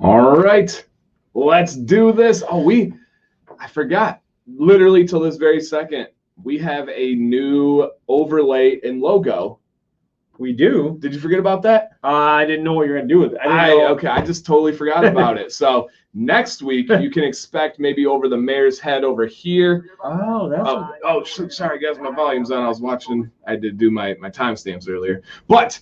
All right, let's do this. Oh, I forgot. Literally till this very second, we have a new overlay and logo. We do. Did you forget about that? I didn't know what you were gonna do with it. Okay, I just totally forgot about it. So next week you can expect maybe over the mayor's head over here. Oh, that's. Sorry guys, my volume's on. I did do my timestamps earlier, but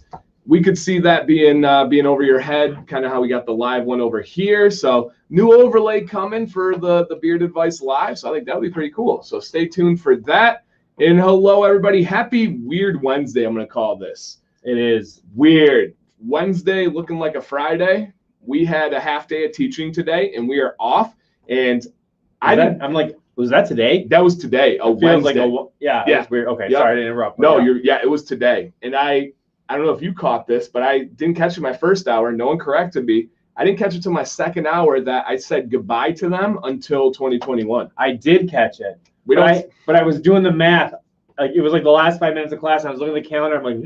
we could see that being over your head, kind of how we got the live one over here. So new overlay coming for the Beard Advice Live. So I think that'll be pretty cool. So stay tuned for that. And hello everybody, happy Weird Wednesday. I'm gonna call this. It is Weird Wednesday, looking like a Friday. We had a half day of teaching today, and we are off. And was that today? That was today. Wednesday. Yeah. It was weird. Okay, yep. Sorry to interrupt. No, it was today. And I don't know if you caught this, but I didn't catch it my first hour. No one corrected me. I didn't catch it till my second hour that I said goodbye to them until 2021. I did catch it. But I was doing the math. Like it was like the last 5 minutes of class. And I was looking at the calendar. I'm like,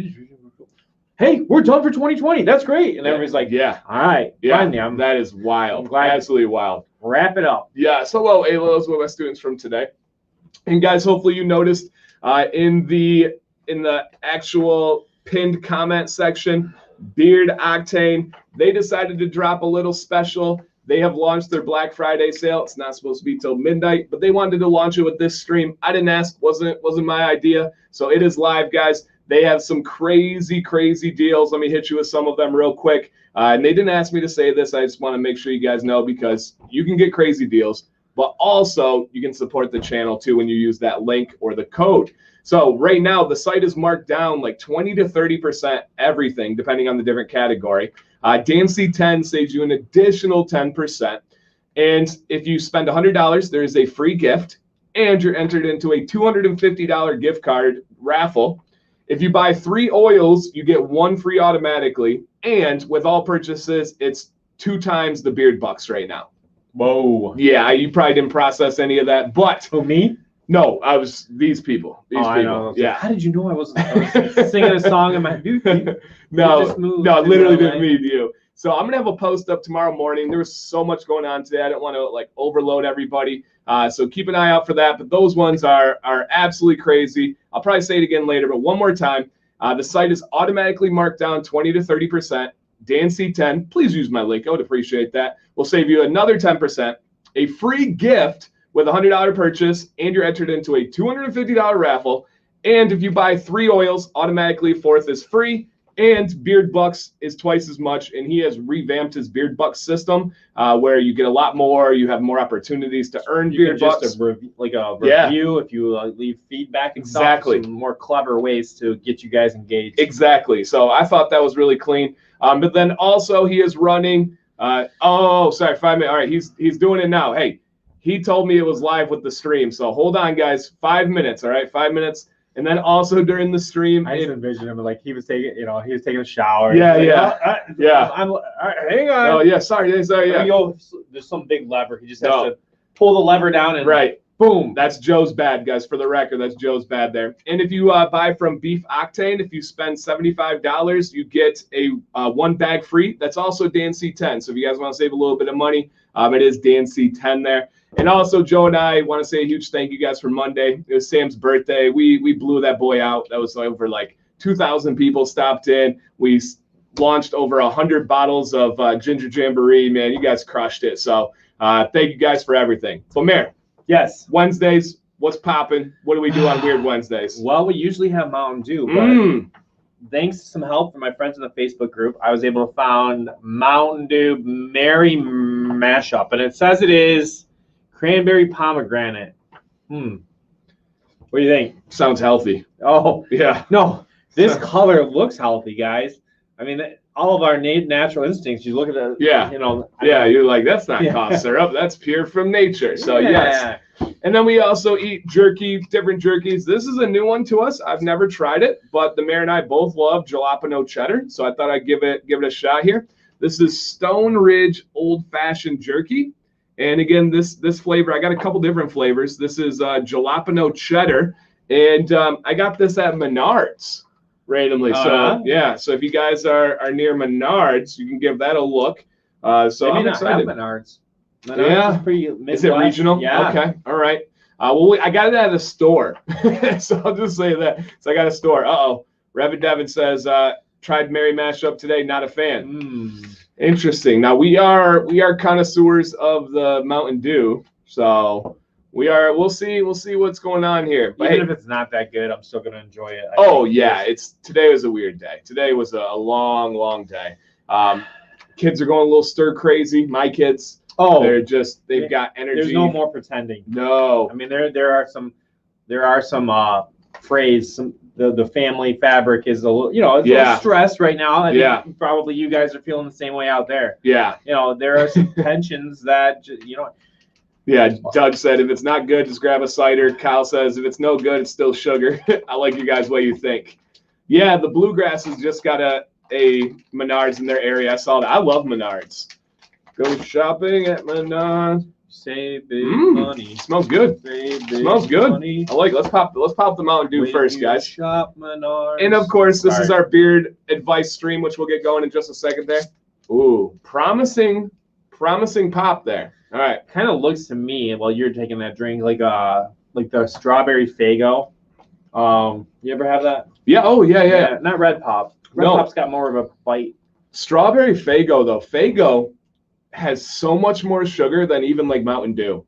hey, we're done for 2020. That's great. And everybody's like, yeah. All right. Yeah. Finally, that is wild. Absolutely wild. Wrap it up. Yeah. So, hello, ALOs, one of my students from today. And guys, hopefully you noticed in the actual pinned comment section, Beard Octane, they decided to drop a little special. They have launched their Black Friday sale. It's not supposed to be till midnight, but they wanted to launch it with this stream. I didn't ask. Wasn't my idea. So it is live, guys. They have some crazy, crazy deals. Let me hit you with some of them real quick. And they didn't ask me to say this. I just want to make sure you guys know because you can get crazy deals, but also you can support the channel too when you use that link or the code. So right now the site is marked down like 20 to 30% everything, depending on the different category. DanCBearded saves you an additional 10%. And if you spend $100, there is a free gift, and you're entered into a $250 gift card raffle. If you buy 3 oils, you get 1 free automatically. And with all purchases, it's 2 times the beard bucks right now. Whoa. Yeah, you probably didn't process any of that, but me? No, I was these people. I know. Yeah. How did you know I was singing a song in my No, literally didn't mean you. So I'm gonna have a post up tomorrow morning. There was so much going on today. I didn't want to like overload everybody. So keep an eye out for that. But those ones are absolutely crazy. I'll probably say it again later, but one more time. The site is automatically marked down 20 to 30%. DanCBearded, please use my link. I would appreciate that. We'll save you another 10%, a free gift with a $100 purchase, and you're entered into a $250 raffle. And if you buy 3 oils, automatically 4th is free. And Beard Bucks is twice as much, and he has revamped his Beard Bucks system where you get a lot more. You have more opportunities to earn Beard Bucks. Just a review if you leave feedback and stuff. Some more clever ways to get you guys engaged. Exactly. So I thought that was really clean. But then also he is running. 5 minutes. All right, he's doing it now. Hey, he told me it was live with the stream. So hold on, guys. 5 minutes. All right, 5 minutes. And then also during the stream, I just envisioned him like he was taking a shower. Yeah, I'm hang on. Oh yeah, sorry. Yeah. There's some big lever. He just has to pull the lever down and boom. That's Joe's bad, guys. For the record, that's Joe's bad there. And if you buy from Beef Octane, if you spend $75, you get a 1 bag free. That's also DanCBearded. So if you guys want to save a little bit of money, it is DanCBearded there. And also, Joe and I want to say a huge thank you guys for Monday. It was Sam's birthday. We blew that boy out. That was over like 2,000 people stopped in. We launched over 100 bottles of Ginger Jamboree. Man, you guys crushed it. So thank you guys for everything. But Mayor, yes, Wednesdays, what's popping? What do we do on Weird Wednesdays? Well, we usually have Mountain Dew, but thanks to some help from my friends in the Facebook group, I was able to find Mountain Dew Merry Mashup, and it says it is cranberry pomegranate. What do you think? Sounds healthy. Oh, yeah. No, this color looks healthy, guys. I mean, all of our natural instincts, you look at the, you're like, that's not cough syrup. That's pure from nature. So, yes. And then we also eat jerky, different jerkies. This is a new one to us. I've never tried it, but the mayor and I both love jalapeno cheddar. So I thought I'd give it a shot here. This is Stone Ridge Old Fashioned Jerky. And again, this flavor, I got a couple different flavors. This is jalapeno cheddar, and I got this at Menards randomly. So yeah, so if you guys are near Menards, you can give that a look. So I'm excited. Menards. Yeah. Is pretty Midwest. Is it regional? Yeah. Okay. All right. Well, I got it at a store. So I'll just say that. So I got a store. Revit Devin says, tried Mary mashup today, not a fan. Interesting. Now we are connoisseurs of the Mountain Dew. So we'll see what's going on here. But even if it's not that good, I'm still gonna enjoy it. Today was a weird day. Today was a long day. Kids are going a little stir crazy. My kids. They've got energy. There's no more pretending. No. I mean, there are some phrase. The family fabric is a little, it's a little stressed right now. I think probably you guys are feeling the same way out there. Yeah. There are some tensions that, Yeah, Doug said if it's not good, just grab a cider. Kyle says if it's no good, it's still sugar. I like you guys' way you think. Yeah, the Bluegrass has just got a Menards in their area. I saw that. I love Menards. Go shopping at Menards. Save big money. Smells good. Smells good. Money. I like it. Let's pop the Mountain Dew first, guys. Shop Menards. And of course, this is our beard advice stream, which we'll get going in just a second there. Ooh, promising pop there. All right. Kind of looks to me while you're taking that drink like the strawberry Faygo. You ever have that? Yeah. Oh yeah. Not Red Pop. Red Pop's got more of a bite. Strawberry Faygo though. Faygo has so much more sugar than even like Mountain Dew.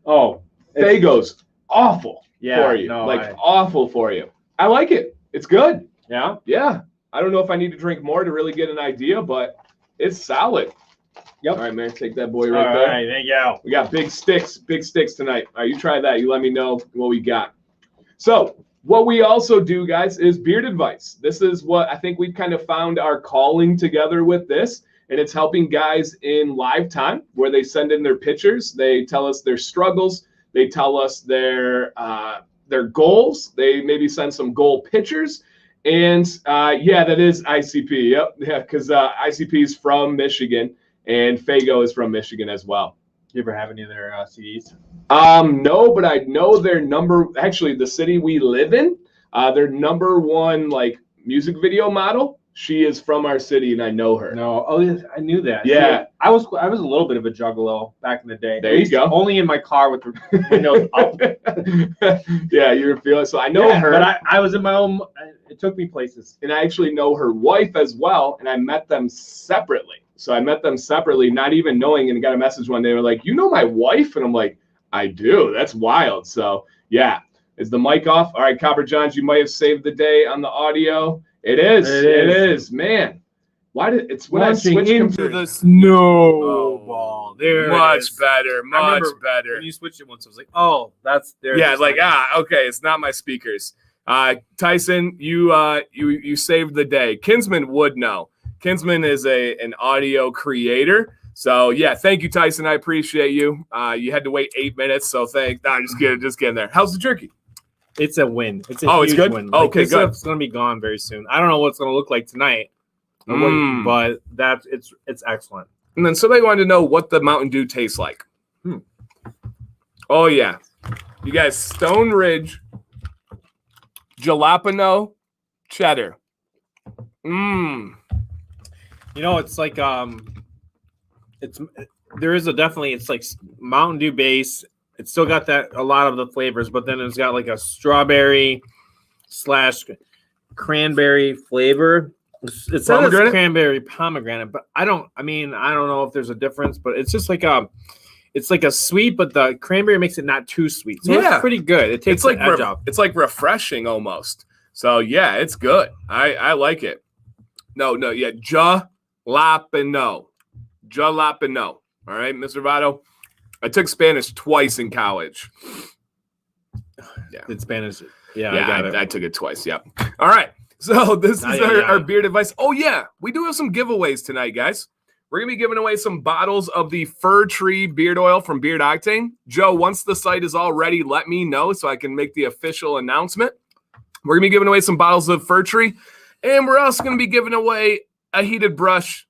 Oh, Faygo's awful for you. Awful for you. I like it. It's good. Yeah? Yeah. I don't know if I need to drink more to really get an idea, but it's solid. Yep. All right, man. Take that boy right there. All right, thank you. We got big sticks tonight. All right, you try that. You let me know what we got. So what we also do, guys, is beard advice. This is what I think we've kind of found our calling together with this. And it's helping guys in live time where they send in their pictures. They tell us their struggles. They tell us their goals. They maybe send some goal pictures. And that is ICP. Yep. Yeah, because ICP is from Michigan and Faygo is from Michigan as well. You ever have any of their CDs? No, but I know their the city we live in, their number one music video model. She is from our city, and I know her. No, I knew that. Yeah, see, I was a little bit of a juggalo back in the day. There you go. Only in my car with the windows up. Yeah, you were feeling. So I know her, but I was in my own. It took me places, and I actually know her wife as well, and I met them separately. So I met them separately, not even knowing, and got a message one day. They were like, "You know my wife?" And I'm like, "I do." That's wild. So yeah, is the mic off? All right, Copper Johns, you might have saved the day on the audio. It is, man. Why did it's when launching I switched into the snowball? There, much better. When you switched it once, I was like, "Oh, that's there." Yeah, okay, it's not my speakers. Tyson, you saved the day. Kinsman would know. Kinsman is an audio creator. So yeah, thank you, Tyson. I appreciate you. You had to wait 8 minutes, so thanks. No, just kidding there. How's the jerky? It's a win. It's a huge win. Okay, good. It's going to be gone very soon. I don't know what it's going to look like tonight, but it's excellent. And then somebody wanted to know what the Mountain Dew tastes like. Oh yeah, you guys, Stone Ridge jalapeno cheddar. It's like it's like Mountain Dew base. It's still got a lot of the flavors, but then it's got like a strawberry / cranberry flavor. It says it's cranberry pomegranate, but I don't know if there's a difference, but it's just like it's like a sweet, but the cranberry makes it not too sweet. So it's pretty good. It takes the edge off. It's like refreshing almost. So yeah, it's good. I like it. No, yeah, jalapeno. All right, Mr. Votto. I took Spanish twice in college. Yeah, it's Spanish. Yeah, I took it twice. Yep. All right. So this is our beard advice. Oh yeah, we do have some giveaways tonight, guys. We're gonna be giving away some bottles of the Fir Tree beard oil from Beard Octane. Joe, once the site is all ready, let me know so I can make the official announcement. We're gonna be giving away some bottles of Fir Tree, and we're also gonna be giving away a heated brush,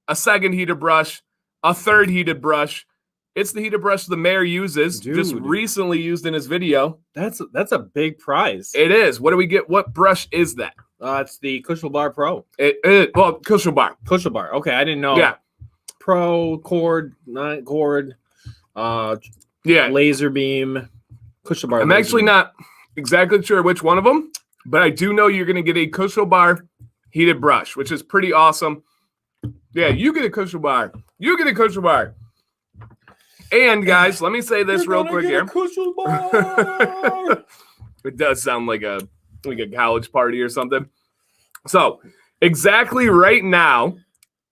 a second heated brush, a third heated brush. It's the heated brush the mayor uses, just recently used in his video. That's a big prize. It is. What do we get? What brush is that? It's the Kuschelbar Pro. Kuschelbar. Kuschelbar. Okay, I didn't know. Yeah. Pro cord, not cord, laser beam, Kuschelbar. I'm actually not exactly sure which one of them, but I do know you're going to get a Kuschelbar heated brush, which is pretty awesome. Yeah, you get a Kuschelbar. You get a Kuschelbar. And guys, let me say this real quick here. It does sound like a college party or something. So exactly right now,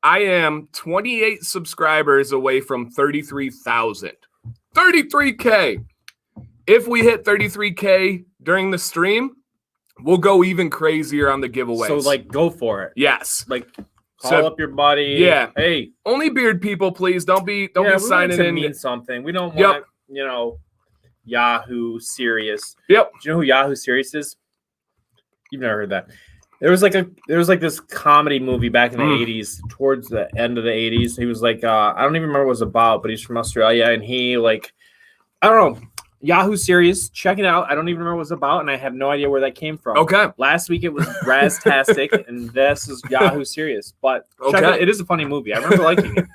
I am 28 subscribers away from 33,000. 33K. If we hit 33K during the stream, we'll go even crazier on the giveaways. So, like, go for it. Yes. Like, call up your buddy. Yeah. Hey. Only beard people, please. Don't be signing in. Mean something. We don't want, Yahoo Serious. Yep. Do you know who Yahoo Serious is? You've never heard that. There was like this comedy movie back in the 80s, towards the end of the 80s. He was like, I don't even remember what it was about, but he's from Australia, and he, like, I don't know, Yahoo Serious, check it out. I don't even remember what it was about, and I have no idea where that came from. Okay. Last week it was Raztastic, and this is Yahoo Serious. But check it. It is a funny movie. I remember liking it.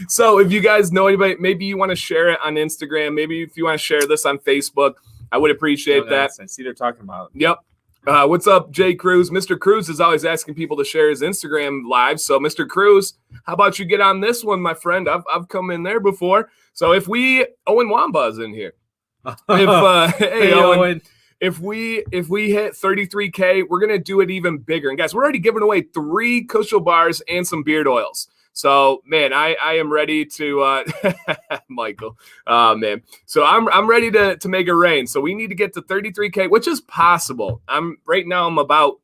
So if you guys know anybody, maybe you want to share it on Instagram. Maybe if you want to share this on Facebook, I would appreciate that. I see they're talking about it. Yep. What's up, Jay Cruz? Mr. Cruz is always asking people to share his Instagram live. So, Mr. Cruz, how about you get on this one, my friend? I've come in there before. So, if we Owen Wamba's in here. Hey, Owen. If we hit 33K, we're gonna do it even bigger. And guys, we're already giving away 3 Kuschelbars and some beard oils. So, man, I am ready to Michael. Man. So I'm ready to make it rain. So we need to get to 33K, which is possible. I'm about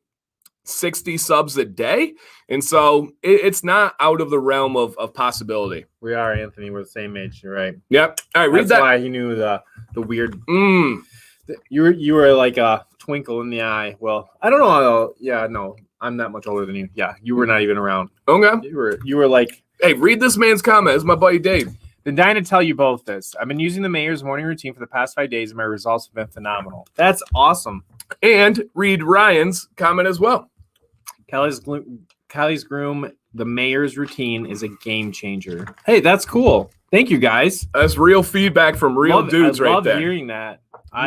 60 subs a day. And so it's not out of the realm of possibility. We are, Anthony. We're the same age. You're right. Yep. All right, read that. That's why he knew the weird. You were like a twinkle in the eye. Well, I don't know. Yeah, no. I'm that much older than you. Yeah, you were not even around. Okay. You were like, hey, read this man's comment. It's my buddy Dave. Been dying to tell you both this. I've been using the Mayor's morning routine for the past 5 days, and my results have been phenomenal. That's awesome. And read Ryan's comment as well. Callie's Groom, the Mayor's routine is a game changer. Hey, that's cool. Thank you, guys. That's real feedback from real dudes right there. I love hearing that. Go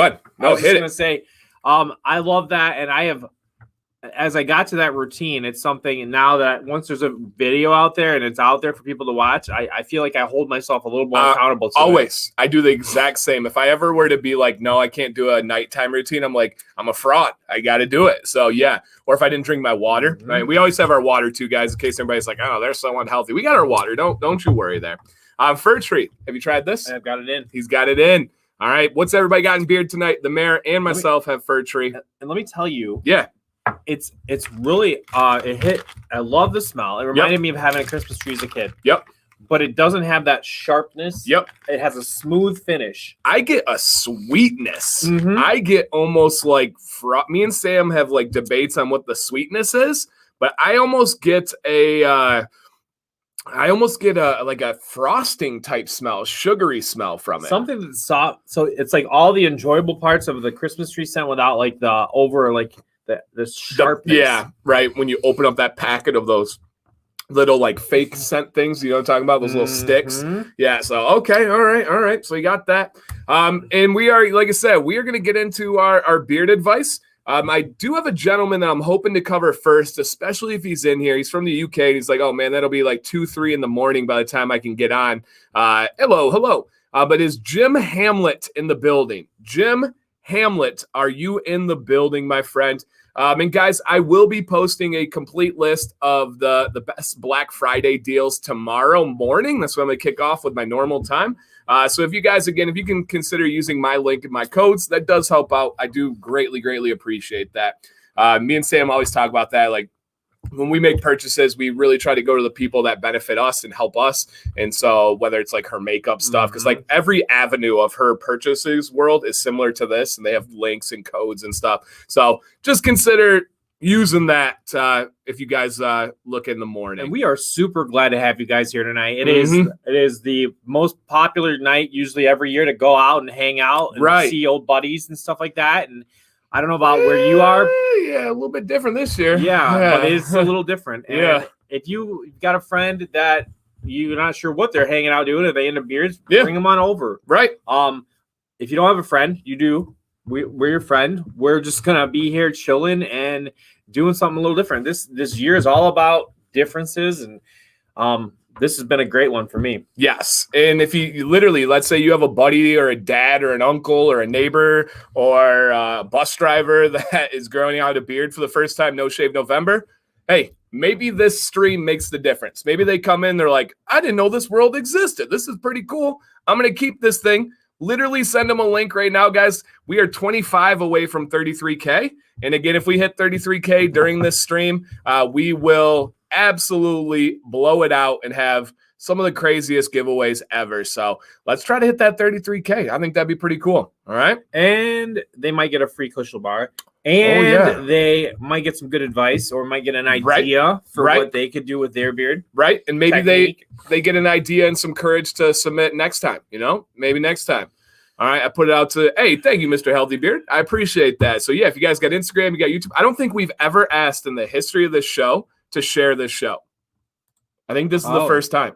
ahead. I was just going to say, I love that, and I have, as I got to that routine, it's something, and now that once there's a video out there and it's out there for people to watch, I feel like I hold myself a little more accountable to always. I do the exact same. If I ever were to be like, no, I can't do a nighttime routine, I'm like, I'm a fraud. I got to do it. So, yeah. Or if I didn't drink my water, right? We always have our water too, guys, in case everybody's like, oh, they're so unhealthy. We got our water. Don't you worry there. Fur Tree, have you tried this? I've got it in. He's got it in. All right. What's everybody got in beard tonight? The mayor and myself have Fur Tree. And let me tell you. Yeah. It's really it hit. I love the smell. It reminded me of having a Christmas tree as a kid. Yep. But it doesn't have that sharpness. Yep. It has a smooth finish. I get a sweetness. I get almost like me and Sam have like debates on what the sweetness is, but I almost get a like a frosting type smell, sugary smell from it. Something that's soft. So it's like all the enjoyable parts of the Christmas tree scent without like the sharpness. Yeah, right. When you open up that packet of those little like fake scent things, you know what I'm talking about? Those little sticks. Yeah. So, okay. All right. So you got that. And we are, like I said, we are going to get into our beard advice. I do have a gentleman that I'm hoping to cover first, especially if he's in here. He's from the UK. And he's like, oh man, that'll be like 2-3 in the morning by the time I can get on. Hello. But is Jim Hamlet in the building? Jim Hamlet, are you in the building, my friend? And guys, I will be posting a complete list of the best Black Friday deals tomorrow morning. That's when I'm going to kick off with my normal time. So if you guys, again, if you can consider using my link and my codes, that does help out. I do greatly appreciate that. Me and Sam always talk about that. Like when we make purchases, we really try to go to the people that benefit us and help us. And so whether it's like her makeup stuff, because like every avenue of her purchases world is similar to this, and they have links and codes and stuff. So just consider using that if you guys look in the morning. And we are super glad to have you guys here tonight. It is the most popular night usually every year to go out and hang out and see old buddies and stuff like that. And I don't know about where you are. Yeah, a little bit different this year. Yeah, but it's a little different. And if you've got a friend that you're not sure what they're hanging out doing, if they into beards, bring them on over. Right. If you don't have a friend, you do. We're your friend. We're just gonna be here chilling and doing something a little different. This year is all about differences, and this has been a great one for me. Yes. And if you literally, let's say you have a buddy or a dad or an uncle or a neighbor or a bus driver that is growing out a beard for the first time, No Shave November. Hey, maybe this stream makes the difference. Maybe they come in, they're like, I didn't know this world existed. This is pretty cool. I'm going to keep this thing. Literally send them a link right now, guys. We are 25 away from 33K. And again, if we hit 33K during this stream, we will absolutely blow it out and have some of the craziest giveaways ever. So let's try to hit that 33K. I think that'd be pretty cool. All right. And they might get a free Kuschelbar. And they might get some good advice or might get an idea for what they could do with their beard. Right. And maybe they get an idea and some courage to submit next time, maybe next time. All right. I put it out to, hey, thank you, Mr. Healthy Beard. I appreciate that. So yeah, if you guys got Instagram, you got YouTube. I don't think we've ever asked in the history of this show to share this show. I think this is the first time.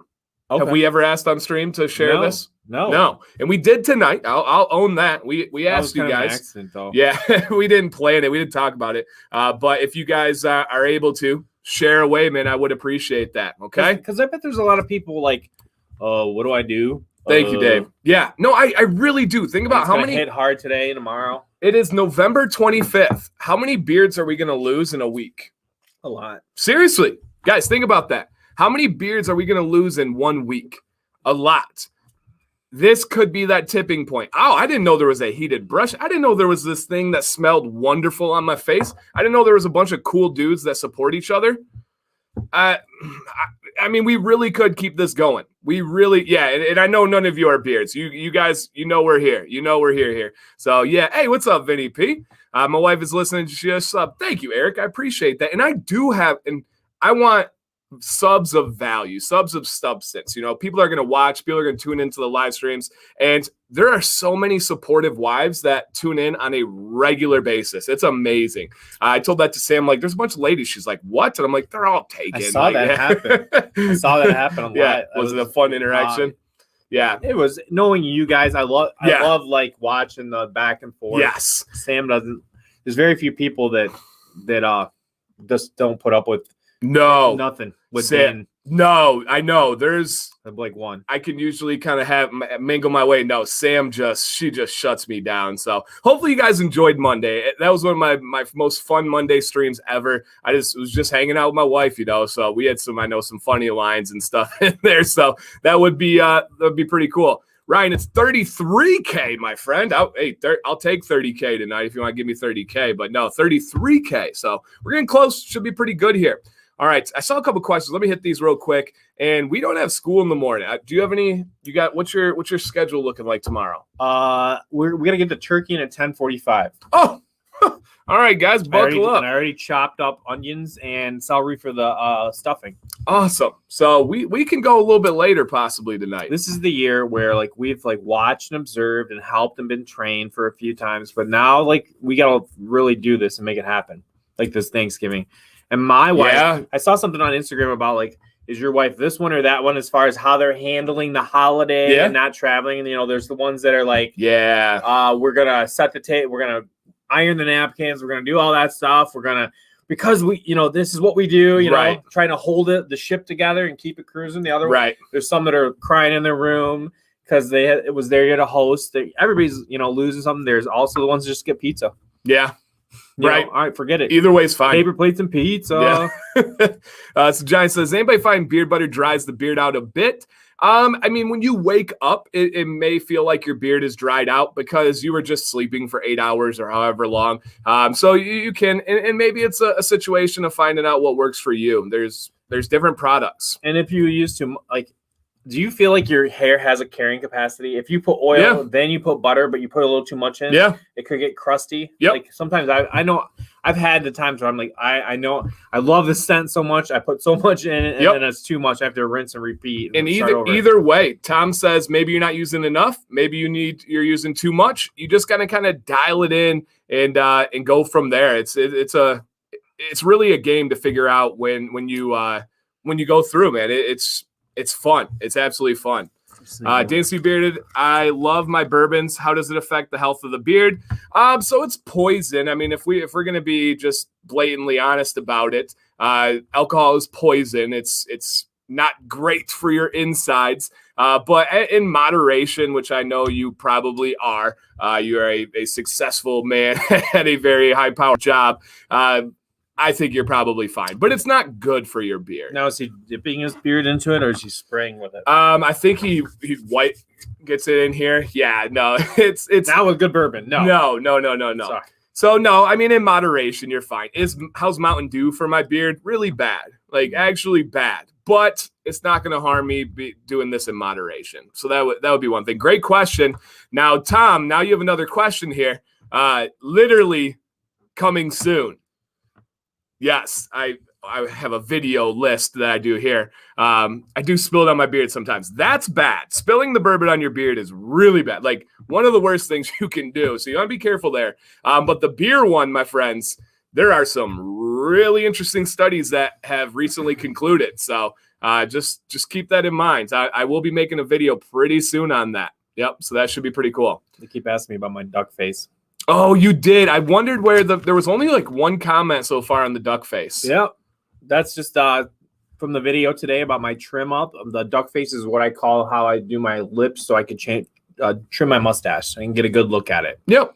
Okay. Have we ever asked on stream to share this? No. And we did tonight. I'll own that. We asked you guys. An accident, though. Yeah, we didn't plan it. We didn't talk about it. But if you guys are able to share away, man, I would appreciate that. Okay. Because I bet there's a lot of people like, what do I do? Thank you, Dave. Yeah. No, I really do. Think about how many hit hard today and tomorrow. It is November 25th. How many beards are we going to lose in a week? A lot. Seriously. Guys, think about that. How many beards are we going to lose in 1 week? A lot. This could be that tipping point. Oh, I didn't know there was a heated brush. I didn't know there was this thing that smelled wonderful on my face. I didn't know there was a bunch of cool dudes that support each other. I mean, we really could keep this going. We really, and I know none of you are beards. You guys, we're here. We're here. So, yeah. Hey, what's up, Vinny P? My wife is listening. She just thank you, Eric. I appreciate that. And I do have, and I want subs of value, subs of substance. People are going to watch, people are going to tune into the live streams, and there are so many supportive wives that tune in on a regular basis. It's amazing. I told that to Sam, like, there's a bunch of ladies. She's like, what? And I'm like, they're all taken. I saw that happen. I saw that happen a lot. Yeah. Was it a fun interaction? Yeah. It was. Knowing you guys, I love like watching the back and forth. Yes. Sam doesn't. There's very few people that just don't put up with nothing with Dan. No, I know. There's like one. I can usually kind of mingle my way. No, Sam she just shuts me down. So hopefully you guys enjoyed Monday. That was one of my most fun Monday streams ever. I was just hanging out with my wife, so we had some funny lines and stuff in there. So that would be pretty cool. Ryan, it's 33K, my friend. I'll take 30K tonight if you want to give me 30K, but no, 33K. So we're getting close. Should be pretty good here. All right. I saw a couple questions. Let me hit these real quick. And we don't have school in the morning. Do you have any? What's your schedule looking like tomorrow? We're gonna get to Turkey in at 10:45. Oh, all right, guys, buckle up. And I already chopped up onions and celery for the stuffing. Awesome. So we can go a little bit later possibly tonight. This is the year where we've watched and observed and helped and been trained for a few times, but now we gotta really do this and make it happen. Like this Thanksgiving. And my wife, I saw something on Instagram about is your wife this one or that one as far as how they're handling the holiday and not traveling? And there's the ones that are we're gonna set the table, we're gonna iron the napkins, we're gonna do all that stuff, we're gonna because we this is what we do, trying to hold the ship together and keep it cruising. The other one, there's some that are crying in their room because it was there to host. Everybody's losing something. There's also the ones that just get pizza. Yeah. All right, forget it. Either way is fine. Paper plates and pizza. Yeah. So Giant says, anybody find beard butter dries the beard out a bit? I mean, when you wake up, it may feel like your beard is dried out because you were just sleeping for 8 hours or however long. So you can, and maybe it's a situation of finding out what works for you. There's different products. And if you used to do you feel like your hair has a carrying capacity? If you put oil, then you put butter, but you put a little too much in, it could get crusty. Yep. Sometimes I know I've had the times where I'm I know I love the scent so much. I put so much in it, and then it's too much. I have to rinse and repeat. And either way, Tom says maybe you're not using enough. Maybe you're using too much. You just gotta kind of dial it in and go from there. It's really a game to figure out when you when you go through, man. It's fun. It's absolutely fun. DanCBearded, I love my bourbons. How does it affect the health of the beard? So it's poison. I mean, if we're gonna be just blatantly honest about it, alcohol is poison. It's not great for your insides, but in moderation, which I know you probably are. You are a successful man at a very high-powered job. I think you're probably fine, but it's not good for your beard. Now, is he dipping his beard into it, or is he spraying with it? I think he gets it in here. Yeah, no, it's not with good bourbon. No. Sorry. So no, I mean in moderation, you're fine. How's Mountain Dew for my beard? Really bad, like actually bad. But it's not going to harm me doing this in moderation. So that would be one thing. Great question. Now, Tom, now you have another question here. Literally coming soon. Yes, I have a video list that I do here. I do spill it on my beard sometimes. That's bad. Spilling the bourbon on your beard is really bad. Like one of the worst things you can do. So you want to be careful there. But the beer one, my friends, there are some really interesting studies that have recently concluded. So just keep that in mind. I will be making a video pretty soon on that. Yep. So that should be pretty cool. They keep asking me about my duck face. Oh, you did. I wondered where there was only like one comment so far on the duck face. Yeah. That's just from the video today about my trim up. The duck face is what I call how I do my lips so I could trim my mustache and get a good look at it. Yep.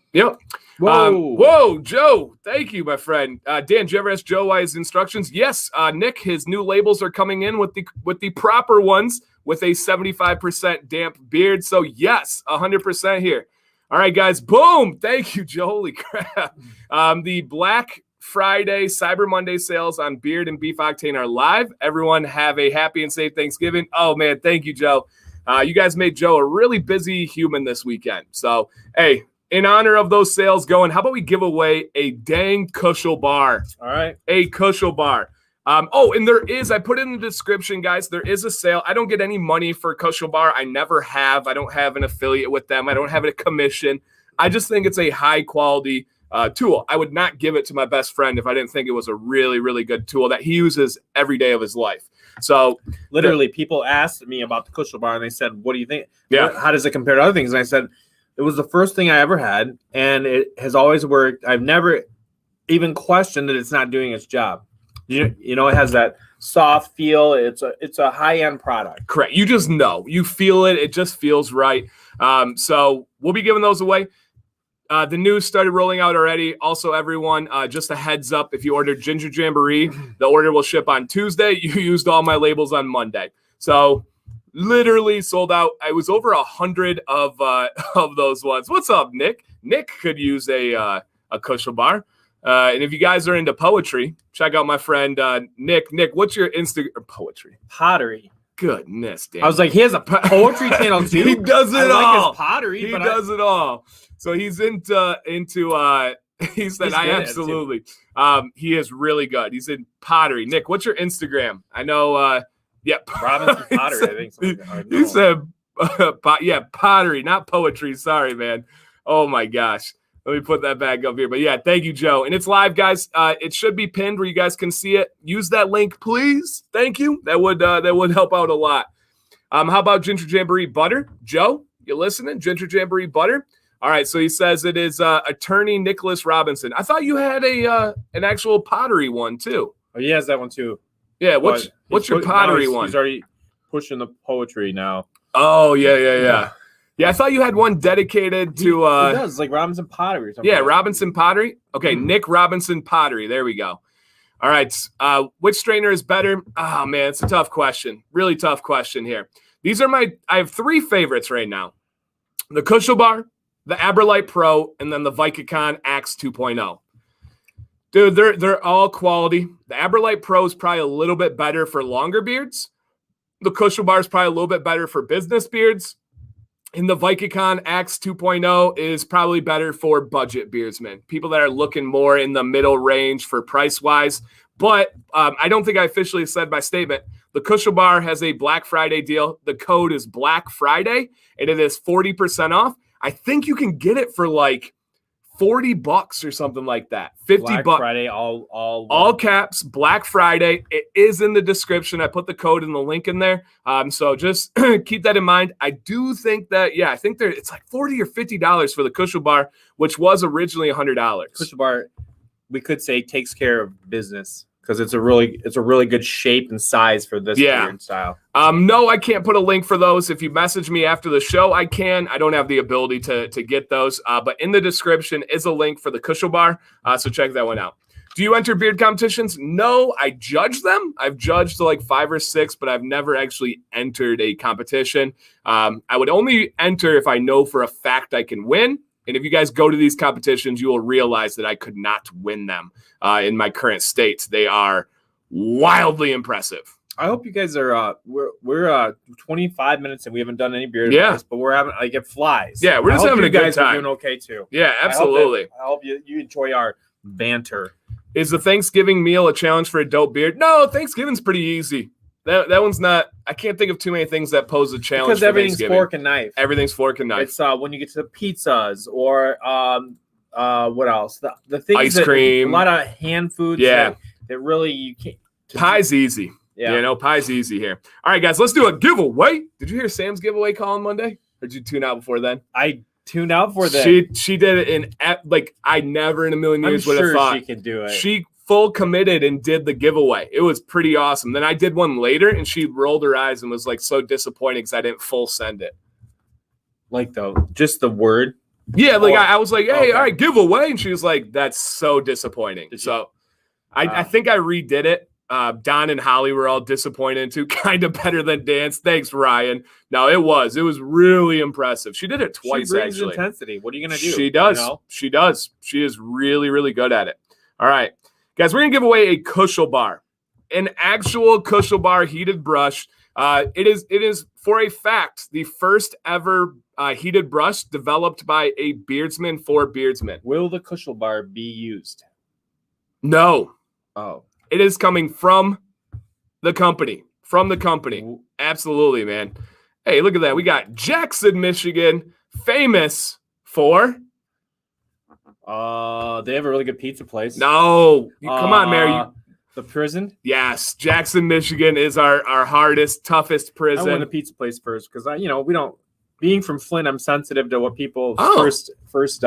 Whoa, Joe. Thank you, my friend. Dan, did you ever ask Joe why his instructions? Yes, Nick, his new labels are coming in with the proper ones with a 75% damp beard. So yes, 100% here. All right, guys. Boom. Thank you, Joe. Holy crap. The Black Friday, Cyber Monday sales on Beard and Beef Octane are live. Everyone have a happy and safe Thanksgiving. Oh, man. Thank you, Joe. You guys made Joe a really busy human this weekend. So, hey, in honor of those sales going, how about we give away a dang Kuschelbar? All right. A Kuschelbar. And there is, I put it in the description, guys, there is a sale. I don't get any money for Kuschelbar. I never have. I don't have an affiliate with them. I don't have a commission. I just think it's a high quality tool. I would not give it to my best friend if I didn't think it was a really, really good tool that he uses every day of his life. So literally people asked me about the Kuschelbar and they said, what do you think? Yeah. How does it compare to other things? And I said, it was the first thing I ever had and it has always worked. I've never even questioned that it's not doing its job. You know, it has that soft feel. It's a high-end product. Correct. You just know. You feel it. It just feels right. So we'll be giving those away. The news started rolling out already. Also, everyone, just a heads up, if you ordered Ginger Jamboree, the order will ship on Tuesday. You used all my labels on Monday. So literally sold out. I was over 100 of those ones. What's up, Nick? Nick could use a Kuschelbar. And if you guys are into poetry, check out my friend Nick. Nick, what's your Instagram poetry? Pottery. Goodness, Dan. I was like, he has a poetry channel too. He does it all. Like his pottery. He does it all. So he's into. He said, "I absolutely." He is really good. He's in pottery. Nick, what's your Instagram? I know. Yeah, Robinson Pottery. I think he said, "Yeah, pottery, not poetry." Sorry, man. Oh my gosh. Let me put that back up here. But yeah, thank you, Joe. And it's live, guys. It should be pinned where you guys can see it. Use that link, please. Thank you. That would help out a lot. How about Ginger Jamboree butter? Joe, you listening? Ginger Jamboree butter? All right. So he says it is attorney Nicholas Robinson. I thought you had an actual pottery one too. Oh, he has that one too. Yeah. What's your pottery one? He's already pushing the poetry now. Oh yeah. Yeah, I thought you had one dedicated to. He does, like Robinson Pottery or something. Yeah, Robinson Pottery. Okay, Nick Robinson Pottery. There we go. All right. Which strainer is better? Oh, man, it's a tough question. Really tough question here. These are I have three favorites right now. The Kuschelbar, the Aberlite Pro, and then the Vicacon Axe 2.0. Dude, they're all quality. The Aberlite Pro is probably a little bit better for longer beards. The Kuschelbar is probably a little bit better for business beards. And the Vicacon Axe 2.0 is probably better for budget beardsmen, people that are looking more in the middle range for price-wise. But I don't think I officially said my statement. The Kuschelbar has a Black Friday deal. The code is Black Friday, and it is 40% off. I think you can get it for like $40 or something like that. $50. Black Friday, all caps, Black Friday. It is in the description. I put the code and the link in there. So just keep that in mind. I do think that, I think it's like $40 or $50 for the Kuschelbar, which was originally $100. Kuschelbar, we could say, takes care of business because it's a really good shape and size for this beard style. No, I can't put a link for those. If you message me after the show, I can. I don't have the ability to get those. But in the description is a link for the Kuschelbar. So check that one out. Do you enter beard competitions? No, I judge them. I've judged like 5 or 6, but I've never actually entered a competition. I would only enter if I know for a fact I can win. And if you guys go to these competitions, you will realize that I could not win them in my current state. They are wildly impressive. I hope you guys are. We're 25 minutes and we haven't done any beard advice, but we're having it flies. Yeah, we're just having a good time. Doing okay too. Yeah, absolutely. I hope you enjoy our banter. Is the Thanksgiving meal a challenge for a dope beard? No, Thanksgiving's pretty easy. That one's not. I can't think of too many things that pose a challenge. Because everything's fork and knife. Everything's fork and knife. It's when you get to the pizzas or what else? The things ice cream. A lot of hand foods. Yeah. That really you can't. Pie's easy. Yeah. Pie's easy here. All right, guys, let's do a giveaway. Did you hear Sam's giveaway call on Monday? Or did you tune out before then? I tuned out for that. She did it in I never in a million years would have thought she could do it. She full committed and did the giveaway. It was pretty awesome. Then I did one later and she rolled her eyes and was like so disappointed because I didn't full send it. Like just the word. Yeah, I was like, hey, all right, giveaway. And she was like, that's so disappointing. So I think I redid it. Don and Holly were all disappointed too, kind of better than Dance. Thanks, Ryan. No, it was really impressive. She did it twice. She brings actually intensity. What are you gonna do? She does. She does. She is really, really good at it. All right, guys, we're gonna give away a Kuschelbar, an actual Kuschelbar heated brush. It is for a fact the first ever heated brush developed by a beardsman for beardsmen. Will the Kuschelbar be used? No. Oh. It is coming from the company. Absolutely, man. Hey, look at that. We got Jackson, Michigan, famous for... they have a really good pizza place. No. Come on, Mary. The prison? Yes. Jackson, Michigan is our hardest, toughest prison. I went to pizza place first because, we don't... Being from Flint, I'm sensitive to what people's first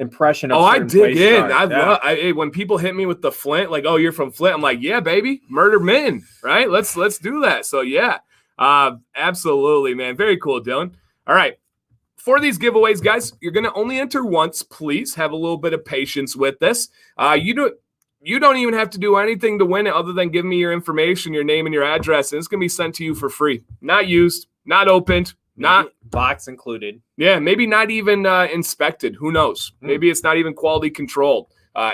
impression of I dig in. Hey, when people hit me with the Flint, like, oh, you're from Flint, I'm like, yeah, baby, murder men, right? Let's do that. So yeah, absolutely, man. Very cool, Dylan. All right, for these giveaways, guys, you're gonna only enter once. Please have a little bit of patience with this. You don't even have to do anything to win it other than give me your information, your name, and your address, and it's gonna be sent to you for free. Not used, not opened. Not box included. Yeah, maybe not even inspected. Who knows? Maybe it's not even quality controlled.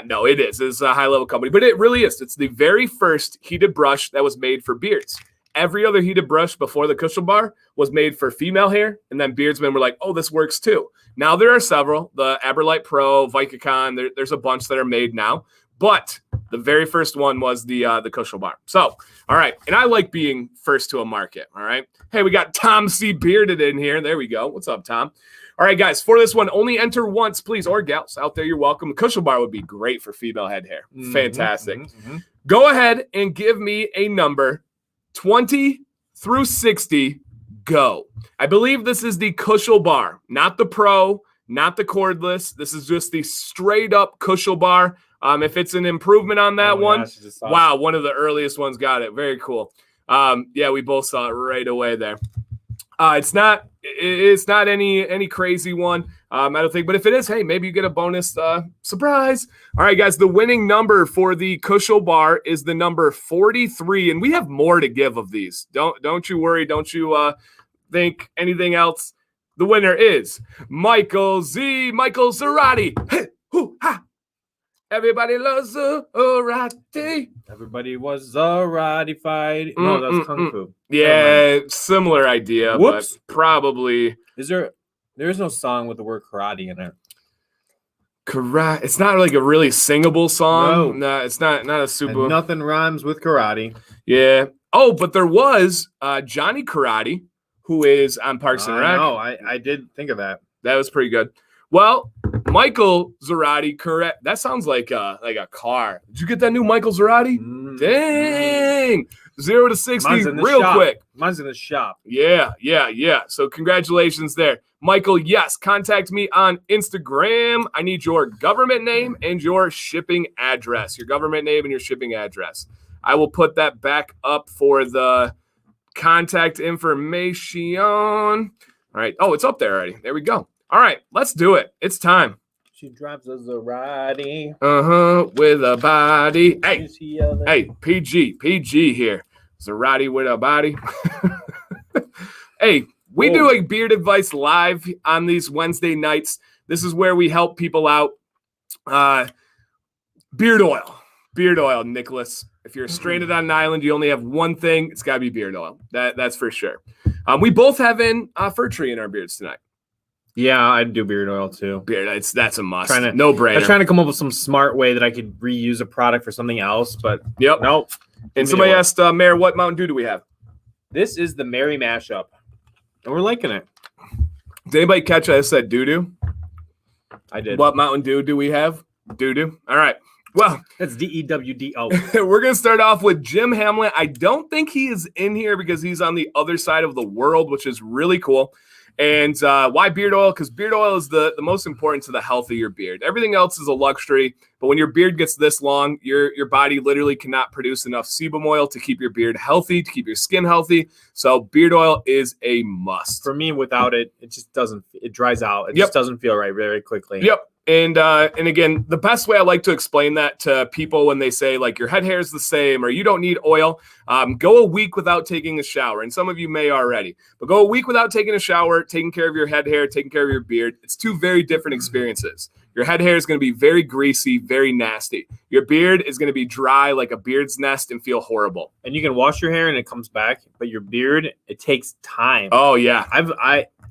No, it is. It's a high-level company, but it really is. It's the very first heated brush that was made for beards. Every other heated brush before the Kuschelbar was made for female hair, and then beardsmen were like, oh, this works too. Now there are several. The Aberlite Pro, Vicacon, there's a bunch that are made now. But the very first one was the Kuschelbar. So, all right. And I like being first to a market, all right? Hey, we got Tom C. Bearded in here. There we go. What's up, Tom? All right, guys, for this one, only enter once, please, or gals out there, you're welcome. The Kuschelbar would be great for female head hair. Fantastic. Go ahead and give me a number 20 through 60. Go. I believe this is the Kuschelbar, not the Pro, not the cordless. This is just the straight-up Kuschelbar. If it's an improvement on that one, wow, one of the earliest ones got it. Very cool. Yeah, we both saw it right away there. It's not any crazy one. I don't think, but if it is, hey, maybe you get a bonus surprise. All right, guys, the winning number for the Kuschelbar is the number 43, and we have more to give of these. Don't you worry. Don't you think anything else. The winner is Michael Zarati. Hey, hoo, ha. Everybody loves Zarati. Everybody was Zarati-fied. No, that's Kung Fu. Yeah, similar idea. Whoops. But probably. There's no song with the word karate in it. Karate. It's not like a really singable song. No, it's not a super. And nothing rhymes with karate. Yeah. Oh, but there was Johnny Karate, who is on Parks and Rec. No, I did think of that. That was pretty good. Well, Michael Zarati, correct. That sounds like a car. Did you get that new Michael Zarati? Dang. 0 to 60 real quick. Mine's in the shop. Yeah. So congratulations there. Michael, yes, contact me on Instagram. I need your government name and your shipping address. Your government name and your shipping address. I will put that back up for the contact information. All right. Oh, it's up there already. There we go. All right, let's do it. It's time. She drives a Zarati. With a body. Hey, PG here. Zarati with a body. Hey, we do a beard advice live on these Wednesday nights. This is where we help people out. Beard oil, Nicholas. If you're stranded on an island, you only have one thing. It's got to be beard oil. That's for sure. We both have in fir tree in our beards tonight. Yeah, I do beard oil too. That's a must. No brainer. I was trying to come up with some smart way that I could reuse a product for something else, but nope. And somebody asked, Mayor, what Mountain Dew do we have? This is the Mary Mashup, and we're liking it. Did anybody catch I said doo-doo? I did. What Mountain Dew do we have? Doo-doo. All right. Well, that's DEWDO. We're going to start off with Jim Hamlin. I don't think he is in here because he's on the other side of the world, which is really cool. And why beard oil? Because beard oil is the most important to the health of your beard. Everything else is a luxury, but when your beard gets this long, your body literally cannot produce enough sebum oil to keep your beard healthy, to keep your skin healthy. So beard oil is a must. For me, without it, it just doesn't. It dries out. It just doesn't feel right very quickly. Yep. And again, the best way I like to explain that to people when they say like your head hair is the same or you don't need oil, go a week without taking a shower. And some of you may already, but go a week without taking a shower, taking care of your head hair, taking care of your beard. It's two very different experiences. Your head hair is going to be very greasy, very nasty. Your beard is going to be dry like a beard's nest and feel horrible. And you can wash your hair and it comes back, but your beard, it takes time. Oh yeah.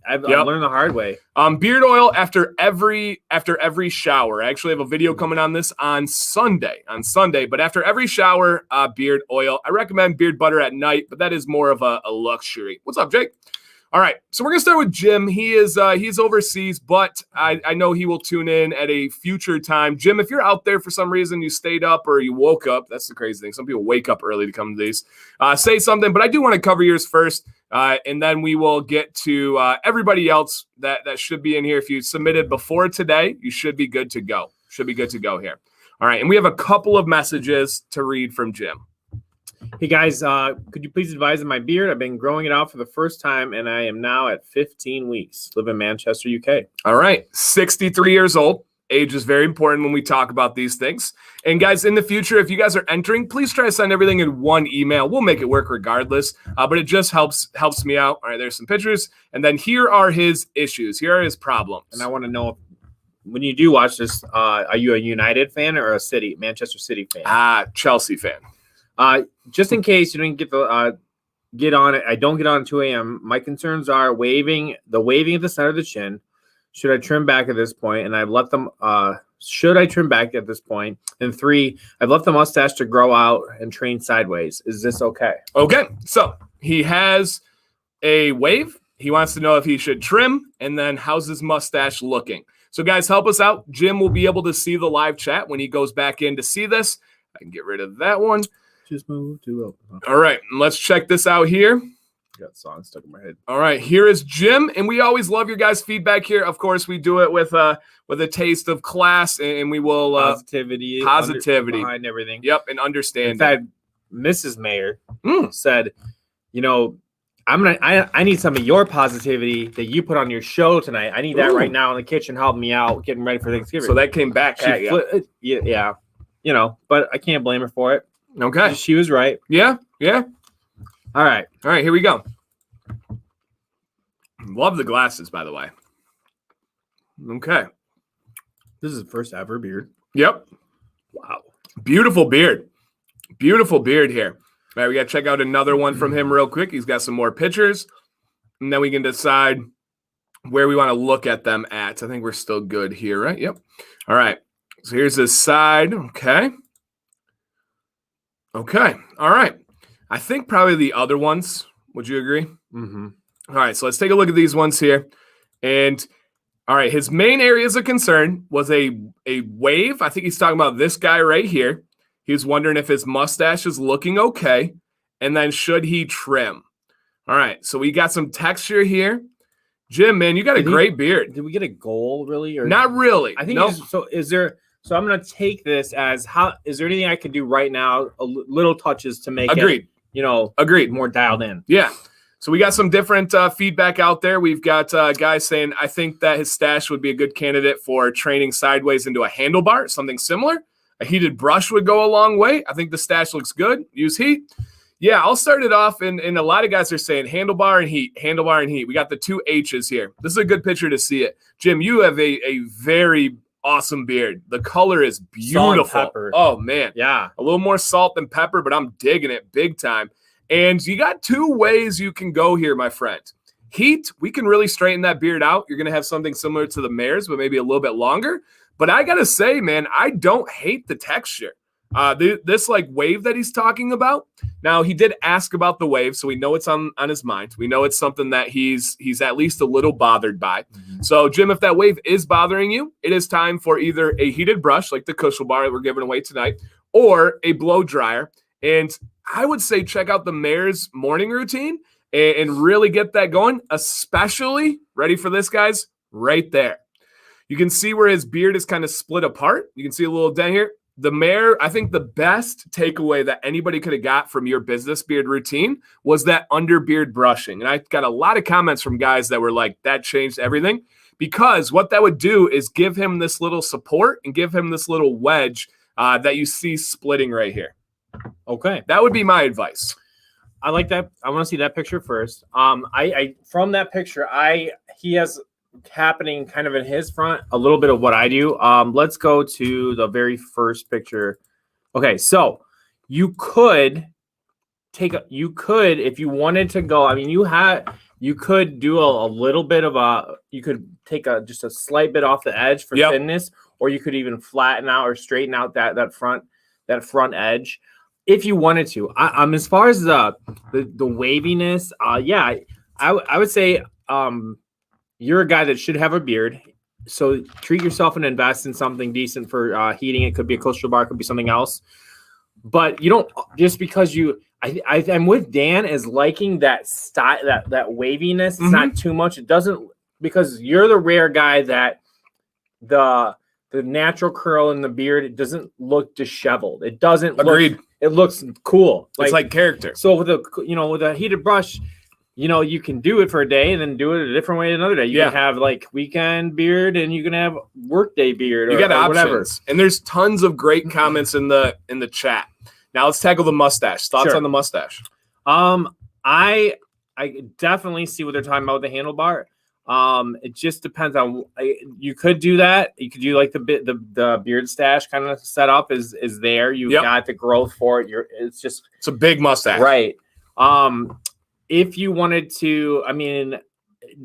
I've learned the hard way. Beard oil after every shower. I actually have a video coming on this on Sunday. But after every shower, beard oil. I recommend beard butter at night, but that is more of a luxury. What's up, Jake? All right, so we're gonna start with Jim. He's overseas, but I know he will tune in at a future time. Jim, if you're out there for some reason, you stayed up or you woke up. That's the crazy thing. Some people wake up early to come to these. Say something, but I do want to cover yours first. And then we will get to everybody else that should be in here. If you submitted before today, you should be good to go. Here. All right. And we have a couple of messages to read from Jim. Hey, guys, could you please advise on my beard? I've been growing it out for the first time, and I am now at 15 weeks. Live in Manchester, UK. All right. 63 years old. Age is very important when we talk about these things. And guys, in the future, if you guys are entering, please try to send everything in one email. We'll make it work regardless, but it just helps me out. All right, there's some pictures. And then here are his issues. Here are his problems. And I want to know, when you do watch this, are you a United fan or a Manchester City fan? Chelsea fan. Just in case you didn't get on it, I don't get on at 2 a.m. My concerns are the waving at the center of the chin. Should I trim back at this point? And I've let them, should I trim back at this point? And 3, I've left the mustache to grow out and train sideways. Is this okay? Okay. So he has a wave. He wants to know if he should trim. And then how's his mustache looking? So guys, help us out. Jim will be able to see the live chat when he goes back in to see this. I can get rid of that one. Just move to All right. Let's check this out here. Got songs stuck in my head. All right, here is Jim, and we always love your guys' feedback here. Of course, we do it with a taste of class, and we will positivity behind everything. Yep, and understanding. In fact, Mrs. Mayor said, I need some of your positivity that you put on your show tonight. I need that right now in the kitchen, helping me out, getting ready for Thanksgiving. So that came back at you. Yeah, but I can't blame her for it. Okay, she was right. Yeah. All right, here we go. Love the glasses, by the way. Okay. This is the first ever beard. Yep. Wow. Beautiful beard. Beautiful beard here. All right, we got to check out another one from him real quick. He's got some more pictures, and then we can decide where we want to look at them at. I think we're still good here, right? Yep. All right. So here's his side. Okay. All right. I think probably the other ones. Would you agree? Mm-hmm. All right, so let's take a look at these ones here. And All right, his main areas of concern was a wave. I think he's talking about this guy right here. He was wondering if his mustache is looking okay, and then should he trim? All right, so we got some texture here. Jim, man, you got a great beard. Did we get a goal, really? Or not really. I think nope. So is there... So I'm going to take this as is there anything I can do right now, little touches to make Agreed. it, Agreed. more dialed in? Yeah. So we got some different feedback out there. We've got guys saying, I think that his stash would be a good candidate for training sideways into a handlebar, something similar. A heated brush would go a long way. I think the stash looks good. Use heat. Yeah, I'll start it off. And a lot of guys are saying handlebar and heat, handlebar and heat. We got the 2 H's here. This is a good picture to see it. Jim, you have a very awesome beard. The color is beautiful. Oh, man. Yeah. A little more salt than pepper, but I'm digging it big time. And you got 2 ways you can go here, my friend. Heat, we can really straighten that beard out. You're going to have something similar to the Mayors, but maybe a little bit longer. But I got to say, man, I don't hate the texture. This like wave that he's talking about. Now, he did ask about the wave, so we know it's on his mind. We know it's something that he's at least a little bothered by. Mm-hmm. So, Jim, if that wave is bothering you, it is time for either a heated brush like the Kuschelbar that we're giving away tonight, or a blow dryer. And I would say check out the Mayor's morning routine and really get that going, especially, ready for this, guys, right there. You can see where his beard is kind of split apart. You can see a little dent here. The Mayor, I think the best takeaway that anybody could have got from your business beard routine was that under beard brushing. And I got a lot of comments from guys that were like, that changed everything, because what that would do is give him this little support and give him this little wedge that you see splitting right here. Okay. That would be my advice. I like that. I want to see that picture first. I from that picture, he has happening kind of in his front a little bit of what I do. Let's go to the very first picture. Okay, so you could if you wanted to go, I mean, you could do a little bit of you could take just a slight bit off the edge for thinness, or you could even flatten out or straighten out that front edge if you wanted to. As far as the waviness, yeah, I would say you're a guy that should have a beard, so treat yourself and invest in something decent for heating. It could be a Kuschelbar, could be something else. But you don't just because I'm with Dan as liking that style, that waviness. It's not too much. It doesn't, because you're the rare guy that the natural curl in the beard, it doesn't look disheveled. It doesn't. Agreed. It looks cool. It's like character. So with a heated brush, you can do it for a day and then do it a different way another day. You can have like weekend beard and you can have workday beard. You got options. Whatever. And there's tons of great comments in the chat. Now let's tackle the mustache. Thoughts on the mustache? I definitely see what they're talking about with the handlebar. It just depends on. You could do that. You could do like the beard stash kind of setup is there. You've got the growth for it. It's a big mustache, right? If you wanted to, I mean,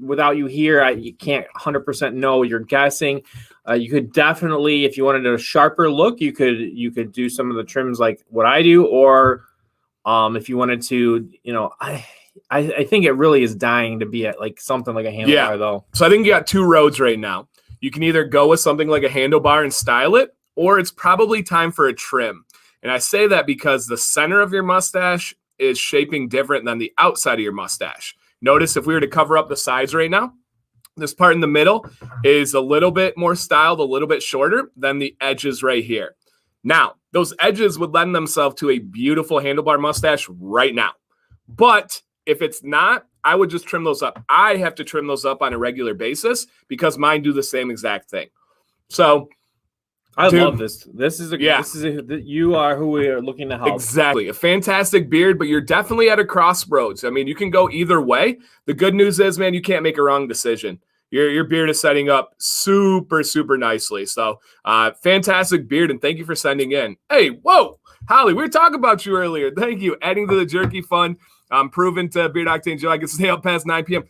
without you here, you can't 100% know. You're guessing. You could definitely, if you wanted a sharper look, you could do some of the trims like what I do, or if you wanted to, I think it really is dying to be at like something like a handlebar though. So I think you got 2 roads right now. You can either go with something like a handlebar and style it, or it's probably time for a trim. And I say that because the center of your mustache is shaping different than the outside of your mustache. Notice if we were to cover up the sides right now, this part in the middle is a little bit more styled, a little bit shorter than the edges right here. Now, those edges would lend themselves to a beautiful handlebar mustache right now. But if it's not, I would just trim those up. I have to trim those up on a regular basis because mine do the same exact thing. So I love this. You are who we are looking to help. Exactly. A fantastic beard, but you're definitely at a crossroads. I mean, you can go either way. The good news is, man, you can't make a wrong decision. Your beard is setting up super, super nicely. So fantastic beard, and thank you for sending in. Hey, whoa, Holly, we were talking about you earlier. Thank you. Adding to the jerky fund. Proven to Beard Octane Joe. I can stay up past 9 p.m.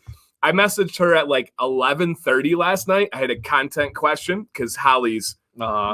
I messaged her at like 11:30 last night. I had a content question because Holly's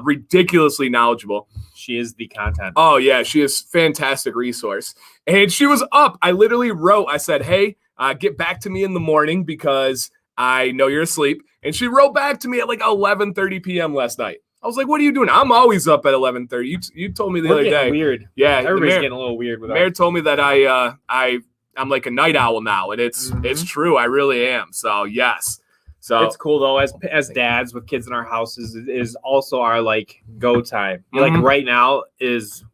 ridiculously knowledgeable. She is the content. Oh, yeah. She is fantastic resource. And she was up. I literally wrote, I said, hey, get back to me in the morning because I know you're asleep. And she wrote back to me at like 11:30 p.m. last night. I was like, what are you doing? I'm always up at 11:30. You told me the other day. Weird. Yeah. Everybody's getting a little weird with that. Mayor told me that I'm like a night owl now, and it's true. I really am. So yes. So it's cool though. As dads with kids in our houses is also our like go time. Like right now is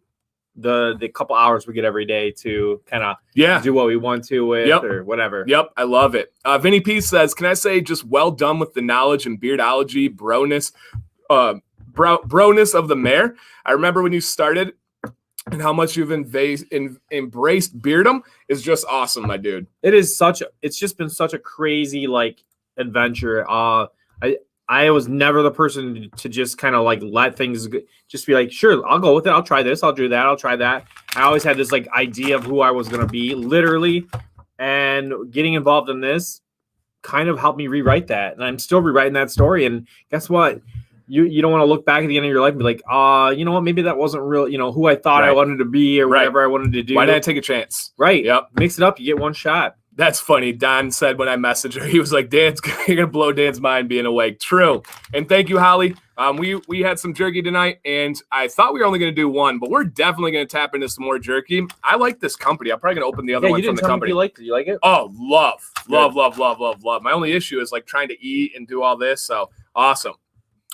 the couple hours we get every day to kind of do what we want to with or whatever. Yep, I love it. Vinny P says, can I say just well done with the knowledge and beardology broness of the mayor. I remember when you started and how much you've embraced beardom is just awesome, my dude. It's just been such a crazy like adventure. I was never the person to just kind of like let things just be like, sure, I'll go with it. I'll try this. I'll do that. I'll try that. I always had this like idea of who I was going to be, literally. And getting involved in this kind of helped me rewrite that. And I'm still rewriting that story. And guess what? You don't want to look back at the end of your life and be like, you know what? Maybe that wasn't real, who I thought I wanted to be or whatever I wanted to do. Why didn't I take a chance? Right. Yep. Mix it up. You get one shot. That's funny. Don said when I messaged her, he was like, you're going to blow Dan's mind being awake. True. And thank you, Holly. We had some jerky tonight, and I thought we were only going to do one, but we're definitely going to tap into some more jerky. I like this company. I'm probably going to open the other one from the company. You liked it. You like it? Oh, love. My only issue is like trying to eat and do all this. So awesome.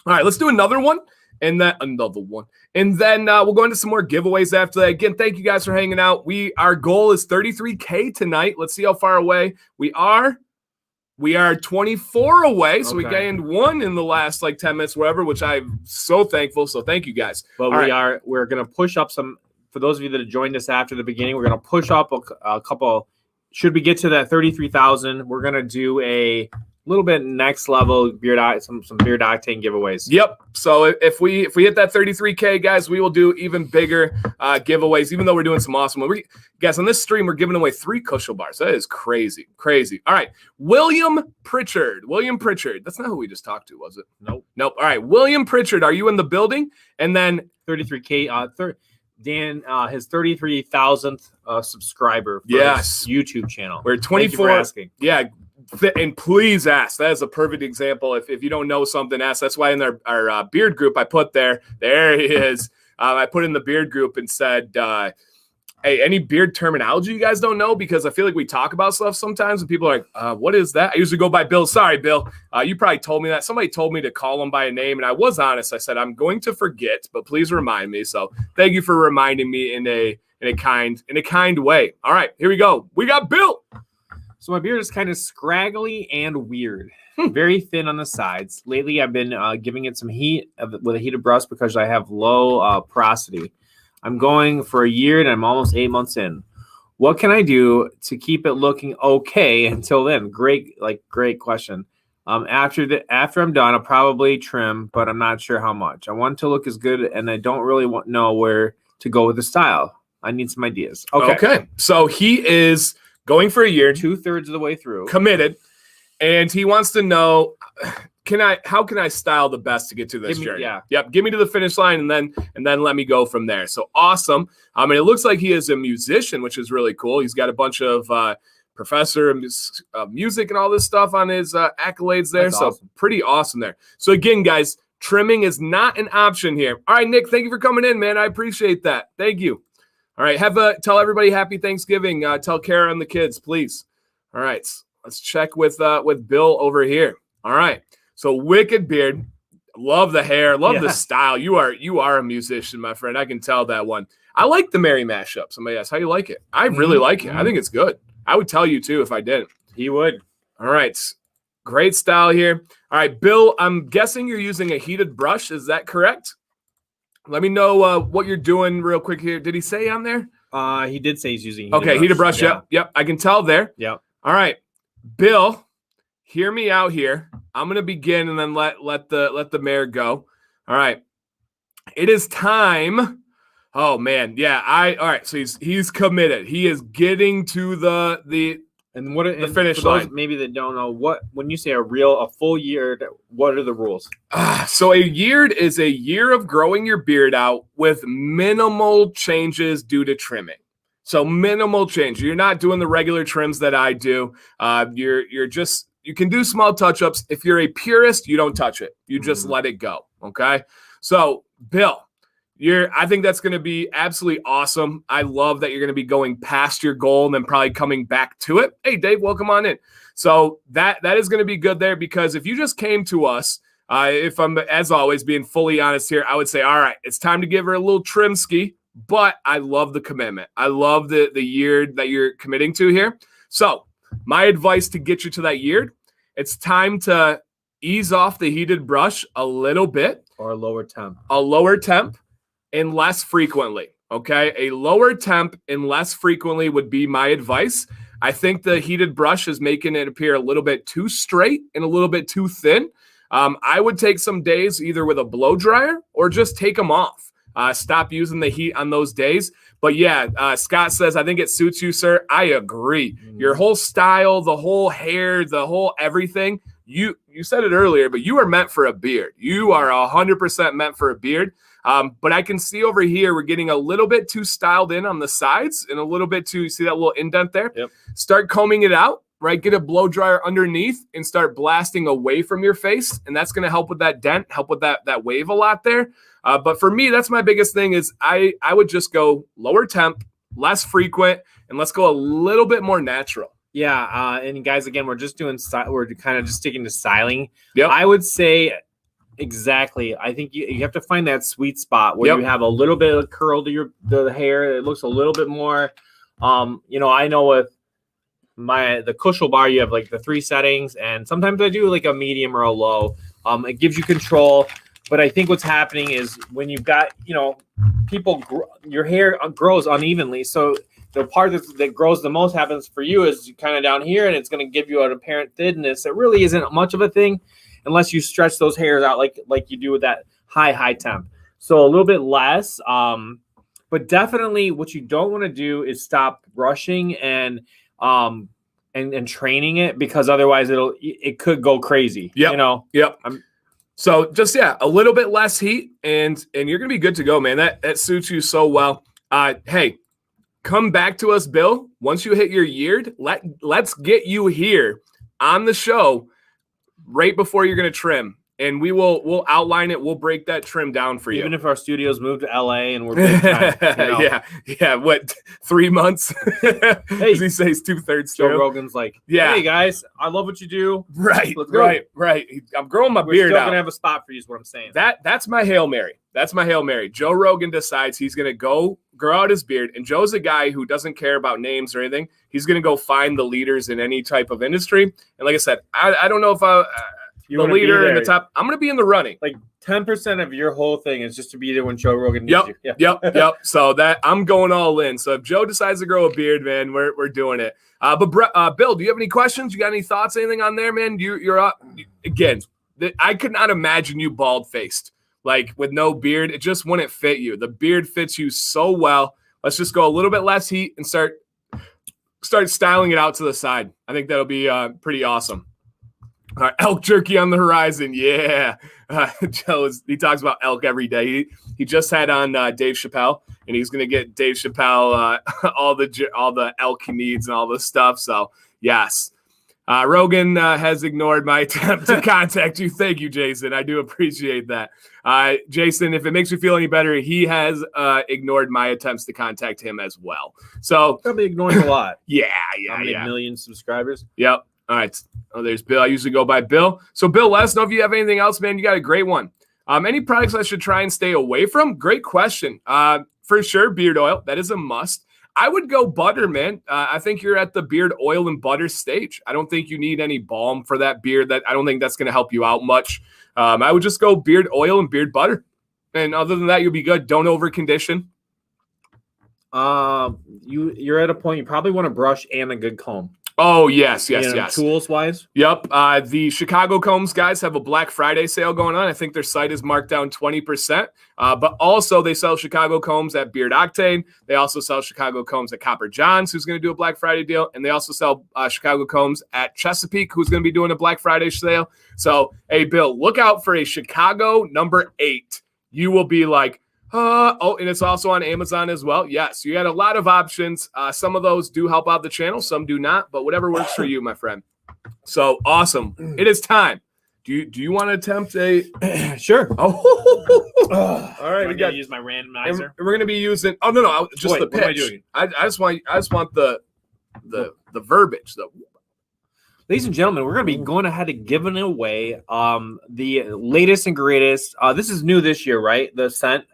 All right, let's do another one. And then we'll go into some more giveaways after that. Again, thank you guys for hanging out. Our goal is 33K tonight. Let's see how far away we are. We are 24 away, so we gained one in the last like 10 minutes, whatever, which I'm so thankful. So thank you guys. But we're gonna push up some. For those of you that have joined us after the beginning, we're gonna push up a couple. Should we get to that 33,000? We're gonna do a little bit next level some Beard Octane giveaways. Yep. So if we hit that 33K, guys, we will do even bigger giveaways, even though we're doing some awesome ones. Guys, on this stream, we're giving away 3 Kuschelbars. That is crazy. All right. William Pritchard. That's not who we just talked to, was it? Nope. All right. William Pritchard, are you in the building? And then 33K. Dan, his 33,000th subscriber for his YouTube channel. We're 24. Thank you for asking. Yeah. And please ask. That is a perfect example. If you don't know something, ask. That's why in our beard group I put there he is. I put in the beard group and said, hey, any beard terminology you guys don't know? Because I feel like we talk about stuff sometimes and people are like, what is that? I usually go by Bill. Sorry, Bill. You probably told me that. Somebody told me to call him by a name, and I was honest. I said, I'm going to forget, but please remind me. So thank you for reminding me in a kind way. All right, here we go. We got Bill. So my beard is kind of scraggly and weird. Very thin on the sides. Lately, I've been giving it some heat with a heated brush because I have low porosity. I'm going for a year and I'm almost 8 months in. What can I do to keep it looking okay until then? Great question. After I'm done, I'll probably trim, but I'm not sure how much. I want it to look as good, and I don't really know where to go with the style. I need some ideas. Okay. So he is going for a year, 2/3 of the way through, committed, and he wants to know, how can I style the best to get to this journey? Yep. Give me to the finish line and then let me go from there. So awesome. And it looks like he is a musician, which is really cool. He's got a bunch of professor of music and all this stuff on his accolades there. That's awesome. Pretty awesome there. So again, guys, trimming is not an option here. All right, Nick, thank you for coming in, man. I appreciate that. Thank you. All right, tell everybody happy Thanksgiving. Tell Kara and the kids, please. All right, let's check with Bill over here. All right, so wicked beard, love the hair, love the style. You are a musician, my friend. I can tell that one. I like the Mary mashup. Somebody asked, how you like it? I really like it. I think it's good. I would tell you too if I didn't. He would. All right, great style here. All right, Bill, I'm guessing you're using a heated brush. Is that correct? Let me know what you're doing real quick here. Did he say on there? He did say he's using heated brush. Yep. I can tell there. Yep. All right, Bill, hear me out here. I'm gonna begin and then let the mayor go. All right, it is time. Oh man, yeah. All right. So he's committed. He is getting to the finish line. Those maybe that don't know, when you say a full year, what are the rules? So a year is a year of growing your beard out with minimal changes due to trimming. So minimal change. You're not doing the regular trims that I do. You're just you can do small touch-ups. If you're a purist, you don't touch it. You just let it go, okay? So, Bill, I think that's going to be absolutely awesome. I love that you're going to be going past your goal and then probably coming back to it. Hey, Dave, welcome on in. So that is going to be good there, because if you just came to us, if I'm, as always, being fully honest here, I would say, all right, it's time to give her a little trim ski, but I love the commitment. I love the year that you're committing to here. So my advice to get you to that year, it's time to ease off the heated brush a little bit. Or a lower temp. A lower temp and less frequently, okay? A lower temp and less frequently would be my advice. I think the heated brush is making it appear a little bit too straight and a little bit too thin. I would take some days either with a blow dryer or just take them off. Stop using the heat on those days. But yeah, Scott says, I think it suits you, sir. I agree. Your whole style, the whole hair, the whole everything, you said it earlier, but you are meant for a beard. You are 100% meant for a beard. But I can see over here, we're getting a little bit too styled in on the sides and a little bit too, see that little indent there? Yep. Start combing it out, right? Get a blow dryer underneath and start blasting away from your face. And that's going to help with that dent, help with that wave a lot there. But for me, that's my biggest thing is I would just go lower temp, less frequent, and let's go a little bit more natural. Yeah. And guys, again, we're kind of just sticking to styling. Yep. I would say exactly. I think you have to find that sweet spot where you have a little bit of curl to the hair. It looks a little bit more, I know with the Kuschelbar, you have like the 3 settings, and sometimes I do like a medium or a low. It gives you control. But I think what's happening is when you've got, people, your hair grows unevenly. So the part that grows the most happens for you is kind of down here, and it's going to give you an apparent thinness. It really isn't much of a thing unless you stretch those hairs out like you do with that high temp. So a little bit less. But definitely what you don't want to do is stop brushing and training it, because otherwise it could go crazy. Yep. So just, a little bit less heat and you're going to be good to go, man. That suits you so well. Hey, come back to us, Bill. Once you hit your year, let's get you here on the show right before you're going to trim. And we'll outline it. We'll break that trim down for you. Even if our studios move to LA and we're big time, Yeah. What, 3 months? Hey, he says 2/3. Joe Rogan's like, hey guys, I love what you do. Right. I'm growing my beard out. We're still gonna have a spot for you, is what I'm saying. That's my Hail Mary. Joe Rogan decides he's gonna go grow out his beard, and Joe's a guy who doesn't care about names or anything. He's gonna go find the leaders in any type of industry. And like I said, I don't know if the leader in the top. I'm going to be in the running. Like 10% of your whole thing is just to be there when Joe Rogan needs you. Yep. So that I'm going all in. So if Joe decides to grow a beard, man, we're doing it. But Bill, do you have any questions? You got any thoughts? Anything on there, man? You're up again. I could not imagine you bald faced, like with no beard. It just wouldn't fit you. The beard fits you so well. Let's just go a little bit less heat and start styling it out to the side. I think that'll be pretty awesome. All right, elk jerky on the horizon. Yeah. Joe he talks about elk every day. He just had on Dave Chappelle, and he's going to get Dave Chappelle all the elk he needs and all this stuff. So, yes. Rogan has ignored my attempt to contact you. Thank you, Jason. I do appreciate that. Jason, if it makes you feel any better, he has ignored my attempts to contact him as well. So probably ignoring a lot. Yeah. How many million subscribers? Yep. All right. Oh, there's Bill. I usually go by Bill. So, Bill, let us know if you have anything else, man. You got a great one. Any products I should try and stay away from? Great question. For sure, beard oil. That is a must. I would go butter, man. I think you're at the beard oil and butter stage. I don't think you need any balm for that beard. I don't think that's going to help you out much. I would just go beard oil and beard butter. And other than that, you'll be good. Don't over condition. You're at a point you probably want to brush and a good comb. Oh, yes. Tools wise. Yep. The Chicago Combs guys have a Black Friday sale going on. I think their site is marked down 20%. But also they sell Chicago Combs at Beard Octane. They also sell Chicago Combs at Copper John's, who's going to do a Black Friday deal. And they also sell Chicago Combs at Chesapeake, who's going to be doing a Black Friday sale. So, hey, Bill, look out for a Chicago number 8. You will be like, and it's also on Amazon as well. Yes, you got a lot of options. Some of those do help out the channel. Some do not. But whatever works for you, my friend. So awesome. It is time. Do you want to attempt a Sure. Oh, all right. We got to use my randomizer. We're gonna be using. Oh no, just Wait, the pitch. what am I doing? I just want the verbiage though. Ladies and gentlemen, we're going to be going ahead and giving away the latest and greatest. This is new this year, right? The scent.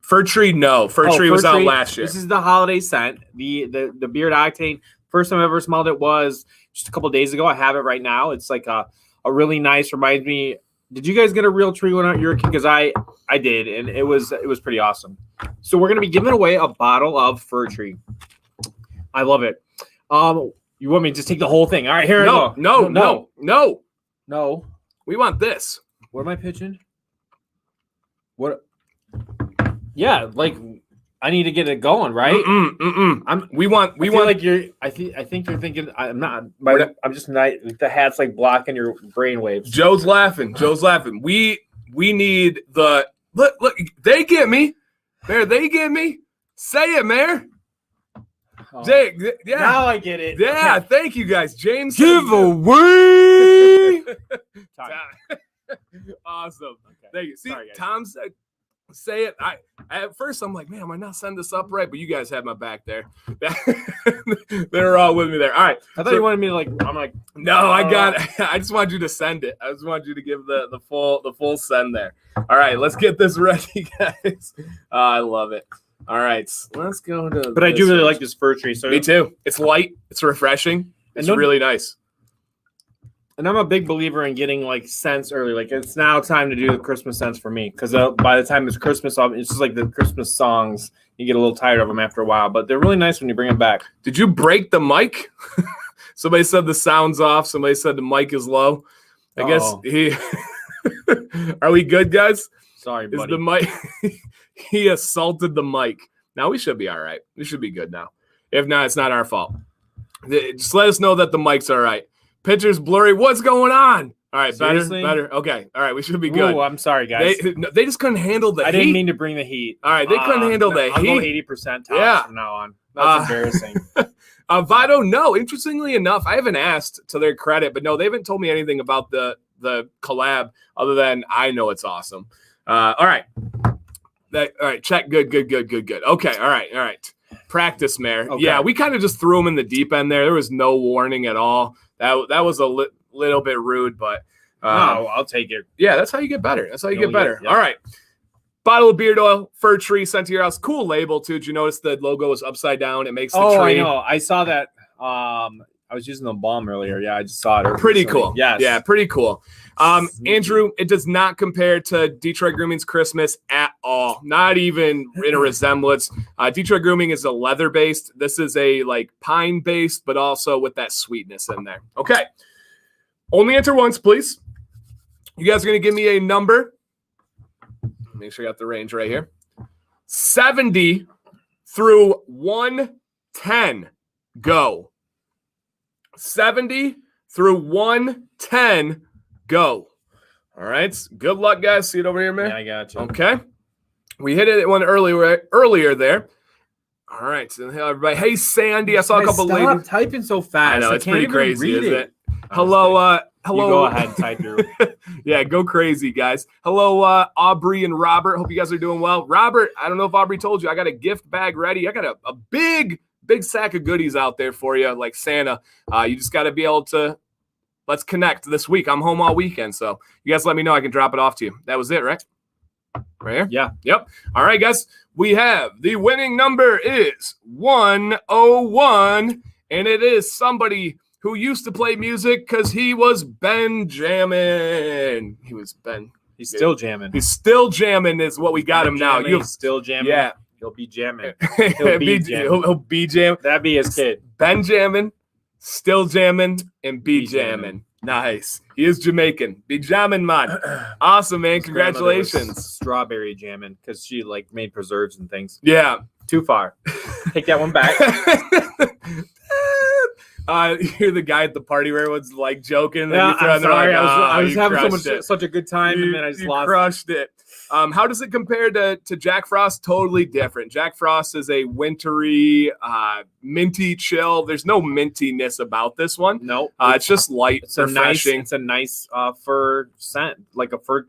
Fir Tree, no. Fir Tree was out last year. This is the holiday scent. The Beard Octane. First time I ever smelled it was just a couple days ago. I have it right now. It's like a really nice. Reminds me. Did you guys get a real tree when you were a kid? Because I did, and it was pretty awesome. So we're going to be giving away a bottle of Fir Tree. I love it. You want me to just take the whole thing? All right, here we go. No. We want this. What am I pitching? What? Yeah, like I need to get it going, right? We want like you're. I think you're thinking. I'm not. I'm just not. The hat's like blocking your brain waves. Joe's laughing. We need the look. They get me. Mayor, they get me. Say it, Mayor. Oh. Jake, yeah. Now I get it. Yeah, thank you guys. James. Giveaway. Awesome. Okay. Thank you. See, Sorry, guys. Tom said, say it. At first I'm like, man, I might not send this up right, but you guys had my back there. They were all with me there. All right. I thought you wanted me to like. I'm like, no, I got it. I just want you to send it. I just want you to give the full send there. All right, let's get this ready, guys. I love it. All right, let's go to. But I do really like this Fir Tree. So me too. It's light. It's refreshing. It's really nice. And I'm a big believer in getting like scents early. Like it's now time to do the Christmas scents for me because by the time it's Christmas, it's just like the Christmas songs. You get a little tired of them after a while, but they're really nice when you bring them back. Did you break the mic? Somebody said the sound's off. Somebody said the mic is low. I guess he. Are we good, guys? Sorry, buddy. Is the mic? He assaulted the mic. Now we should be all right. We should be good now. If not, it's not our fault. Just let us know that the mic's all right. Picture's blurry. What's going on? All right, Seriously? better. Okay, all right. We should be good. Ooh, I'm sorry, guys. They just couldn't handle the heat. I didn't mean to bring the heat. All right, they couldn't handle the I'll heat. go 80% tops from now on. That's embarrassing. Vito, no. Interestingly enough, I haven't asked to their credit, but no, they haven't told me anything about the collab other than I know it's awesome. All right. All right, check. Good. Okay, all right. Practice, Mayor. Okay. Yeah, we kind of just threw him in the deep end there. There was no warning at all. That was a little bit rude, but no, I'll take it. Yeah, that's how you get better. Yeah. All right. Bottle of beard oil, Fir Tree sent to your house. Cool label too. Did you notice the logo is upside down? It makes the tree. I know. I saw that. I was using the balm earlier. Yeah, I just saw it. Pretty cool. Yes. Yeah, pretty cool. Andrew, it does not compare to Detroit Grooming's Christmas at all. Not even in a resemblance. Detroit Grooming is a leather-based. This is a like pine-based, but also with that sweetness in there. Okay. Only enter once, please. You guys are going to give me a number. Make sure I got the range right here. 70 through 110. Go. 70 through 110. Go. All right. Good luck, guys. See it over here, man? Yeah, I got you. Okay. We hit it one earlier there. All right. So, everybody. Hey, Sandy. I saw a couple ladies. Stop typing so fast. I know. It's pretty crazy, isn't it? Hello. Hello. You go ahead, type your. Yeah, go crazy, guys. Hello, Aubrey and Robert. Hope you guys are doing well. Robert, I don't know if Aubrey told you, I got a gift bag ready. I got a big sack of goodies out there for you, like Santa. You just got to be able to, let's connect this week. I'm home all weekend, so you guys let me know. I can drop it off to you. That was it, right? Right here? Yeah. Yep. All right, guys. We have the winning number is 101, and it is somebody who used to play music because he was Ben jamming. He's still jamming. He's still jamming is what we got him now. He's still jamming. Yeah. He'll be jamming. He'll be jamming. That'd be his kid. Ben jamming, still jamming, and be jamming. Nice. He is Jamaican. Be jamming, man. Awesome, man. Congratulations. Strawberry jamming because she like made preserves and things. Yeah. Too far. Take that one back. You're the guy at the party where everyone's like joking. Yeah, I'm sorry. Like, I was having such a good time, and then I just lost. Crushed it. How does it compare to Jack Frost? Totally different. Jack Frost is a wintry, minty chill. There's no mintiness about this one. No, it's just light, refreshing. It's a nice fur scent, like a fur,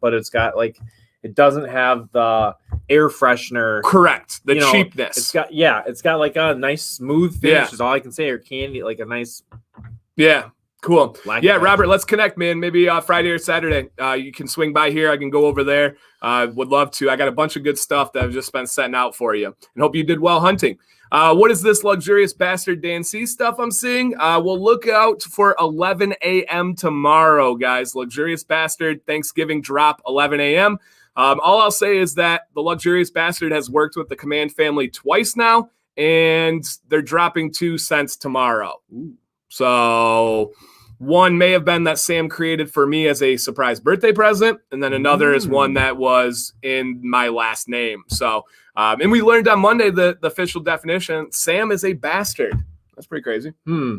but it's got like, it doesn't have the air freshener. Correct. The cheapness. It's got like a nice smooth finish. Is all I can say. Or candy, like a nice. Yeah. Cool. Yeah, Robert, let's connect, man. Maybe Friday or Saturday. You can swing by here. I can go over there. Would love to. I got a bunch of good stuff that I've just been setting out for you. And hope you did well hunting. What is this luxurious bastard Dan C stuff I'm seeing? We'll look out for 11 a.m. tomorrow, guys. Luxurious bastard Thanksgiving drop 11 a.m. All I'll say is that the luxurious bastard has worked with the Command family twice now, and they're dropping 2 cents tomorrow. Ooh. So one may have been that Sam created for me as a surprise birthday present, and then another is one that was in my last name. So, and we learned on Monday the official definition. Sam is a bastard. That's pretty crazy.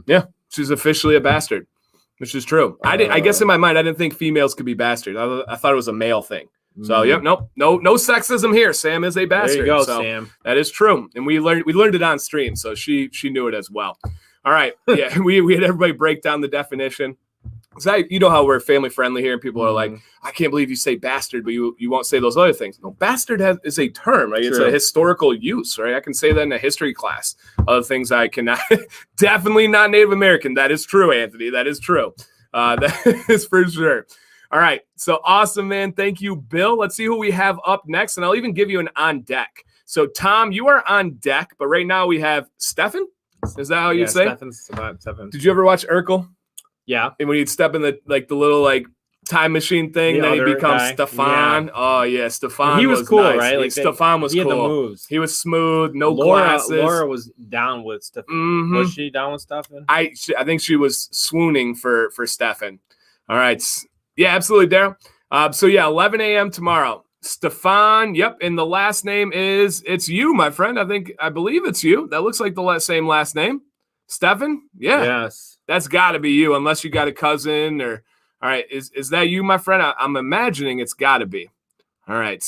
Yeah, she's officially a bastard, which is true. I guess in my mind, I didn't think females could be bastards. I thought it was a male thing. So, yep, no sexism here. Sam is a bastard. There you go, so Sam. That is true, and we learned it on stream, so she knew it as well. All right, yeah, we had everybody break down the definition. So you know how we're family friendly here, and people are like, I can't believe you say bastard, but you won't say those other things. No, bastard is a term, right? True. It's a historical use, right? I can say that in a history class. Other things I cannot. Definitely not Native American. That is true, Anthony. That is true. That is for sure. All right, so awesome, man. Thank you, Bill. Let's see who we have up next, and I'll even give you an on deck. So, Tom, you are on deck, but right now we have Stefan. Is that how you say? Stefan's about Stefan. Did you ever watch Urkel? Yeah. And when he'd step in the little time machine thing, then he becomes Stefan. Yeah. Oh yeah, Stefan. He was cool, nice. Right? Like Stefan was cool. He had the moves. He was smooth, no glasses. Laura was down with Stefan. Mm-hmm. Was she down with Stefan? I think she was swooning for Stefan. All right. Yeah, absolutely, Daryl. So yeah, 11 a.m. tomorrow. Stefan, yep, and the last name it's you, my friend. I believe it's you. That looks like the same last name. Stefan? Yeah. Yes. That's gotta be you, unless you got a cousin or all right. Is that you, my friend? I'm imagining it's gotta be. All right.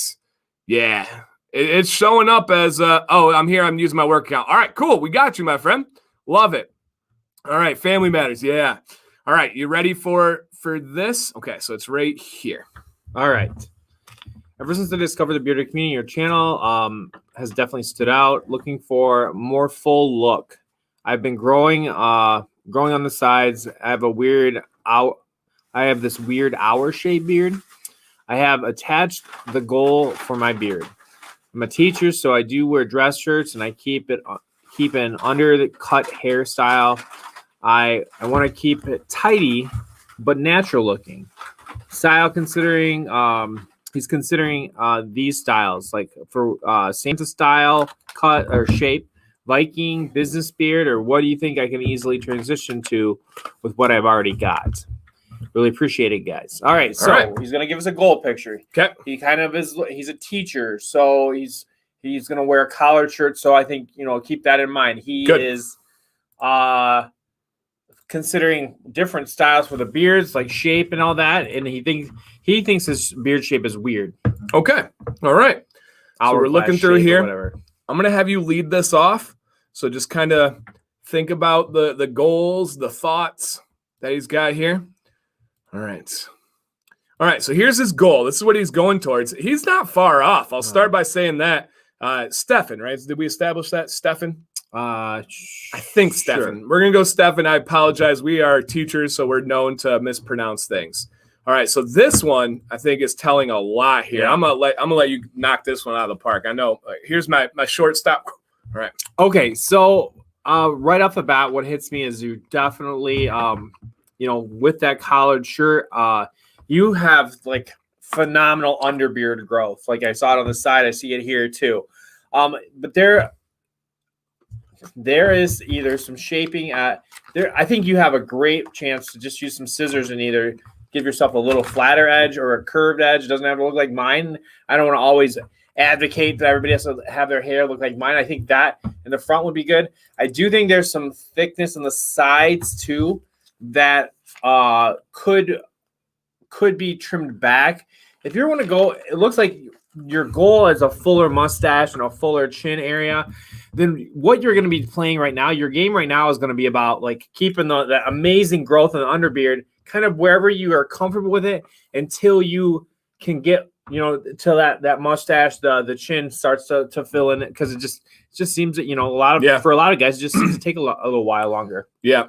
Yeah. It's showing up as I'm here, I'm using my work account. All right, cool. We got you, my friend. Love it. All right, Family Matters. Yeah. All right, you ready for this? Okay, so it's right here. All right. Ever since I discovered the bearded community, your channel has definitely stood out. Looking for more full look. I've been growing on the sides. I have this weird hour shaped beard. I have attached the goal for my beard. I'm a teacher, so I do wear dress shirts, and I keep an under the cut hairstyle. I want to keep it tidy but natural looking. Style considering. He's considering these styles, like for Santa style, cut or shape, Viking, business beard, or what do you think I can easily transition to with what I've already got? Really appreciate it, guys. All right, so he's going to give us a goal picture. Okay. He kind of is, he's a teacher, so he's going to wear a collared shirt, so I think, keep that in mind. He is considering different styles for the beards, like shape and all that, and he thinks his beard shape is weird. Okay. All right. So we're looking through here. I'm going to have you lead this off. So just kind of think about the goals, the thoughts that he's got here. All right. All right. So here's his goal. This is what he's going towards. He's not far off. I'll start by saying that. Stefan, right? Did we establish that? Stefan? I think Stefan. Sure. We're going to go Stefan. I apologize. We are teachers, so we're known to mispronounce things. All right, so this one I think is telling a lot here. Yeah. I'm gonna let you knock this one out of the park. I know. Here's my shortstop. All right. Okay, so right off the bat, what hits me is you definitely, with that collared shirt, you have like phenomenal underbeard growth. Like I saw it on the side, I see it here too. But there is either some shaping at there. I think you have a great chance to just use some scissors and either give yourself a little flatter edge or a curved edge. It doesn't have to look like mine. I don't want to always advocate that everybody has to have their hair look like mine. I think that in the front would be good. I do think there's some thickness on the sides too that could be trimmed back. If you want to go, it looks like your goal is a fuller mustache and a fuller chin area. Then what you're going to be playing right now, your game right now is going to be about like keeping that amazing growth in the underbeard kind of wherever you are comfortable with it until you can get, till that mustache, the chin starts to fill in it, because it just seems that, for a lot of guys, it just seems to take a little while longer. Yeah.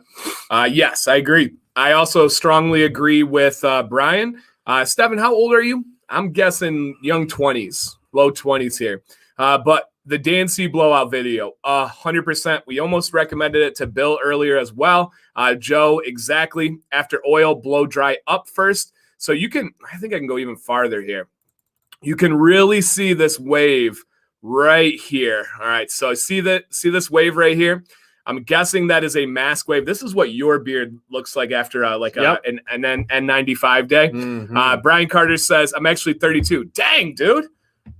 Yes, I agree. I also strongly agree with Brian. Stephen, how old are you? I'm guessing young 20s, low 20s here. But the DanC blowout video, 100%. We almost recommended it to Bill earlier as well. Joe, exactly. After oil, blow dry up first. So I think I can go even farther here. You can really see this wave right here. All right. So see this wave right here? I'm guessing that is a mask wave. This is what your beard looks like after an N95 day. Mm-hmm. Brian Carter says, I'm actually 32. Dang, dude.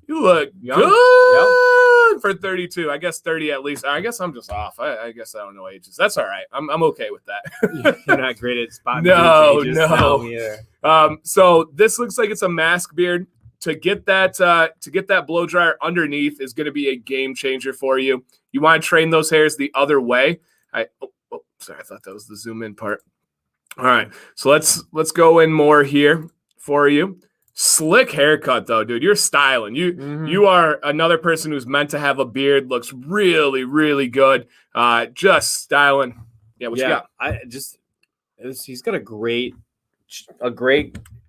You look young. Good for 32. I guess 30 at least. I guess I'm just off. I guess I don't know ages. That's all right. I'm okay with that. You're not great at spotting ages. No. So this looks like it's a mask beard. To get that blow dryer underneath is going to be a game changer for you. You want to train those hairs the other way. Sorry, I thought that was the zoom in part. All right, so let's go in more here for you. Slick haircut though, dude. You're styling. You are another person who's meant to have a beard. Looks really, really good. Just styling. Yeah, what you got? He's got a great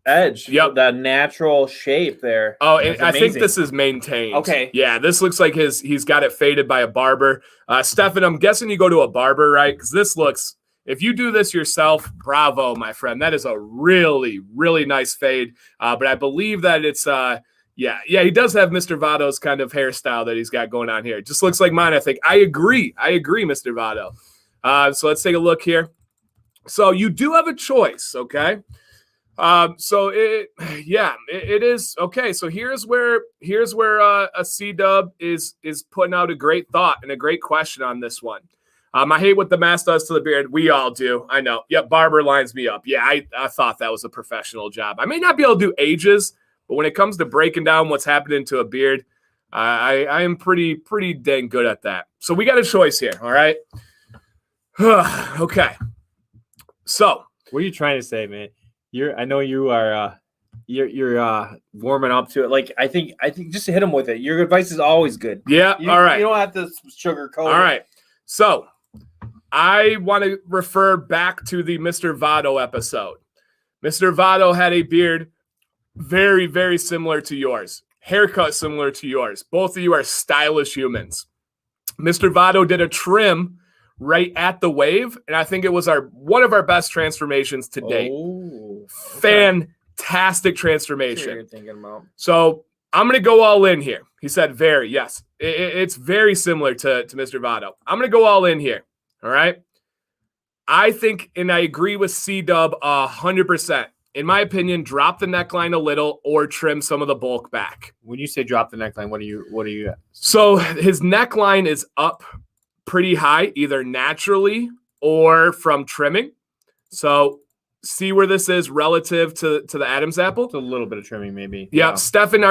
edge. Yep. The natural shape there. Oh, I think this is maintained. Okay. Yeah, this looks like he's got it faded by a barber. Stefan, I'm guessing you go to a barber, right? Because this looks, if you do this yourself, bravo, my friend. That is a really, really nice fade. But I believe that it's he does have Mr. Vado's kind of hairstyle that he's got going on here. It just looks like mine, I think. I agree, Mr. Vado. So let's take a look here. So you do have a choice, okay? It is okay. So here's where a C-Dub is putting out a great thought and a great question on this one. I hate what the mask does to the beard. We all do. I know. Yep. Barber lines me up. Yeah. I thought that was a professional job. I may not be able to do ages, but when it comes to breaking down what's happening to a beard, I am pretty dang good at that. So we got a choice here. All right. Okay. So what are you trying to say, man? I know you are. You're warming up to it. Like I think just hit him with it. Your advice is always good. Yeah. All right. You don't have to sugarcoat. All right. So I want to refer back to the Mr. Vado episode. Mr. Vado had a beard very, very similar to yours. Haircut similar to yours. Both of you are stylish humans. Mr. Vado did a trim right at the wave, and I think it was one of our best transformations to date. Oh, fantastic transformation. Sure you're thinking about. So I'm going to go all in here. He said very, yes. It's very similar to Mr. Vado. I'm going to go all in here, all right? I think, and I agree with C-Dub 100%. In my opinion, drop the neckline a little or trim some of the bulk back. When you say drop the neckline, what are you? So his neckline is up pretty high, either naturally or from trimming. So see where this is relative to the Adam's apple? It's a little bit of trimming, maybe. Yeah. Wow. Stefan,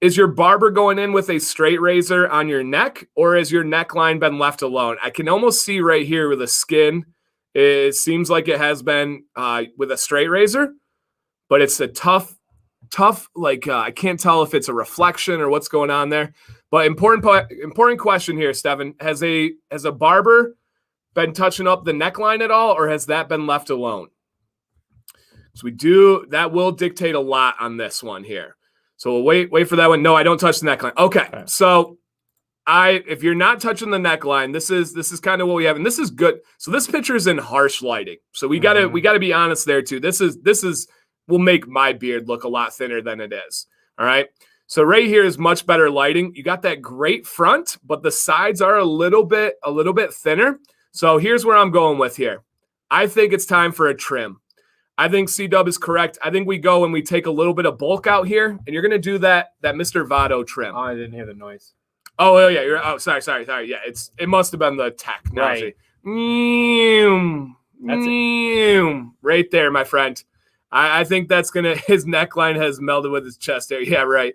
is your barber going in with a straight razor on your neck, or has your neckline been left alone? I can almost see right here with the skin. It seems like it has been with a straight razor, but it's a tough, I can't tell if it's a reflection or what's going on there. But important question here, Stefan. Has a barber been touching up the neckline at all, or has that been left alone? So that will dictate a lot on this one here. So we'll wait for that one. No, I don't touch the neckline. Okay. So if you're not touching the neckline, this is kind of what we have, and this is good. So this picture is in harsh lighting. So we gotta be honest there too. This will make my beard look a lot thinner than it is. All right. So right here is much better lighting. You got that great front, but the sides are a little bit thinner. So here's where I'm going with here. I think it's time for a trim. I think C-Dub is correct. I think we go and we take a little bit of bulk out here, and you're going to do that Mr. Votto trim. Oh, I didn't hear the noise. Oh, yeah. Sorry. Yeah, it must have been the technology. Right. That's it. Right there, my friend. I think that's his neckline has melded with his chest there. Yeah, right.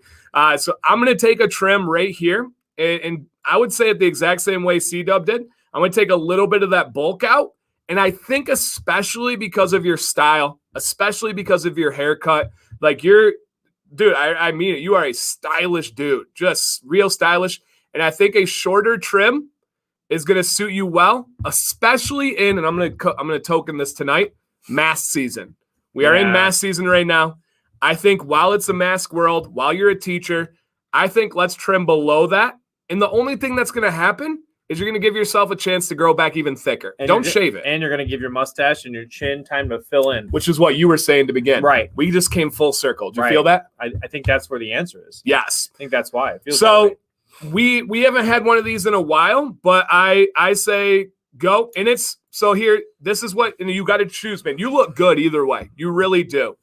So I'm going to take a trim right here, and I would say it the exact same way C-Dub did. I'm going to take a little bit of that bulk out. And I think especially because of your style, especially because of your haircut, like dude, I mean it. You are a stylish dude, just real stylish. And I think a shorter trim is going to suit you well, especially and I'm going to token this tonight, mask season. We are in mask season right now. I think while it's a mask world, while you're a teacher, I think let's trim below that. And the only thing that's going to happen is you're going to give yourself a chance to grow back even thicker. And don't shave it. And you're going to give your mustache and your chin time to fill in. Which is what you were saying to begin. Right. We just came full circle. Do you feel that? I think that's where the answer is. Yes. I think that's why. It feels so we haven't had one of these in a while, but I say go. And here, this is what, and you got to choose, man. You look good either way. You really do.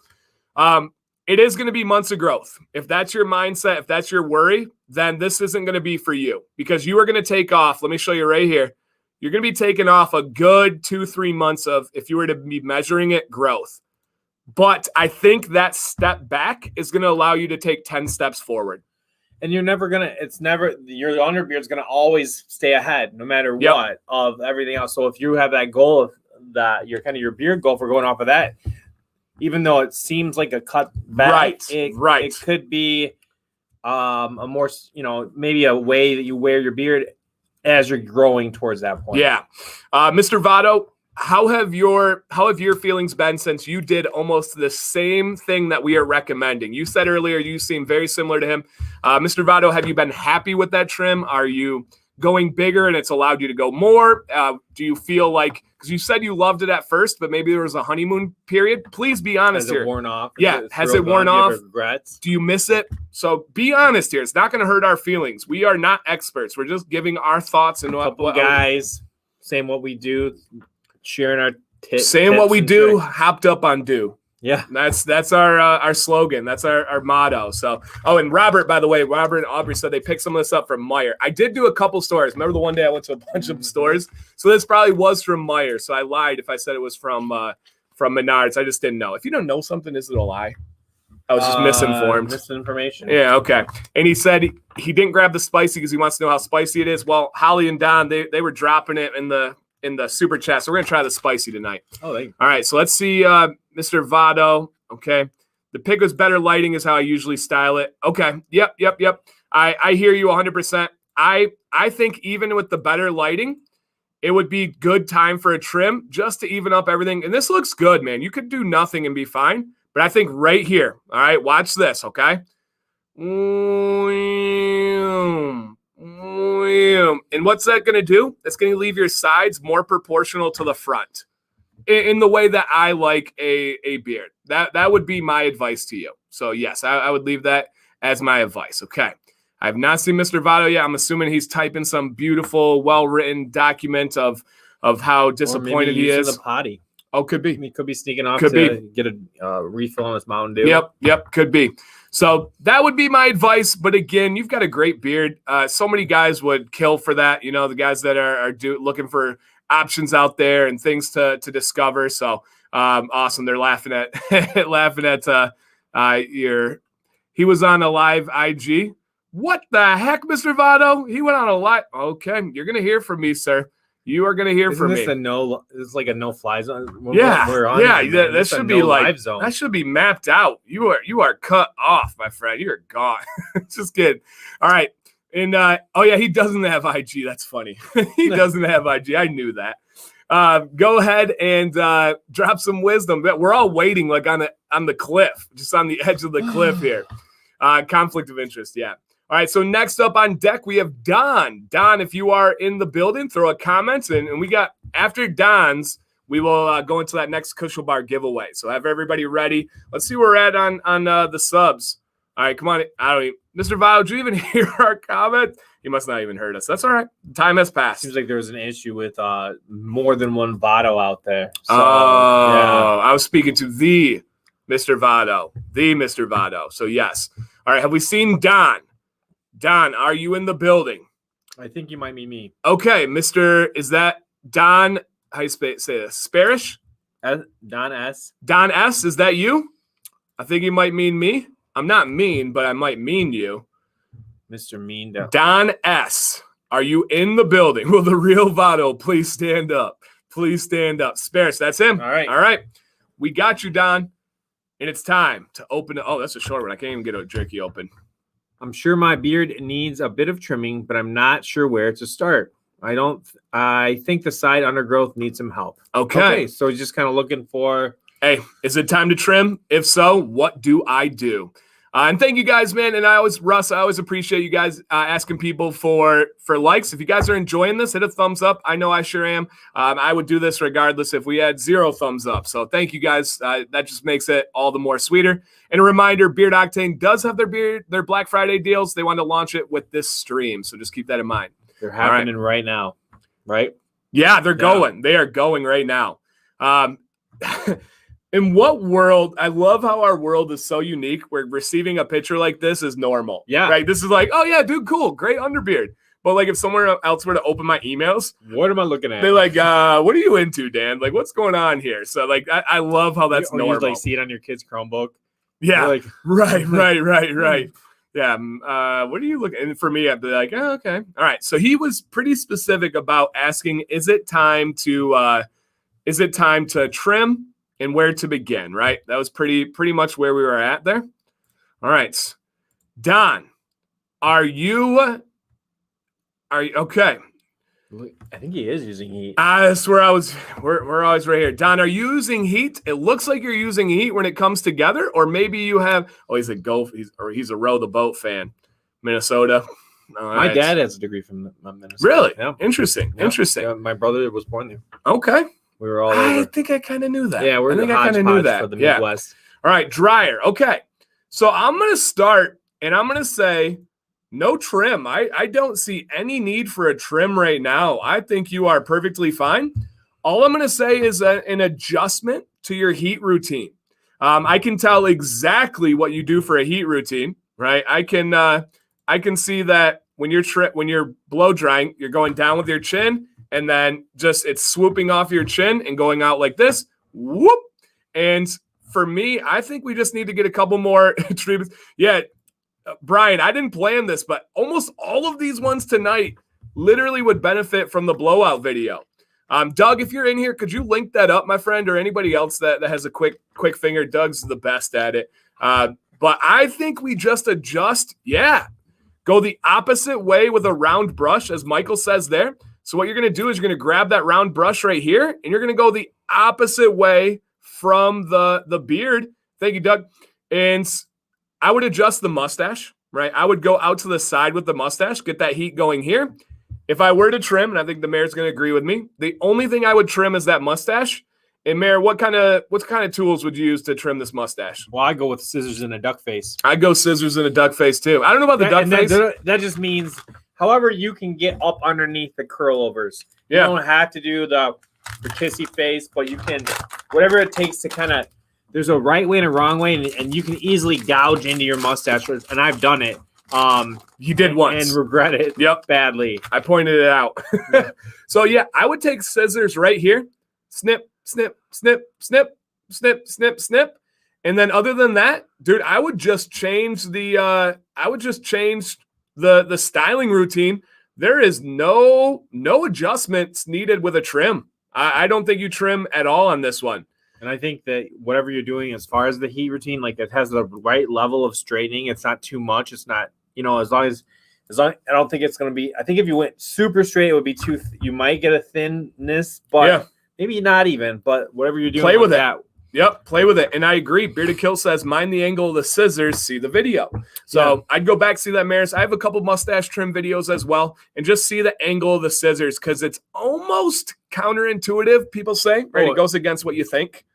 It is going to be months of growth. If that's your mindset, if that's your worry, then this isn't going to be for you because you are going to take off. Let me show you right here. You're going to be taking off a good 2-3 months of, if you were to be measuring it, growth. But I think that step back is going to allow you to take 10 steps forward. And you're never going to, your underbeard's going to always stay ahead no matter what of everything else. So if you have that goal of that, your beard goal for going off of that, even though it seems like a cut back, it could be a more, maybe a way that you wear your beard as you're growing towards that point. Yeah. Mr. Votto, how have your feelings been since you did almost the same thing that we are recommending? You said earlier you seem very similar to him. Mr. Votto, have you been happy with that trim? Are you going bigger and it's allowed you to go more? Do you feel like, because you said you loved it at first, but maybe there was a honeymoon period? Please be honest here. Has it worn off? Yeah. Has it worn off? Regrets? Do you miss it? So be honest here. It's not going to hurt our feelings. We are not experts. We're just giving our thoughts and what guys saying what we do, sharing our tips. Saying what we do, hopped up on do. Yeah, that's our slogan. That's our motto. So, and Robert, by the way, Robert and Aubrey said they picked some of this up from Meijer. I did do a couple stores. Remember the one day I went to a bunch of stores? So this probably was from Meijer. So I lied if I said it was from Menards. I just didn't know. If you don't know something, is it a lie? I was just misinformed. Misinformation. Yeah, okay. And he said he didn't grab the spicy because he wants to know how spicy it is. Well, Holly and Don, they were dropping it in the super chat. So we're going to try the spicy tonight. Oh, thank you. All right, so let's see Mr. Votto. Okay. The pick was better lighting is how I usually style it. Okay. Yep. I hear you 100%. I think even with the better lighting, it would be good time for a trim just to even up everything. And this looks good, man. You could do nothing and be fine. But I think right here, all right, watch this, okay? And what's that going to do? It's going to leave your sides more proportional to the front in the way that I like a beard. That would be my advice to you. So, yes, I would leave that as my advice, okay? I have not seen Mr. Votto yet. I'm assuming he's typing some beautiful, well-written document of how disappointed he is. The potty. Oh, could be. He could be sneaking off to get a refill on his Mountain Dew. Yep, could be. So that would be my advice. But again, you've got a great beard. So many guys would kill for that. The guys that are looking for options out there and things to discover. So awesome. They're laughing at he was on a live IG. What the heck, Mr. Votto? He went on a live. Okay, you're gonna hear from me, sir. You are going to hear from me. It's like a no-fly zone. That should be like zone. That should be mapped out. You are cut off, my friend. You're gone. Just kidding. All right, and he doesn't have IG. That's funny. He doesn't have IG. I knew that. Go ahead and drop some wisdom. We're all waiting, like on the cliff, just on the edge of the cliff here. Conflict of interest. Yeah. All right, so next up on deck, we have Don. Don, if you are in the building, throw a comment. And we got, after Don's, we will go into that next Kuschelbar giveaway. So have everybody ready. Let's see where we're at on the subs. All right, come on. Mr. Votto, did you even hear our comment? He must not even heard us. That's all right. Time has passed. Seems like there was an issue with more than one Votto out there. So, I was speaking to the Mr. Votto. The Mr. Votto. So, yes. All right. Have we seen Don? Don, are you in the building? I think you might mean me. Okay, is that Don? How you say this? Sparish? Don S. Don S. Is that you? I think you might mean me. I'm not mean, but I might mean you. Mr. Mean. Don S. Are you in the building? Will the real Votto please stand up? Please stand up. Sparish, that's him. All right. All right. We got you, Don. And it's time to open it. Oh, that's a short one. I can't even get a jerky open. I'm sure my beard needs a bit of trimming, but I'm not sure where to start. I think the side undergrowth needs some help. Okay. So just kind of looking for. Hey, is it time to trim? If so, what do I do? And thank you guys, man. And Russ, I always appreciate you guys asking people for likes. If you guys are enjoying this, hit a thumbs up. I know I sure am. I would do this regardless if we had 0 thumbs up. So thank you guys. That just makes it all the more sweeter. And a reminder, Beard Octane does have their Black Friday deals. They want to launch it with this stream. So just keep that in mind. They're happening right now, right? Yeah, they're going. They are going right now. In what world? I love how our world is so unique where receiving a picture like this is normal. Yeah. Right? This is like, oh, yeah, dude, cool. Great underbeard. But, like, if someone else were to open my emails. What am I looking at? They're like, what are you into, Dan? Like, what's going on here? So, like, I love how that's normal. You, like, see it on your kid's Chromebook. Yeah. Like, right. Yeah. What are you looking? And for me, I'd be like, oh, okay. All right. So he was pretty specific about asking, is it time to trim? And where to begin, right? That was pretty much where we were at there. All right. Don, are you okay? I think he is using heat. That's where we're always right here. Don, are you using heat? It looks like you're using heat when it comes together, or maybe you have, he's a row the boat fan. Minnesota. My dad has a degree from Minnesota. Really? Yeah. Interesting. Yeah. Interesting. Yeah, my brother was born there. Okay. We were all over. I think I kind of knew that. Yeah, I think I kind of knew that for the Midwest. All right, dryer. Okay. So I'm going to start, and I'm going to say no trim. I don't see any need for a trim right now. I think you are perfectly fine. All I'm going to say is an adjustment to your heat routine. I can tell exactly what you do for a heat routine, right? I can see that when you're blow drying, you're going down with your chin, and then just it's swooping off your chin and going out like this. Whoop. And for me, I think we just need to get a couple more treatments. Yeah, Brian, I didn't plan this, but almost all of these ones tonight literally would benefit from the blowout video. Doug, if you're in here, could you link that up, my friend, or anybody else that has a quick finger? Doug's the best at it. But I think we just adjust. Yeah. Go the opposite way with a round brush, as Michael says there. So what you're going to do is you're going to grab that round brush right here, and you're going to go the opposite way from the beard. Thank you, Doug. And I would adjust the mustache, right? I would go out to the side with the mustache, get that heat going here. If I were to trim, and I think the mayor's going to agree with me, the only thing I would trim is that mustache. And Mayor, what kind of tools would you use to trim this mustache? Well, I go with scissors and a duck face. I go scissors and a duck face too. I don't know about the duck face. That just means however you can get up underneath the curlovers. You don't have to do the kissy face, but you can, whatever it takes to kind of, there's a right way and a wrong way, and you can easily gouge into your mustache. And I've done it. You did once. And regret it badly. I pointed it out. So yeah, I would take scissors right here. Snip, snip, snip, snip, snip, snip, snip. And then other than that, dude, I would just change the styling routine. There is no adjustments needed with a trim. I don't think you trim at all on this one. And I think that whatever you're doing as far as the heat routine, like it has the right level of straightening. It's not too much. It's not, as long as I don't think it's going to be, I think if you went super straight, it would be too, you might get a thinness, but maybe not even, but whatever you're doing. Play with that. Yep, play with it. And I agree. Bearded Kill says, mind the angle of the scissors, see the video. So I'd go back, see that, Maris. I have a couple mustache trim videos as well, and just see the angle of the scissors because it's almost counterintuitive, people say. Right? It goes against what you think.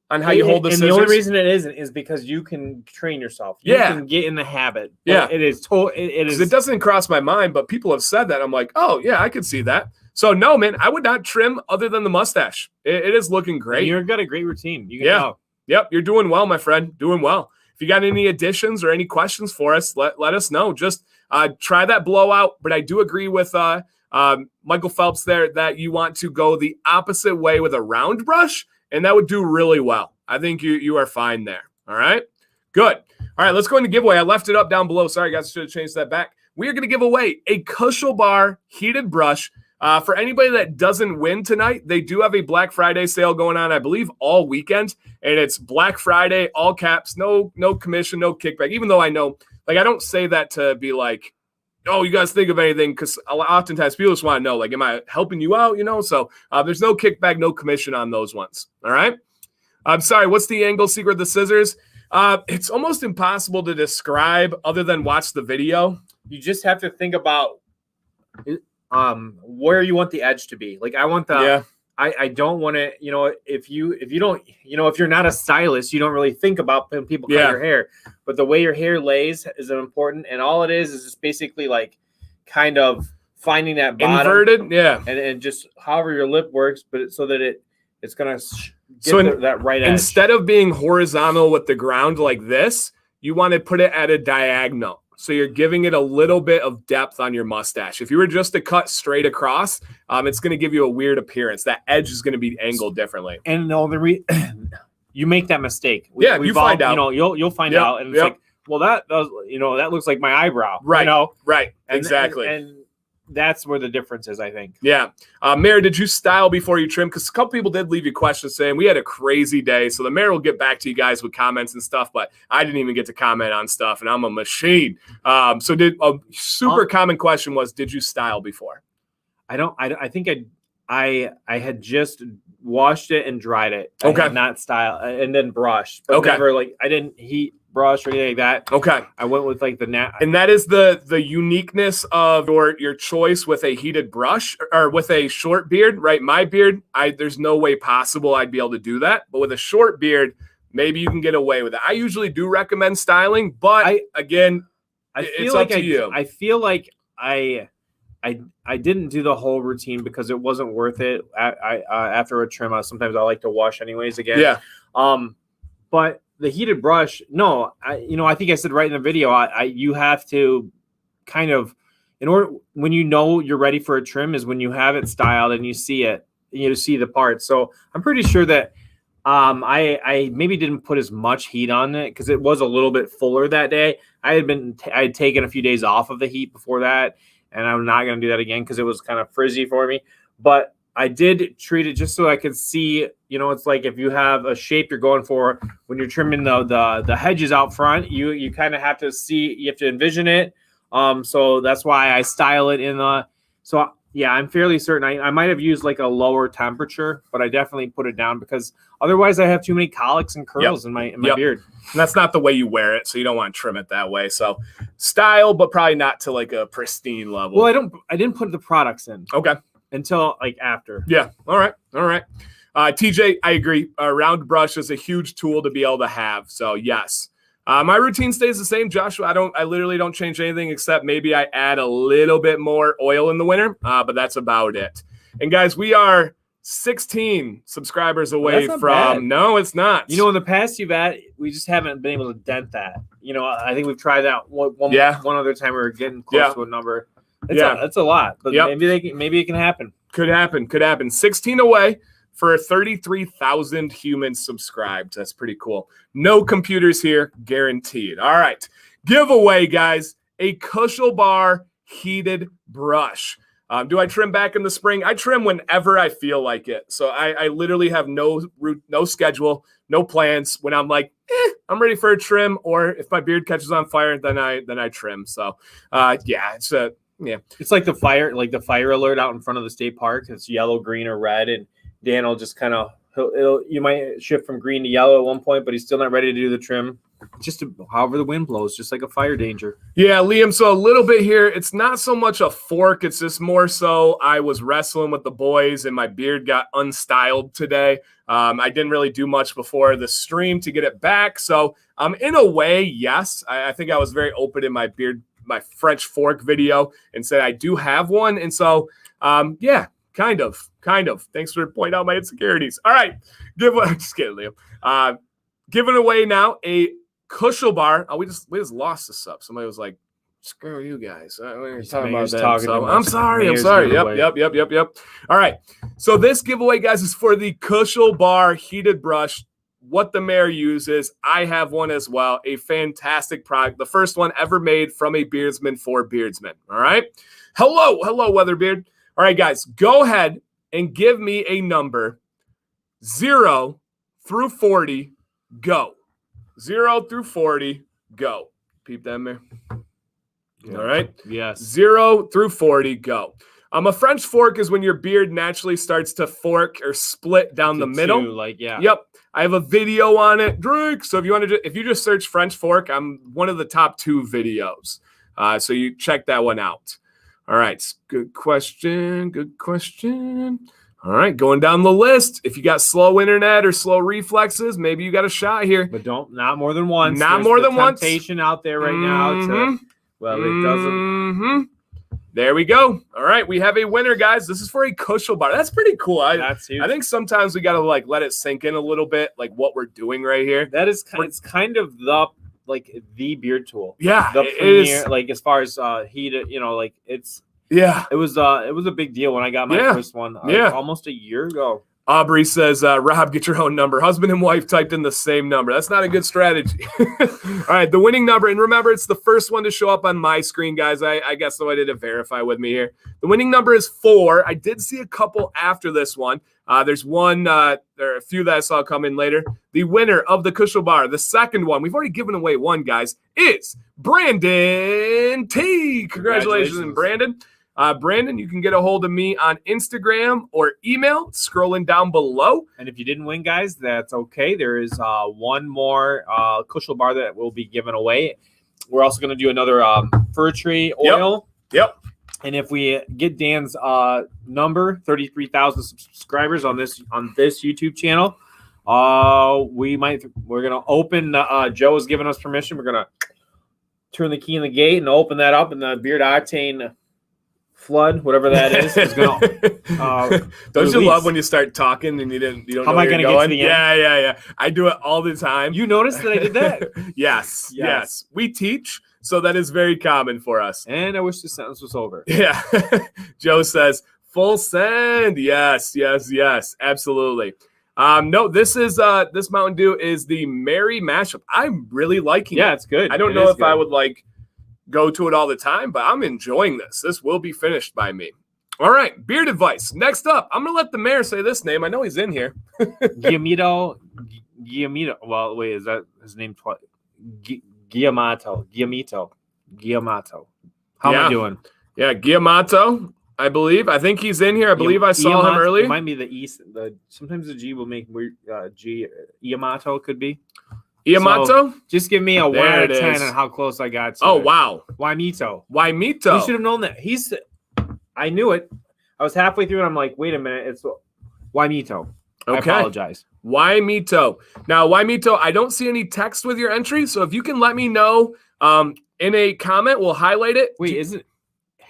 On how you hold the scissors. And the only reason it isn't is because you can train yourself. You can get in the habit. It is. It is. It doesn't cross my mind, but people have said that. I'm like, oh, yeah, I could see that. So no, man, I would not trim other than the mustache. It is looking great. And you've got a great routine. You can tell. Yep, you're doing well, my friend. Doing well. If you got any additions or any questions for us, let us know. Just try that blowout. But I do agree with Michael Phelps there that you want to go the opposite way with a round brush, and that would do really well. I think you are fine there. All right, good. All right, let's go into giveaway. I left it up down below. Sorry, guys, I should have changed that back. We are going to give away a Kuschelbar heated brush. For anybody that doesn't win tonight, they do have a Black Friday sale going on, I believe, all weekend. And it's Black Friday, all caps, no commission, no kickback. Even though I know, like, I don't say that to be like, oh, you guys think of anything, because oftentimes people just want to know, like, am I helping you out, So there's no kickback, no commission on those ones. All right? I'm sorry, what's the angle secret of the scissors? It's almost impossible to describe other than watch the video. You just have to think about where you want the edge to be. Like, I want the I don't want to, if you don't, if you're not a stylist, you don't really think about when people cut your hair, but the way your hair lays is important. And all it is just basically like kind of finding that bottom inverted. Yeah. And just however your lip works, but so that it's going to get that right edge. Instead of being horizontal with the ground like this, you want to put it at a diagonal. So you're giving it a little bit of depth on your mustache. If you were just to cut straight across, it's going to give you a weird appearance. That edge is going to be angled differently. And you make that mistake. You find out. You'll find out, and it's like, well, that does, that looks like my eyebrow. Right. Right. Exactly. And that's where the difference is, I think. Yeah. Mayor, did you style before you trim? Because a couple people did leave you questions saying we had a crazy day. So the mayor will get back to you guys with comments and stuff, but I didn't even get to comment on stuff, and I'm a machine. So a super common question was, did you style before? I think I had just washed it and dried it. Okay. I had not style and then brushed. But never, I didn't heat brush or anything like that. Okay. I went with like and that is the uniqueness of your choice with a heated brush or with a short beard, right? My beard, there's no way possible I'd be able to do that. But with a short beard, maybe you can get away with it. I usually do recommend styling, but it's up to you. I feel like I didn't do the whole routine because it wasn't worth it. After a trim, sometimes I like to wash anyways again. Yeah. But the heated brush, no, I think I said right in the video, you have to kind of, in order, when you're ready for a trim is when you have it styled and you see it, you see the parts. So I'm pretty sure that I maybe didn't put as much heat on it because it was a little bit fuller that day. I had taken a few days off of the heat before that, and I'm not going to do that again because it was kind of frizzy for me. But I did treat it just so I could see, it's like if you have a shape you're going for when you're trimming the hedges out front, you kind of have to see, you have to envision it. So that's why I style it I'm fairly certain I might have used like a lower temperature, but I definitely put it down because otherwise I have too many colics and curls in my beard. And that's not the way you wear it, so you don't want to trim it that way. So style, but probably not to like a pristine level. Well, I didn't put the products in. Okay. Until like after. Yeah. All right. TJ, I agree. A round brush is a huge tool to be able to have. So yes. My routine stays the same, Joshua. I literally don't change anything except maybe I add a little bit more oil in the winter, but that's about it. And guys, we are 16 subscribers away from. Bad. No, it's not. In the past we just haven't been able to dent that. I think we've tried that one other time. We were getting close to a number. That's a lot, but maybe it can happen. Could happen. 16 away for 33,000 humans subscribed. That's pretty cool. No computers here, guaranteed. All right, giveaway, guys. A Kuschelbar heated brush. Do I trim back in the spring? I trim whenever I feel like it. So I literally have no schedule, no plans. When I'm like, I'm ready for a trim, or if my beard catches on fire, then I trim. So it's like the fire alert out in front of the state park. It's yellow, green, or red, and Dan will just kind of you might shift from green to yellow at one point, but he's still not ready to do the trim. Just however the wind blows, just like a fire danger. Yeah, Liam. So a little bit here. It's not so much a fork. It's just more so I was wrestling with the boys and my beard got unstyled today. I didn't really do much before the stream to get it back. So in a way, yes, I think I was very open in my French fork video and said I do have one. And so, Kind of. Thanks for pointing out my insecurities. All right. Just kidding, Liam. Giving away now a Kuschelbar. Oh, we just lost this up. Somebody was like, screw you guys. We're talking about that. So, I'm sorry. Yep. All right. So this giveaway, guys, is for the Kuschelbar heated brush. What the mayor uses. I have one as well. A fantastic product. The first one ever made from a beardsman for beardsmen. All right. Hello, Weatherbeard. All right, guys, go ahead and give me a number 0 through 40. Go. 0 through 40. Go. Peep that, mayor. All right. Yes. 0 through 40. Go. A French fork is when your beard naturally starts to fork or split down the middle. Yep. I have a video on it, Drake. So if you just search French fork, I'm one of the top 2 videos. So you check that one out. All right. Good question. All right. Going down the list. If you got slow internet or slow reflexes, maybe you got a shot here. But not more than once. Not more than once. Temptation out there right now. It doesn't. There we go. All right, we have a winner, guys. This is for a Kuschelbar. That's pretty cool. That's huge. I think sometimes we gotta let it sink in a little bit, like what we're doing right here. That is it's kind of the beard tool. Yeah, the premier, as far as heated, it's. Yeah, it was a big deal when I got my first one. Almost a year ago. Aubrey says, Rob, get your own number. Husband and wife typed in the same number. That's not a good strategy. All right, the winning number. And remember, it's the first one to show up on my screen, guys. I guess somebody did verify with me here. The winning number is 4. I did see a couple after this one. There's one, there are a few that I saw come in later. The winner of the Kuschelbar, the second one, we've already given away one, guys, is Brandon T. Congratulations, Brandon. Brandon, you can get a hold of me on Instagram or email, scrolling down below. And if you didn't win, guys, that's okay. There is one more Kuschelbar that will be given away. We're also going to do another fir tree oil. Yep. And if we get Dan's number, 33,000 subscribers on this YouTube channel, we're going to open. Joe has given us permission. We're going to turn the key in the gate and open that up, and the Beard Octane flood, whatever that is gonna. Don't you love when you start talking and you don't know where you're going? Yeah. I do it all the time. You noticed that I did that? Yes. We teach, so that is very common for us. And I wish the sentence was over. Yeah. Joe says full send. Yes, absolutely. No, this Mountain Dew is the Merry Mashup. I'm really liking it. Yeah, it's good. I don't know if I would go to it all the time, but I'm enjoying this. This will be finished by me. All right, beard advice. Next up, I'm going to let the mayor say this name. I know he's in here. Guillermo. Well, wait, is that his name? Guillermo. How am I doing? Yeah, Guillermo, I believe. I think he's in here. I believe I saw him earlier. It might be the East. Sometimes the G will make weird. Guillermo could be. Yamato? So just give me a 1 out of 10 on how close I got to it. Wow. Waimito. You should have known that. I knew it. I was halfway through and I'm like, wait a minute. It's Waimito. Okay. I apologize. Waimito. Now, Waimito, I don't see any text with your entry. So if you can let me know in a comment, we'll highlight it. Wait,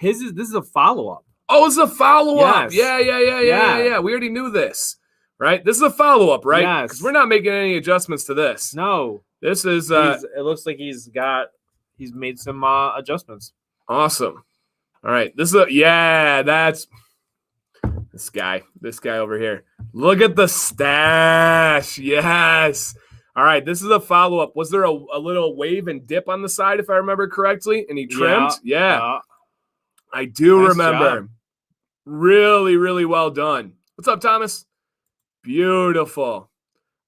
this is a follow-up. Oh, it's a follow-up. Yes. Yeah. We already knew this. Right? This is a follow-up, right? Yes. Because we're not making any adjustments to this. No. This is it looks like he's made some adjustments. Awesome. All right. That's this guy over here. Look at the stash. Yes. All right. This is a follow-up. Was there a little wave and dip on the side, if I remember correctly? And he trimmed? Yeah. I do remember. Job. Really, really well done. What's up, Thomas? Beautiful.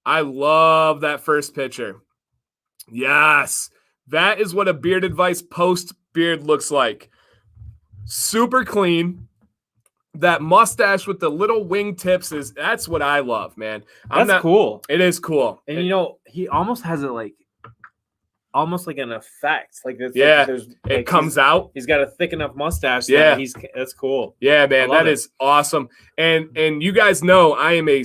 I love that first picture. Yes. That is what a beard advice post beard looks like. Super clean. That mustache with the little wing-tips that's what I love, man. That's cool. It is cool. And he almost has it almost like an effect. It comes out. He's got a thick enough mustache. That's cool. Yeah, man, that is awesome. And you guys know I am a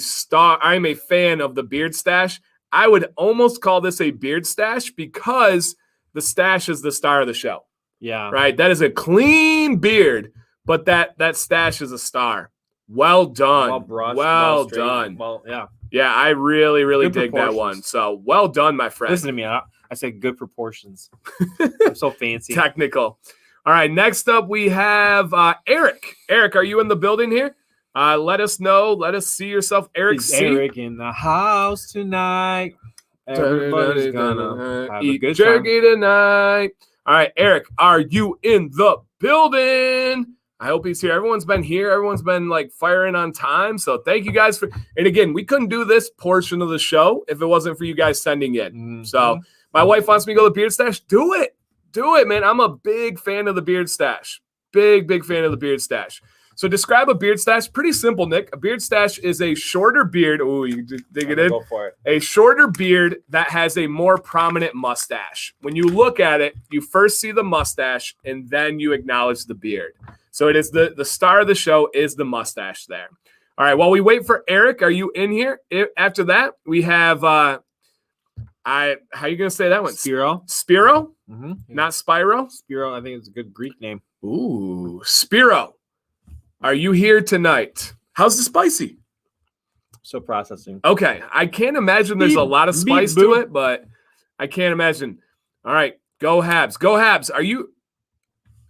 fan of the beard stash. I would almost call this a beard stash because the stash is the star of the show. Yeah. Right? That is a clean beard, but that stash is a star. Well done. Well brushed. Well straight. done. Well, yeah. Yeah, I really, really Good dig that one. proportions. So well done, my friend. Listen to me. I said good proportions. I'm so fancy. Technical. All right, next up we have Eric. Eric, are you in the building here? Let us know. Let us see yourself. Eric Is C. Eric in the house tonight? Everybody's gonna have a eat good jerky time. tonight. All right, Eric, are you in the building? I hope he's here. Everyone's been here. Everyone's been like firing on time. So thank you guys for. And again, we couldn't do this portion of the show if it wasn't for you guys sending in. Mm-hmm. So my wife wants me to go to the Beard Stash. Do it. Do it, man. I'm a big fan of the Beard Stash. Big fan of the Beard Stash. So describe a beard stash. Pretty simple, Nick. A beard stash is a shorter beard. Oh, you dig it in? Go for it. A shorter beard that has a more prominent mustache. When you look at it, you first see the mustache and then you acknowledge the beard. So it is the star of the show is the mustache there. All right, while we wait for Eric, are you in here? After that, we have how are you going to say that one? Spiro. Spiro? Mm-hmm. Not Spyro? Spiro, I think it's a good Greek name. Ooh, Spiro. Are you here tonight? How's the spicy? So processing. Okay, I can't imagine there's a lot of spice to it, but I can't imagine. All right, go Habs. Go Habs. Are you?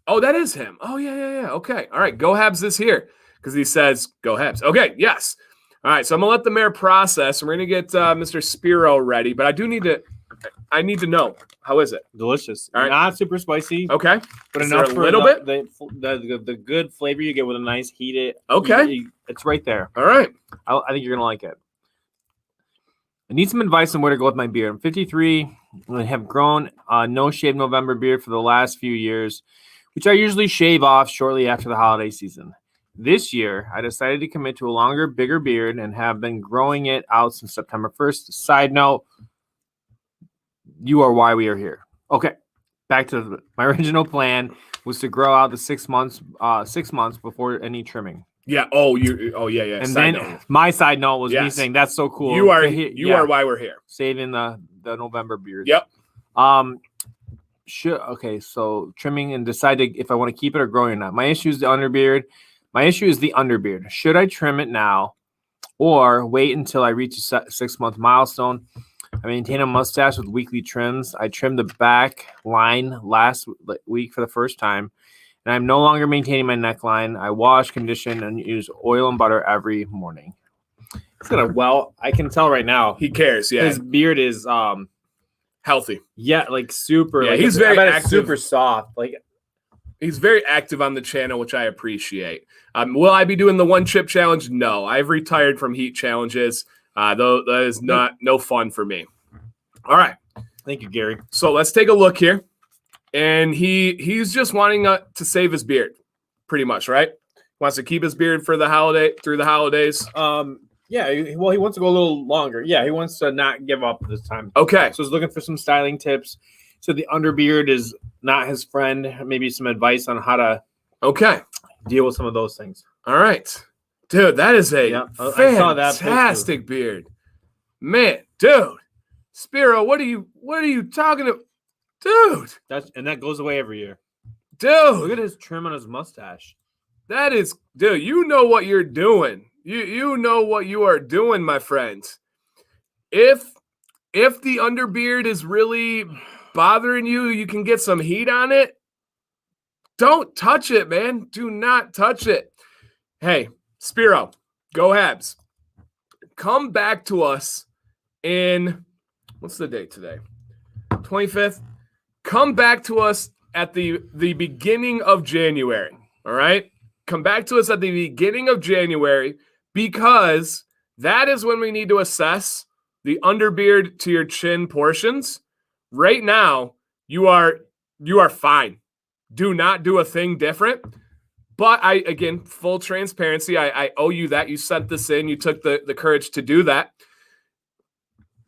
Oh, that is him. Oh, yeah. Okay. All right, go Habs is here because he says go Habs. Okay, yes. All right, so I'm going to let the mayor process. We're going to get Mr. Spiro ready, but I need to know. How is it? Delicious. All right. Not super spicy. Okay. But Is enough there a for little bit? The good flavor you get with a nice heated. Okay. It's right there. All right. I think you're going to like it. I need some advice on where to go with my beard. I'm 53. I have grown no shave November beard for the last few years, which I usually shave off shortly after the holiday season. This year, I decided to commit to a longer, bigger beard and have been growing it out since September 1st. Side note, you are why we are here. Okay, back to my original plan was to grow out the 6 months before any trimming. Yeah. Yeah. And side then note. my side note was me saying that's so cool. You are why we're here. Saving the November beard. Yep. Okay, so trimming and deciding if I want to keep it or growing or not. My issue is the underbeard. Should I trim it now or wait until I reach a 6 month milestone? I maintain a mustache with weekly trims. I trimmed the back line last week for the first time, and I'm no longer maintaining my neckline. I wash, condition, and use oil and butter every morning. It's got I can tell right now. He cares, yeah. His beard is healthy. Yeah, like super. Yeah, like he's very active. Super soft. Like he's very active on the channel, which I appreciate. Will I be doing the one chip challenge? No, I've retired from heat challenges. Though that is no fun for me. All right. Thank you, Gary. So let's take a look here. And he's just wanting to save his beard, pretty much, right? Wants to keep his beard for through the holidays. Yeah, well, he wants to go a little longer. Yeah, he wants to not give up this time. Okay. So he's looking for some styling tips. So the underbeard is not his friend. Maybe some advice on how to deal with some of those things. All right. Dude, that is a fantastic beard. Man, dude. Spiro, what are you talking about? Dude. That goes away every year. Dude. Look at his trim on his mustache. That is, dude, you know what you're doing. You know what you are doing, my friend. If the underbeard is really bothering you, you can get some heat on it. Don't touch it, man. Do not touch it. Hey, Spiro, go Habs. Come back to us in, what's the date today? 25th. Come back to us at the beginning of January, all right? Come back to us at the beginning of January because that is when we need to assess the underbeard to your chin portions. Right now, you are fine. Do not do a thing different. But again, full transparency, I owe you that. You sent this in. You took the courage to do that.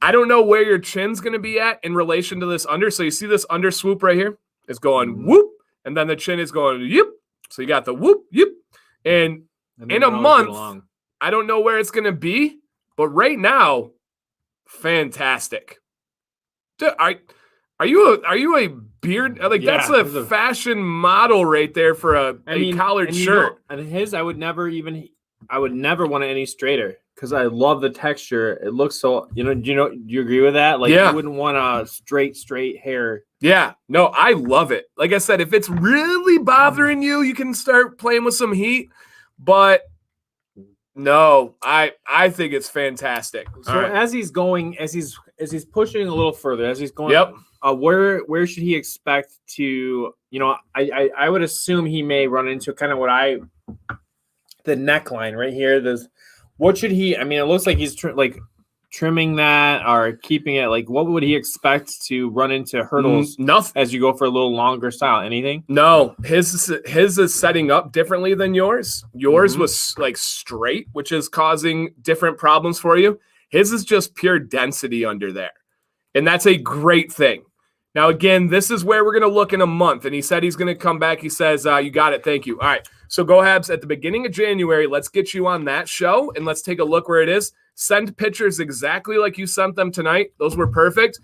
I don't know where your chin's going to be at in relation to this under. So you see this under swoop right here? It's going whoop. And then the chin is going yip. So you got the whoop, yip. And in a month, I don't know where it's going to be. But right now, fantastic. Dude, are you a beard? Like that's a fashion model right there for a collared shirt. And his, I would never even. I would never want it any straighter because I love the texture. It looks so, do you agree with that? Like, Yeah. I wouldn't want a straight hair. Yeah, no, I love it. Like I said, if it's really bothering you, you can start playing with some heat. But no, I think it's fantastic. So as he's going, as he's pushing a little further, as he's going, Yep. Where should he expect to? I would assume he may run into kind of the neckline right here. What should he? I mean, it looks like he's trimming that or keeping it. Like, what would he expect to run into hurdles? Nothing. As you go for a little longer style. Anything? No, his is setting up differently than yours. Yours was like straight, which is causing different problems for you. His is just pure density under there, and that's a great thing. Now, again, this is where we're going to look in a month, and he said he's going to come back. He says, you got it. Thank you. All right. So go Habs at the beginning of January. Let's get you on that show, and let's take a look where it is. Send pictures exactly like you sent them tonight. Those were perfect.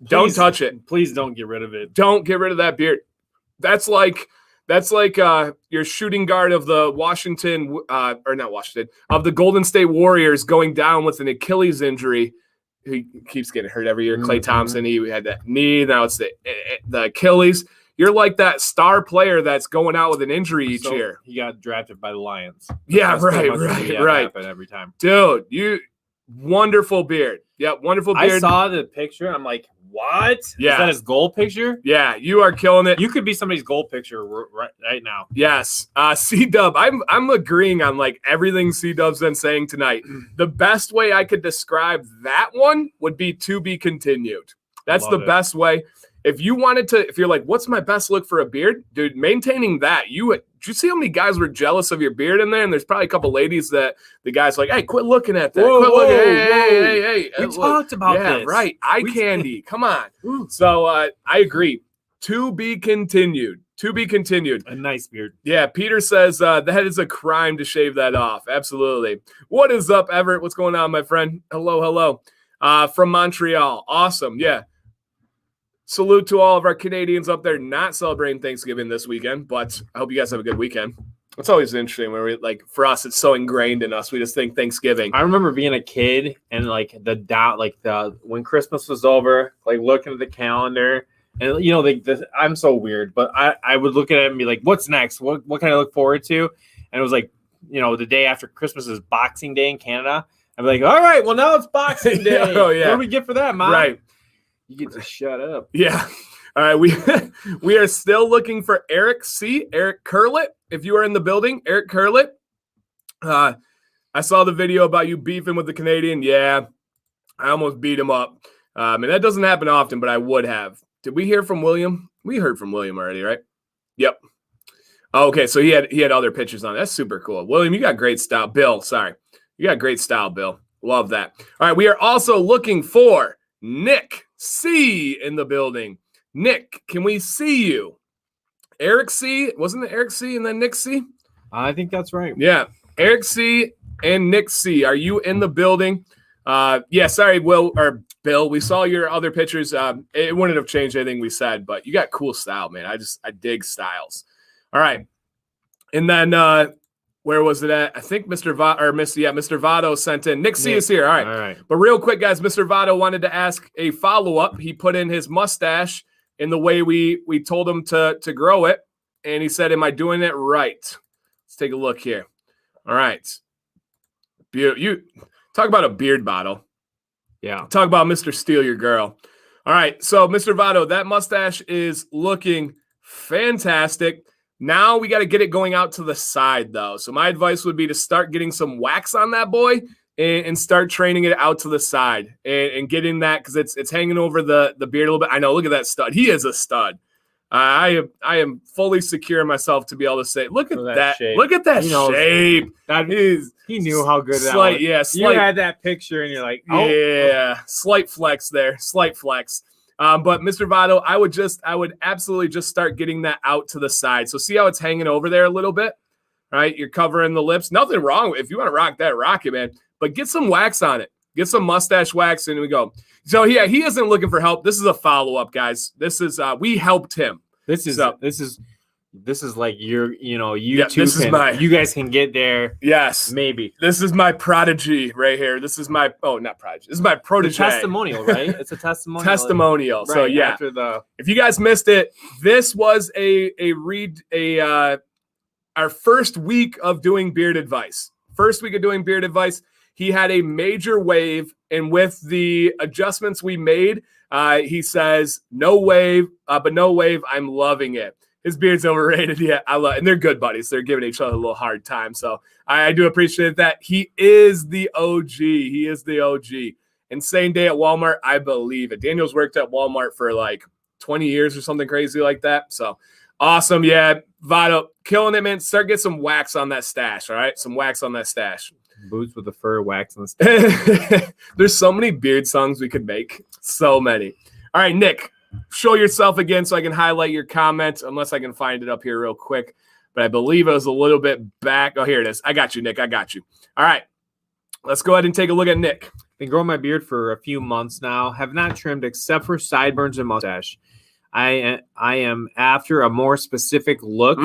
Don't touch it. Please don't get rid of it. Don't get rid of that beard. That's like your shooting guard of the of the Golden State Warriors going down with an Achilles injury. He keeps getting hurt every year. Klay Thompson, he had that knee. Now it's the Achilles. You're like that star player that's going out with an injury each year. He got drafted by the Lions. Yeah, right. Happen every time. Dude, you wonderful beard. Yeah, wonderful beard. I saw the picture. I'm like, what? Yeah. Is that his goal picture? Yeah, you are killing it. You could be somebody's goal picture right now. Yes. C-Dub, I'm agreeing on like everything C-Dub's been saying tonight. The best way I could describe that one would be to be continued. That's the best way. If you wanted to, if you're like, what's my best look for a beard? Dude, maintaining that. Did you see how many guys were jealous of your beard in there? And there's probably a couple ladies that the guys like, hey, quit looking at that. Quit looking. Hey. We talked about this. Right. Eye candy. Come on. So I agree. To be continued. To be continued. A nice beard. Yeah. Peter says that is a crime to shave that off. Absolutely. What is up, Everett? What's going on, my friend? Hello. From Montreal. Awesome. Yeah. Salute to all of our Canadians up there not celebrating Thanksgiving this weekend, but I hope you guys have a good weekend. It's always interesting when we for us, it's so ingrained in us. We just think Thanksgiving. I remember being a kid and when Christmas was over, like looking at the calendar and I'm so weird, but I would look at it and be like, what's next? What can I look forward to? And it was like, the day after Christmas is Boxing Day in Canada. I'd be like, all right, well now it's Boxing Day. Oh yeah. What do we get for that, Mom? Right. You get to shut up. Yeah. All right. We are still looking for Eric Curlett. If you are in the building, Eric Curlett. I saw the video about you beefing with the Canadian. Yeah. I almost beat him up. And that doesn't happen often, but I would have. Did we hear from William? We heard from William already, right? Yep. Okay. So he had other pictures on. That's super cool. William, you got great style. Bill, sorry. You got great style, Bill. Love that. All right. We are also looking for Nick C in the building. Nick, can we see you? Eric C. Wasn't it Eric C and then Nick C? I think that's right. Yeah. Eric C and Nick C. Are you in the building? Yeah, sorry, Will or Bill. We saw your other pictures. It wouldn't have changed anything we said, but you got cool style, man. I dig styles. All right. And then where was it at? I think Mr. Votto sent in. Nick C is here. All right. But real quick, guys, Mr. Votto wanted to ask a follow-up. He put in his mustache in the way we told him to grow it. And he said, am I doing it right? Let's take a look here. All right. You talk about a beard bottle. Yeah. Talk about Mr. Steal Your Girl. All right. So, Mr. Votto, that mustache is looking fantastic. Now we got to get it going out to the side, though. So my advice would be to start getting some wax on that boy and start training it out to the side and getting that because it's hanging over the beard a little bit. I know. Look at that stud. He is a stud. I am fully secure in myself to be able to say, look at that. Shape. Look at that shape. He knew how good that was. Yeah, you had that picture and you're like, oh. Yeah, slight flex there. Slight flex. But Mr. Votto, I would absolutely just start getting that out to the side. So see how it's hanging over there a little bit, right? You're covering the lips. Nothing wrong. If you want to rock that, rock it, man. But get some wax on it. Get some mustache wax, and we go. So yeah, he isn't looking for help. This is a follow-up, guys. This is we helped him. This is this is like you guys can get there. Yes. Maybe. This is my prodigy right here. This is my, not prodigy. This is my protege. It's a testimonial, right? It's a testimonial. Testimonial. Right, so yeah. If you guys missed it, this was our first week of doing beard advice. First week of doing beard advice. He had a major wave, and with the adjustments we made, he says, no wave, but no wave. I'm loving it. His beard's overrated. Yeah, I love it. And they're good buddies. They're giving each other a little hard time. So I do appreciate that. He is the OG. He is the OG. Insane day at Walmart. I believe it. Daniel's worked at Walmart for like 20 years or something crazy like that. So awesome. Yeah, Vado, killing it, man. Start getting some wax on that stash, all right? Some wax on that stash. Boots with the fur, wax on the stash. There's so many beard songs we could make. So many. All right, Nick. Show yourself again so I can highlight your comments, unless I can find it up here real quick. But I believe it was a little bit back. Oh, here it is. I got you, Nick. I got you. All right. Let's go ahead and take a look at Nick. Been growing my beard for a few months now. Have not trimmed except for sideburns and mustache. I am after a more specific look.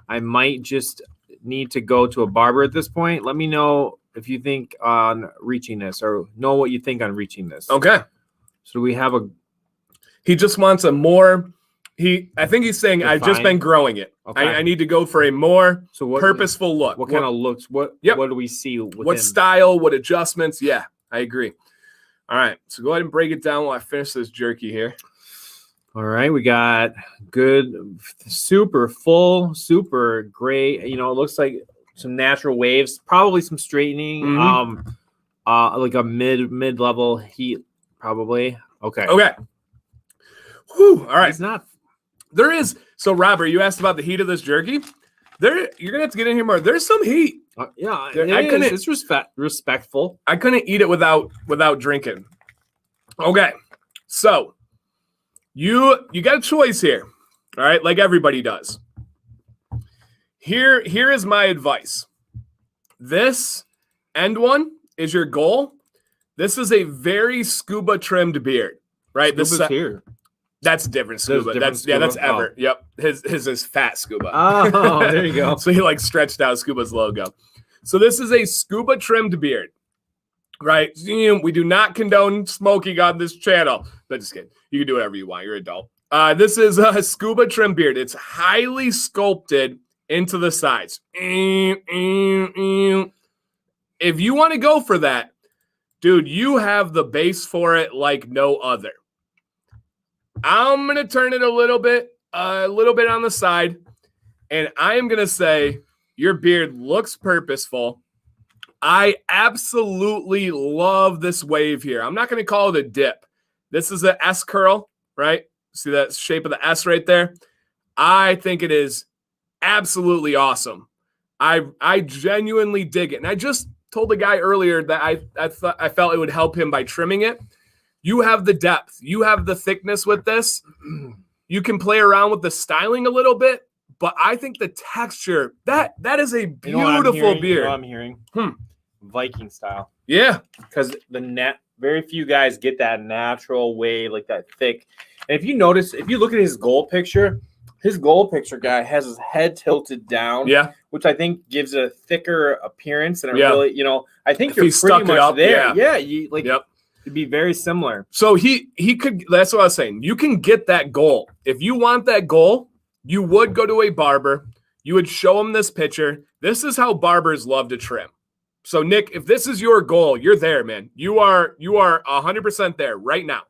I might just need to go to a barber at this point. Let me know if you think on reaching this, or know what you think on reaching this. Okay. So we have a... He just wants a more, I think he's saying, I've just been growing it. Okay. I need to go for a more purposeful look. What kind of looks? What do we see? What style? What adjustments? Yeah, I agree. All right. So go ahead and break it down while I finish this jerky here. All right. We got good, super full, super gray. It looks like some natural waves, probably some straightening, like a mid-level heat, probably. Okay. Whew, all right. It's not. There is. So, Robert, you asked about the heat of this jerky. You're gonna have to get in here more. There's some heat. Yeah, it's respectful. I couldn't eat it without drinking. Okay, so you got a choice here. All right, like everybody does. Here is my advice. This end one is your goal. This is a very scuba trimmed beard, right? Scuba's this here. That's different scuba. That's Everett. Yep. His is fat scuba. Oh, there you go. So he like stretched out scuba's logo. So this is a scuba trimmed beard, right? We do not condone smoking on this channel. But just kidding. You can do whatever you want. You're an adult. This is a scuba trimmed beard. It's highly sculpted into the sides. If you want to go for that, dude, you have the base for it like no other. I'm going to turn it a little bit on the side, and I am going to say your beard looks purposeful. I absolutely love this wave here. I'm not going to call it a dip. This is an S curl, right? See that shape of the S right there? I think it is absolutely awesome. I genuinely dig it. And I just told the guy earlier that I felt it would help him by trimming it. You have the depth. You have the thickness with this. You can play around with the styling a little bit, but I think the texture, that is a beautiful beard. You know what I'm hearing? Viking style. Yeah. Because very few guys get that natural wave, like that thick. And if you notice, if you look at his goal picture guy has his head tilted down. Yeah. Which I think gives it a thicker appearance. And really, I think if you're pretty much there. Yeah. Yep. It'd be very similar. So he could, that's what I was saying. You can get that goal. If you want that goal, you would go to a barber. You would show him this picture. This is how barbers love to trim. So Nick, if this is your goal, you're there, man. You are 100% there right now.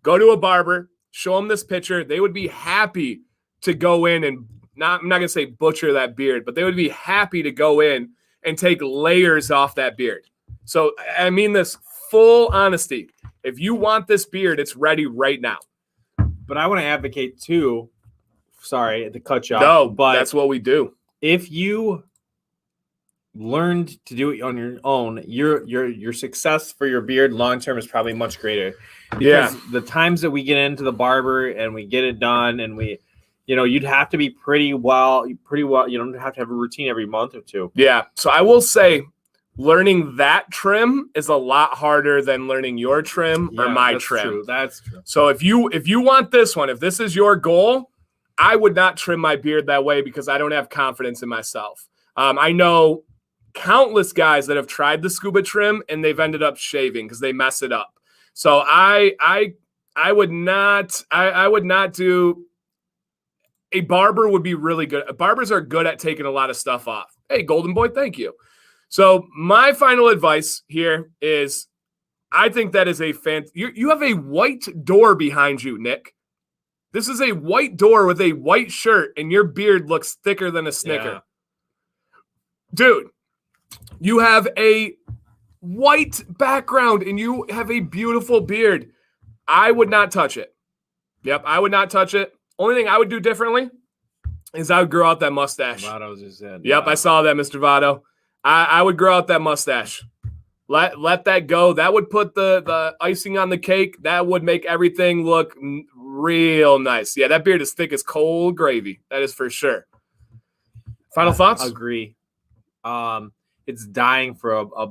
Go to a barber, show them this picture. They would be happy to go in and I'm not going to say butcher that beard, but they would be happy to go in and take layers off that beard. So I mean this full honesty. If you want this beard, it's ready right now. But I want to advocate too. Sorry to cut you off. No, but that's what we do. If you learned to do it on your own, your success for your beard long term is probably much greater. Because the times that we get into the barber and we get it done, and you'd have to be pretty well. You don't have to have a routine every month or two. Yeah. So I will say, learning that trim is a lot harder than learning your trim or my trim. That's true. So if you want this one, if this is your goal, I would not trim my beard that way because I don't have confidence in myself. I know countless guys that have tried the scuba trim and they've ended up shaving because they mess it up. So I would not do. A barber would be really good. Barbers are good at taking a lot of stuff off. Hey, Golden Boy, thank you. So my final advice here is, I think that is you have a white door behind you, Nick. This is a white door with a white shirt, and your beard looks thicker than a Snicker. Yeah. Dude, you have a white background, and you have a beautiful beard. I would not touch it. Yep, I would not touch it. Only thing I would do differently is I would grow out that mustache. Votto's just said. Yep, Wow. I saw that, Mr. Votto. I would grow out that mustache. Let that go. That would put the icing on the cake. That would make everything look real nice. Yeah, that beard is thick as cold gravy. That is for sure. Final thoughts? Agree. It's dying for a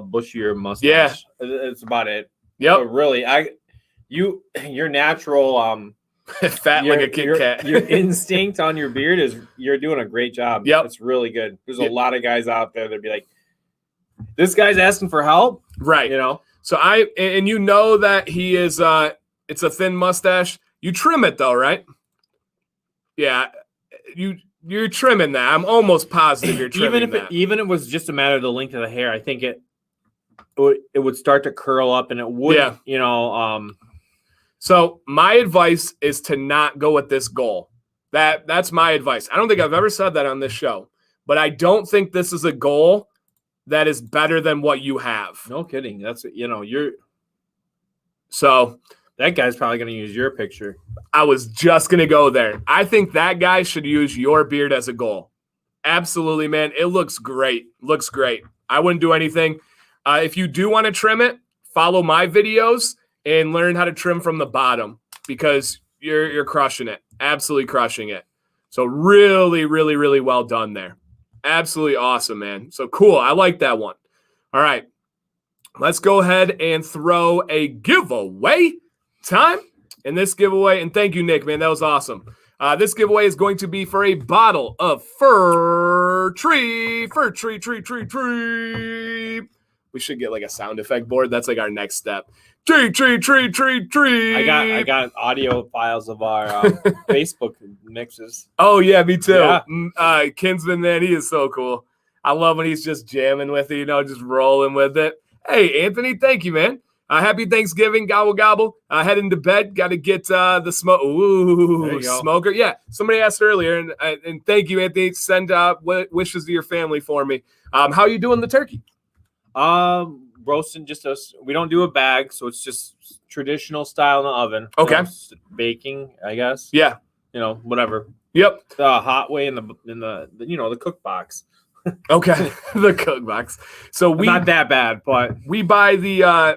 bushier mustache. Yeah. It's about it. Yep. But really, your natural Fat like a Kit Kat. Your instinct on your beard is you're doing a great job. Yep. It's really good. There's a lot of guys out there that'd be like, this guy's asking for help. Right. You know? So and you know that he is it's a thin mustache. You trim it though, right? Yeah. You're trimming that. I'm almost positive you're trimming that. Even if it was just a matter of the length of the hair, I think it would start to curl up and it would, So my advice is to not go with this goal. That's my advice. I don't think I've ever said that on this show, but I don't think this is a goal that is better than what you have. No kidding. That's So that guy's probably going to use your picture. I was just going to go there. I think that guy should use your beard as a goal. Absolutely, man. It looks great. Looks great. I wouldn't do anything. If you do want to trim it, follow my videos and learn how to trim from the bottom because you're crushing it. Absolutely crushing it. So really, really, really well done there. Absolutely awesome, man. So cool. I like that one. All right. Let's go ahead and throw a giveaway time. And this giveaway, and thank you, Nick, man. That was awesome. This giveaway is going to be for a bottle of Fur Tree. We should get like a sound effect board. That's like our next step. Tree. I got audio files of our Facebook mixes. Oh, yeah, me too. Yeah. Kinsman, man, he is so cool. I love when he's just jamming with it, just rolling with it. Hey, Anthony, thank you, man. Happy Thanksgiving, gobble, gobble. Heading to bed, got to get the smoke. Ooh, smoker. Yeah, somebody asked earlier, and thank you, Anthony. Send wishes to your family for me. How you doing the turkey? Roasting we don't do a bag, so it's just traditional style in the oven. Okay. Baking, I guess. Yeah. Whatever. Yep. The hot way in the cook box. Okay. The cook box. So not that bad, but we buy the I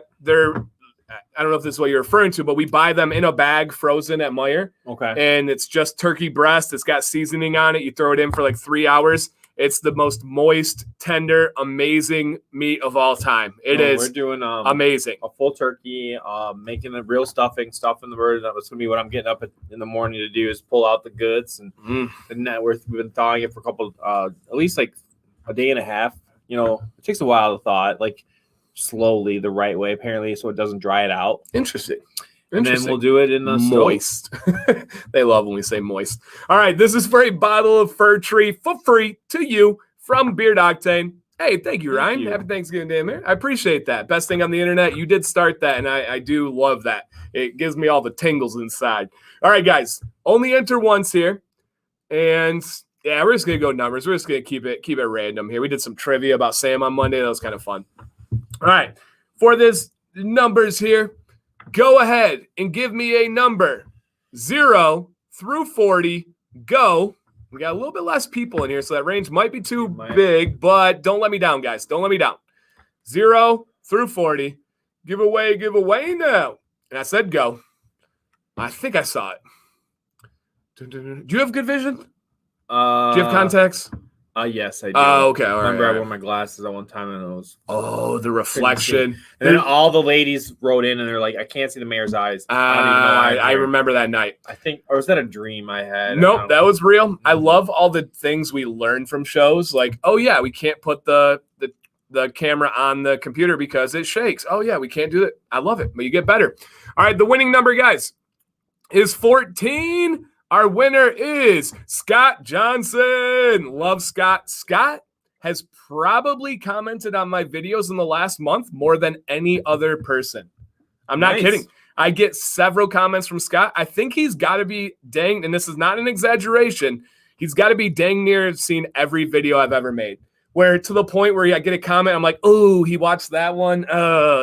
don't know if this is what you're referring to, but we buy them in a bag frozen at Meijer. Okay. And it's just turkey breast. It's got seasoning on it. You throw it in for like 3 hours. It's the most moist, tender, amazing meat of all time. It is. We're doing amazing. A full turkey, making the real stuffing the bird. That was going to be what I'm getting up in the morning to do is pull out the goods. And we've been thawing it for a couple, at least like a day and a half. It takes a while to thaw it, like slowly the right way, apparently, so it doesn't dry it out. Interesting. And then we'll do it in the moist. They love when we say moist. All right, this is for a bottle of Fur Tree for free to you from Beard Octane. Hey, thank you, Ryan. Happy Thanksgiving Day, man. I appreciate that. Best thing on the internet. You did start that, and I do love that. It gives me all the tingles inside. All right, guys, only enter once here. And yeah, we're just going to go numbers. We're just going to keep it random here. We did some trivia about Sam on Monday. That was kind of fun. All right, for this numbers here, go ahead and give me a number 0 through 40. Go. We got a little bit less people in here, so that range might be too big, but don't let me down, guys. Don't let me down. 0 through 40. Give away now. And I said go. I think I saw it. Do you have good vision? Do you have contacts? Yes, I do. Oh, okay. All Remember, right. I wore my glasses at one time, and it was the reflection. And then all the ladies wrote in, and they're like, "I can't see the mayor's eyes." I don't even know why. I remember that night. I think, or was that a dream I had? Nope, that was real. I love all the things we learn from shows. Like, oh yeah, we can't put the camera on the computer because it shakes. Oh yeah, we can't do that. I love it, but you get better. All right, the winning number, guys, is 14. Our winner is Scott Johnson. Love Scott. Scott has probably commented on my videos in the last month more than any other person. I'm not kidding. I get several comments from Scott. I think he's got to be dang, and this is not an exaggeration, he's got to be dang near seen every video I've ever made. Where to the point where I get a comment, I'm like, oh, he watched that one.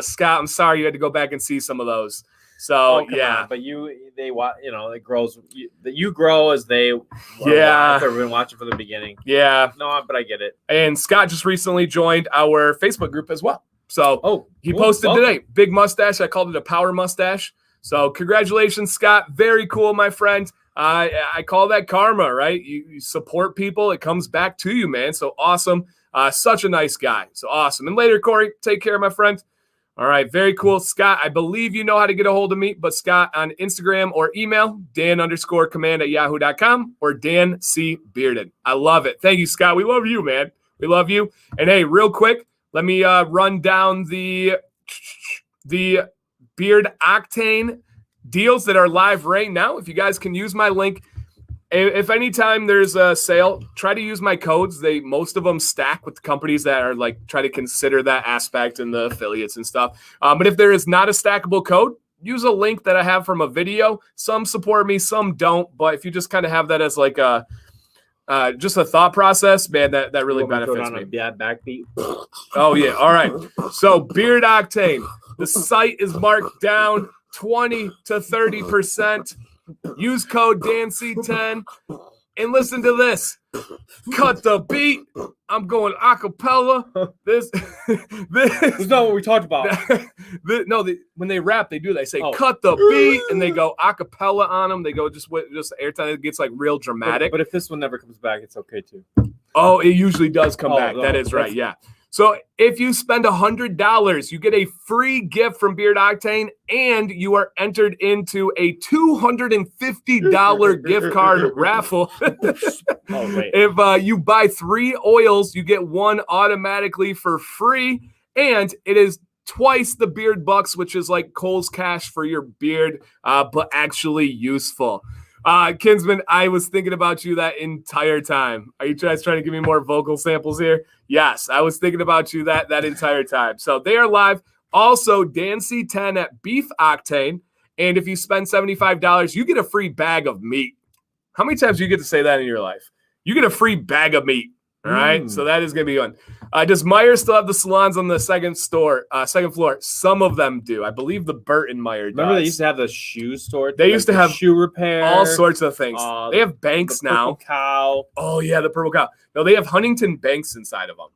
Scott, I'm sorry you had to go back and see some of those. So yeah, but it grows. You grow as they they've been watching from the beginning. Yeah, no, but I get it. And Scott just recently joined our Facebook group as well. So he posted today, big mustache. I called it a power mustache. So congratulations, Scott. Very cool, my friend. I call that karma, right? You support people, it comes back to you, man. So awesome. Such a nice guy. So awesome. And later, Corey, take care, my friend. All right, very cool. Scott, I believe you know how to get a hold of me, but Scott on Instagram or email, Dan_command@yahoo.com or DanCBearded. I love it. Thank you, Scott. We love you, man. We love you. And hey, real quick, let me run down the Beard Octane deals that are live right now. If you guys can use my link, if anytime there's a sale, try to use my codes. Most of them stack with the companies that are like try to consider that aspect and the affiliates and stuff. But if there is not a stackable code, use a link that I have from a video. Some support me, some don't. But if you just kind of have that as like a just a thought process, man, that really benefits me. Yeah, backbeat. Oh yeah. All right. So Beard Octane, the site is marked down 20 to 30%. Use code DanC10 and listen to this. Cut the beat. I'm going acapella. This is not what we talked about. When they rap, they do. They say cut the beat, and they go acapella on them. They go just airtime. It gets like real dramatic. But if this one never comes back, it's okay too. Oh, it usually does come back. That is right. Yeah. So if you spend $100, you get a free gift from Beard Octane, and you are entered into a $250 gift card raffle. If you buy 3 oils, you get 1 automatically for free, and it is twice the beard bucks, which is like Kohl's Cash for your beard, but actually useful. Kinsman, I was thinking about you that entire time. Are you guys trying to give me more vocal samples here? Yes, I was thinking about you that entire time. So they are live. Also, DanC10 at Beef Octane. And if you spend $75, you get a free bag of meat. How many times do you get to say that in your life? You get a free bag of meat. All right. So that is going to be fun. Does Meyers still have the salons on the second floor? Some of them do. I believe the Burton Meyer does. Remember they used to have the shoe store? They used to have shoe repair. All sorts of things. They have banks now. Purple Cow. Oh, yeah, the Purple Cow. No, they have Huntington banks inside of them.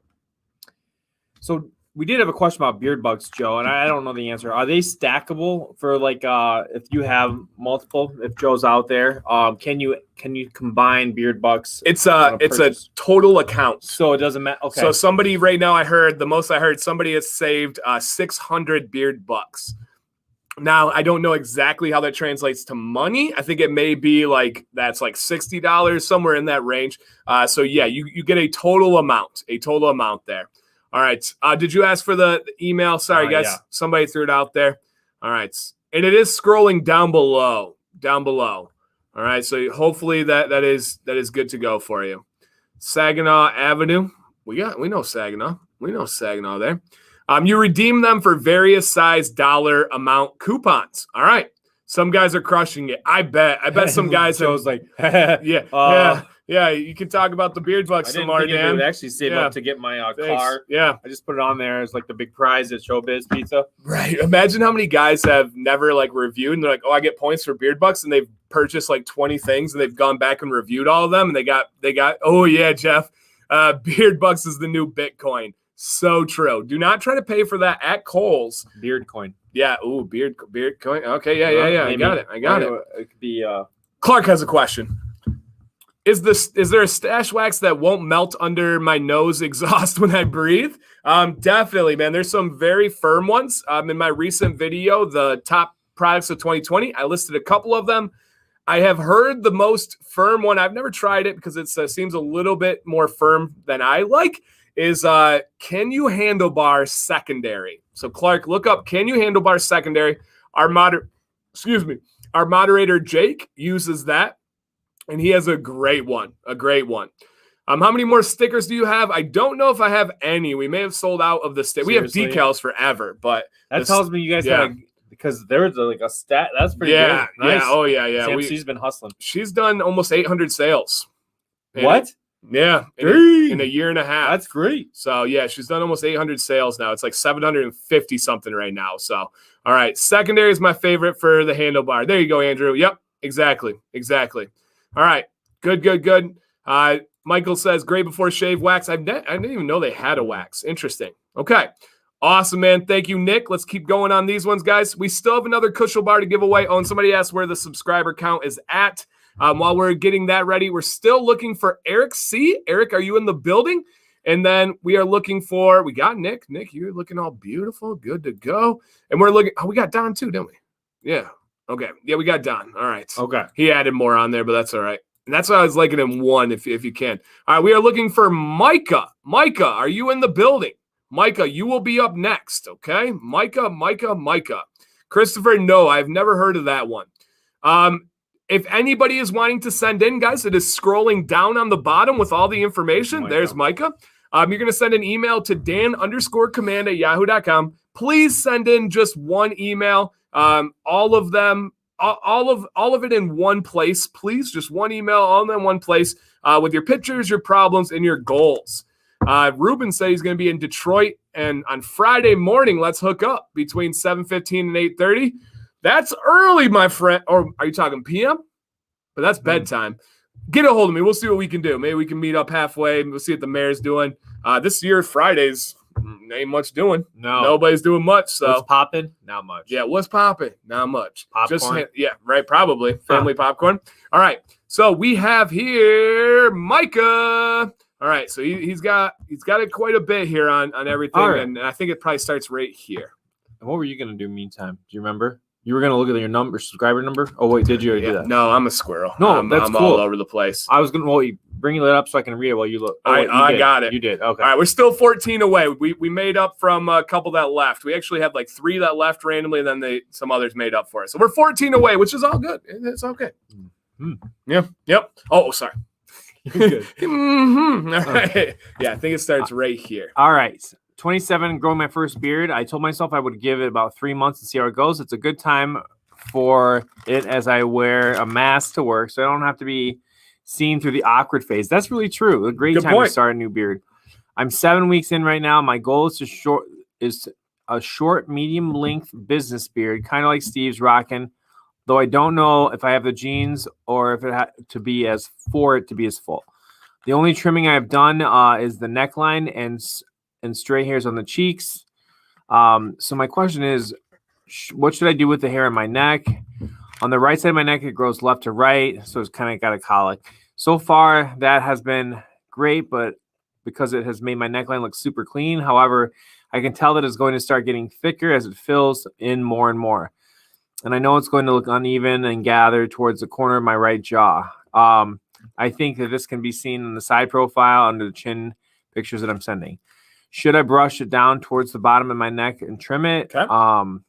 So we did have a question about beard bugs, Joe, and I don't know the answer. Are they stackable for like if you have multiple? If Joe's out there, can you combine beard bucks? It's a total account, so it doesn't matter. Okay. So somebody right now, somebody has saved 600 beard bucks. Now I don't know exactly how that translates to money. I think it may be like that's like $60 somewhere in that range. So yeah, you get a total amount there. All right. Did you ask for the email? Sorry, guys. Yeah. Somebody threw it out there. All right. And it is scrolling down below. All right. So hopefully that is good to go for you. Saginaw Avenue. We know Saginaw. We know Saginaw there. You redeem them for various size dollar amount coupons. All right. Some guys are crushing it. I bet some guys have like, yeah, you can talk about the beard bucks some more, Dan. I would actually save up to get my car. Yeah. I just put it on there as like the big prize at Showbiz Pizza. Right. Imagine how many guys have never like reviewed and they're like, oh, I get points for beard bucks, and they've purchased like 20 things and they've gone back and reviewed all of them, and they got oh yeah, Jeff, beard bucks is the new Bitcoin. So true. Do not try to pay for that at Kohl's. Beard coin. Yeah. Ooh, beard coin. Okay. Yeah. I got it. It could be. Clark has a question. Is there a stash wax that won't melt under my nose exhaust when I breathe? Definitely, man. There's some very firm ones. In my recent video, the top products of 2020, I listed a couple of them. I have heard the most firm one. I've never tried it because it seems a little bit more firm than I like. Is Can You Handlebar Secondary? So Clark, look up Can You Handlebar Secondary. Our moderator Jake uses that, and he has a great one. How many more stickers do you have? I don't know if I have any. We may have sold out of the stick. We have decals forever, but that tells me you guys have because there was like a stat. That's pretty good. Nice. Yeah. Oh yeah. She's been hustling. She's done almost 800 sales. What? Yeah, in a year and a half. That's great. So yeah, she's done almost 800 sales now. It's like 750 something right now. So all right, secondary is my favorite for the handlebar. There you go, Andrew. Yep, exactly. All right, good. Michael says, great before shave wax. I didn't even know they had a wax. Interesting. Okay. Awesome, man. Thank you, Nick. Let's keep going on these ones, guys. We still have another Kuschelbar to give away. Oh, and somebody asked where the subscriber count is at. While we're getting that ready, we're still looking for Eric C. Eric, are you in the building? And then we are looking for, we got Nick. Nick, you're looking all beautiful. Good to go. And we're looking, we got Don too, didn't we? Yeah. Okay. Yeah, we got Don. All right. Okay. He added more on there, but that's all right. And that's why I was liking him one if you can. All right, we are looking for Micah. Micah, are you in the building? Micah, you will be up next, okay? Micah. Christopher, no, I've never heard of that one. If anybody is wanting to send in, guys, it is scrolling down on the bottom with all the information. Micah. There's Micah. You're going to send an email to dan_command@yahoo.com. Please send in just one email. All of them. All of it in one place, please. Just one email, all in one place, with your pictures, your problems, and your goals. Ruben said he's going to be in Detroit, and on Friday morning, let's hook up between 7:15 and 8:30. That's early, my friend. Or are you talking PM? But that's bedtime. Get a hold of me. We'll see what we can do. Maybe we can meet up halfway. We'll see what the mayor's doing. This year, Fridays, ain't much doing. No. Nobody's doing much. So what's popping? Not much. Yeah, what's popping? Not much. Popcorn? Yeah, right, probably. Family popcorn. All right. So we have here Micah. All right. So he's got it quite a bit here on everything. Right. And I think it probably starts right here. And what were you going to do meantime? Do you remember? You were going to look at your subscriber number? Oh, wait, did you already do that? No, I'm a squirrel. No, I'm cool. all over the place. I was going to bring it up so I can read it while you look. Oh, I got it. You did. Okay. All right, we're still 14 away. We made up from a couple that left. We actually had like 3 that left randomly, and then some others made up for us. So we're 14 away, which is all good. It's okay. Mm-hmm. Yeah. Yep. Oh, sorry. Good. Mm-hmm. All right. Yeah, I think it starts right here. All right. 27, growing my first beard. I told myself I would give it about 3 months and see how it goes. It's a good time for it as I wear a mask to work, so I don't have to be seen through the awkward phase. That's really true. A great time to start a new beard. I'm 7 weeks in right now. My goal is a short, medium length business beard, kind of like Steve's rocking. Though I don't know if I have the genes or if it had to be as full. The only trimming I've done is the neckline and stray hairs on the cheeks. So my question is, what should I do with the hair on my neck? On the right side of my neck, it grows left to right, so it's kind of got a colic. So far, that has been great, but because it has made my neckline look super clean. However, I can tell that it's going to start getting thicker as it fills in more and more. And I know it's going to look uneven and gather towards the corner of my right jaw. I think that this can be seen in the side profile under the chin pictures that I'm sending. Should I brush it down towards the bottom of my neck and trim it? Okay.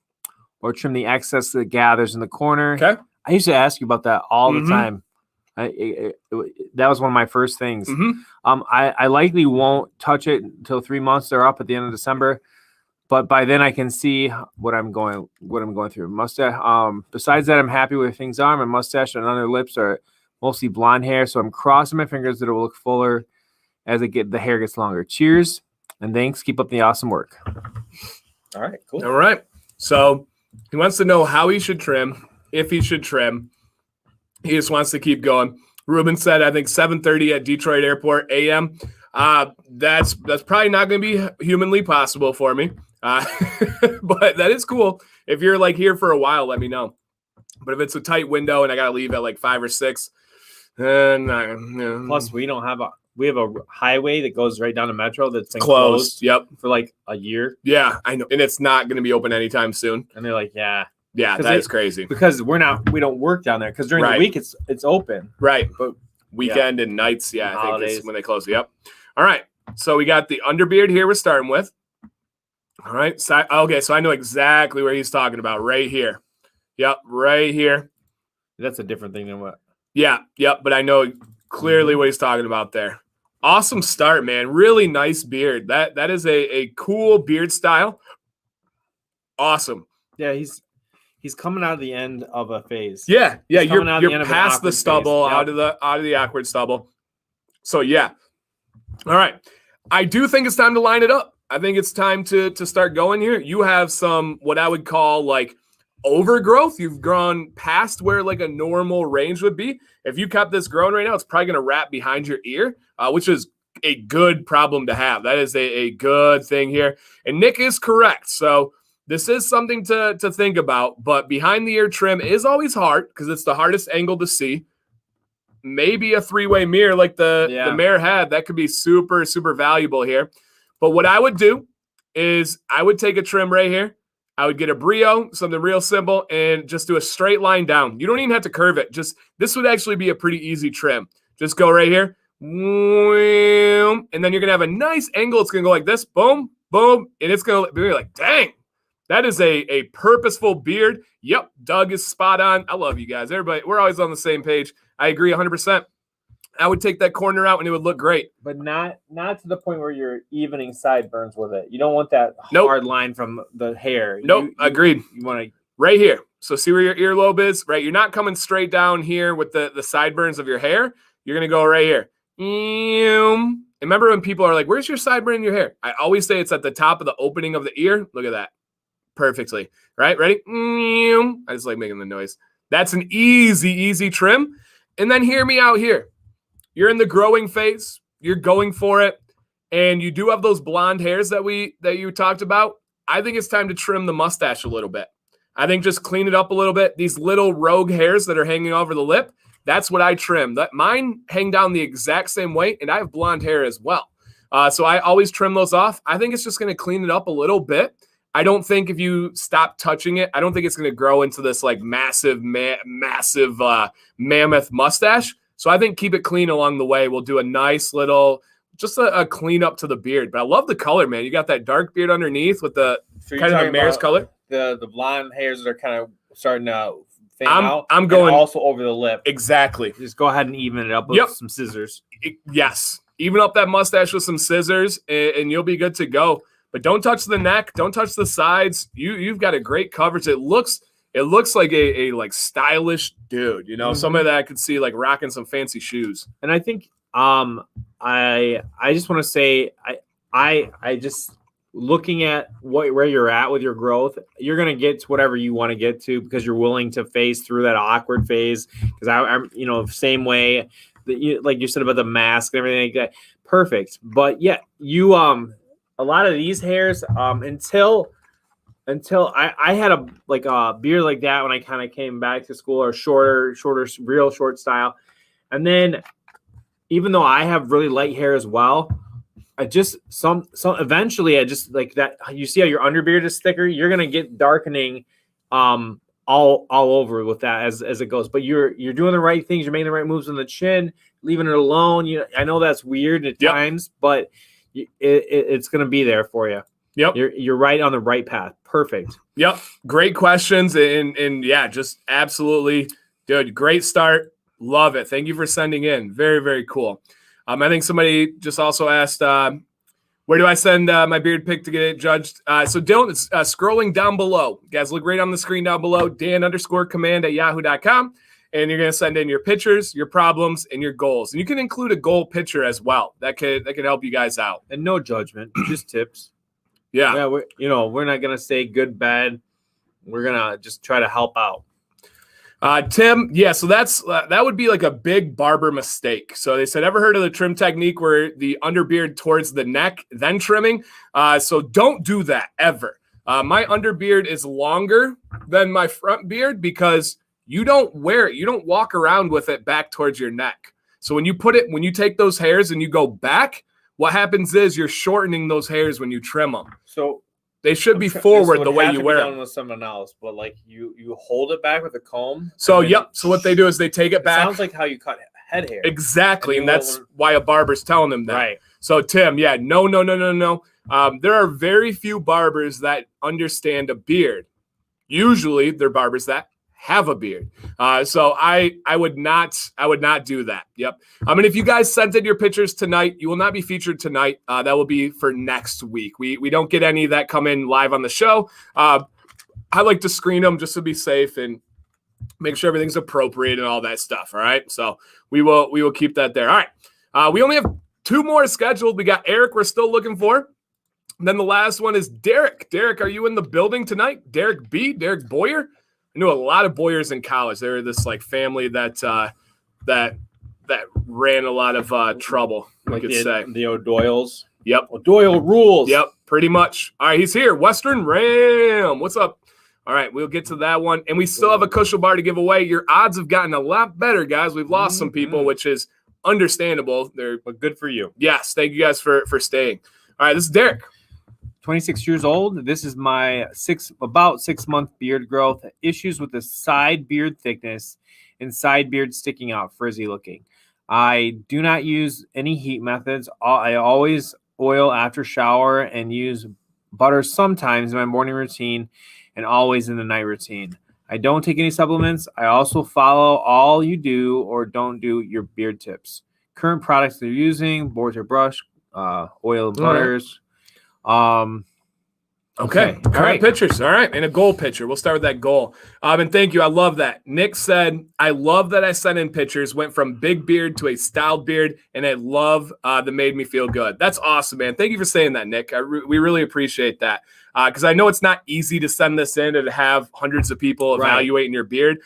Or trim the excess that gathers in the corner? Okay. I used to ask you about that all the time. That was one of my first things. I likely won't touch it until 3 months are up at the end of December. But by then I can see what I'm going through. Mustache. Besides that, I'm happy with things on. My mustache and under lips are mostly blonde hair, so I'm crossing my fingers that it will look fuller as the hair gets longer. Cheers and thanks. Keep up the awesome work. All right, cool. All right. So he wants to know how he should trim, if he should trim. He just wants to keep going. Ruben said, I think 7:30 at Detroit Airport a.m. That's probably not going to be humanly possible for me. But that is cool. If you're like here for a while, let me know. But if it's a tight window and I got to leave at like 5 or 6, Plus, we have a highway that goes right down to Metro that's been closed. Yep. For like a year. Yeah, I know. And it's not going to be open anytime soon. And they're like, yeah. Yeah, that is crazy. Because we don't work down there. Because during the week it's open. Right. But weekend and nights, I think is when they close. Yep. All right. So we got the underbeard here we're starting with. All right. So I know exactly where he's talking about right here. Yep, right here. That's a different thing than what? Yeah, yep, but I know clearly what he's talking about there. Awesome start, man. Really nice beard. That is a cool beard style. Awesome. Yeah, he's coming out of the end of a phase. Yeah, you're past the stubble, out of the awkward stubble. So yeah. All right. I do think it's time to line it up. I think it's time to start going here. You have some what I would call like overgrowth. You've grown past where like a normal range would be. If you kept this growing right now, it's probably going to wrap behind your ear, which is a good problem to have. That is a good thing here. And Nick is correct. So this is something to think about, but behind the ear trim is always hard because it's the hardest angle to see. Maybe a three-way mirror like the Mayor had, that could be super, super valuable here. But what I would do is I would take a trim right here. I would get a Brio, something real simple, and just do a straight line down. You don't even have to curve it. This would actually be a pretty easy trim. Just go right here. And then you're going to have a nice angle. It's going to go like this. Boom, boom. And it's going to be like, dang, that is a purposeful beard. Yep, Doug is spot on. I love you guys. Everybody, we're always on the same page. I agree 100%. I would take that corner out and it would look great. But not to the point where you're evening sideburns with it. You don't want that hard line from the hair. Nope, agreed. You want to right here. So see where your earlobe is? Right. You're not coming straight down here with the sideburns of your hair. You're going to go right here. And remember when people are like, where's your sideburn in your hair? I always say it's at the top of the opening of the ear. Look at that. Perfectly. Right? Ready? I just like making the noise. That's an easy trim. And then hear me out here. You're in the growing phase. You're going for it. And you do have those blonde hairs that you talked about. I think it's time to trim the mustache a little bit. I think just clean it up a little bit. These little rogue hairs that are hanging over the lip, that's what I trim. Mine hang down the exact same way, and I have blonde hair as well. So I always trim those off. I think it's just going to clean it up a little bit. I don't think if you stop touching it, I don't think it's going to grow into this like massive mammoth mustache. So I think keep it clean along the way. We'll do a nice little, just a clean up to the beard. But I love the color, man. You got that dark beard underneath with the kind of a mare's color. The blonde hairs that are kind of starting to fade out. I'm going also over the lip. Exactly. Just go ahead and even it up with some scissors. Yes. Even up that mustache with some scissors and you'll be good to go. But don't touch the neck. Don't touch the sides. You've got a great coverage. It looks like a like stylish dude, you know, somebody that I could see like rocking some fancy shoes. And I think I just want to say I just looking at where you're at with your growth, you're gonna get to whatever you want to get to because you're willing to phase through that awkward phase. Because I'm same way that like you said about the mask and everything like that. Perfect. But yeah, you a lot of these hairs until I had a beard like that when I kind of came back to school, or shorter, real short style. And then even though I have really light hair as well, I just eventually I just like that. You see how your underbeard is thicker? You're gonna get darkening all over with that as it goes. But you're doing the right things. You're making the right moves on the chin, leaving it alone. I know that's weird at times, but it's gonna be there for you. Yep. You're right on the right path. Perfect. Yep. Great questions. And yeah, just absolutely, dude, great start. Love it. Thank you for sending in. Very, very cool. I think somebody just also asked, where do I send my beard pic to get it judged? So Dylan, it's scrolling down below. You guys, look right on the screen down below, Dan_command@yahoo.com. And you're going to send in your pictures, your problems, and your goals. And you can include a goal picture as well. That could help you guys out. And no judgment, just tips. Yeah. We're not going to say good, bad. We're going to just try to help out. Tim, yeah, so that would be like a big barber mistake. So they said, ever heard of the trim technique where the underbeard towards the neck, then trimming? So don't do that ever. My underbeard is longer than my front beard because you don't wear it. You don't walk around with it back towards your neck. So when you take those hairs and you go back, what happens is you're shortening those hairs when you trim them. So they should be forward the way you wear them. With someone else, but like you hold it back with a comb. So yep. So what they do is they take it back. Sounds like how you cut head hair. Exactly, and that's why a barber's telling them that. Right. So Tim, yeah, no. There are very few barbers that understand a beard. Usually, they're barbers that have a beard. So I would not do that. Yep. And if you guys sent in your pictures tonight, you will not be featured tonight. That will be for next week. We don't get any that come in live on the show. I like to screen them just to be safe and make sure everything's appropriate and all that stuff. All right. So we will keep that there. All right. We only have 2 more scheduled. We got Eric we're still looking for. And then the last one is Derek. Derek, are you in the building tonight? Derek Boyer? I knew a lot of Boyers in college. They were this like family that ran a lot of trouble, like you could say. The O'Doyles. Yep. O'Doyle rules. Yep, pretty much. All right, he's here. Western Ram. What's up? All right, we'll get to that one. And we still have a Kuschelbar to give away. Your odds have gotten a lot better, guys. We've lost some people, which is understandable. But good for you. Yes, thank you guys for staying. All right, this is Derek. 26 years old. This is my about 6-month beard growth. Issues with the side beard thickness and side beard sticking out, frizzy looking. I do not use any heat methods. I always oil after shower and use butter sometimes in my morning routine and always in the night routine. I don't take any supplements. I also follow all you do or don't do your beard tips. Current products they're using, boards or brush, oil and butters. Okay. All right. Pictures. All right. And a goal picture. We'll start with that goal. And thank you. I love that. Nick said, I love that I sent in pictures, went from big beard to a styled beard, and I love that made me feel good. That's awesome, man. Thank you for saying that, Nick. We really appreciate that. Because I know it's not easy to send this in and have hundreds of people evaluating your beard.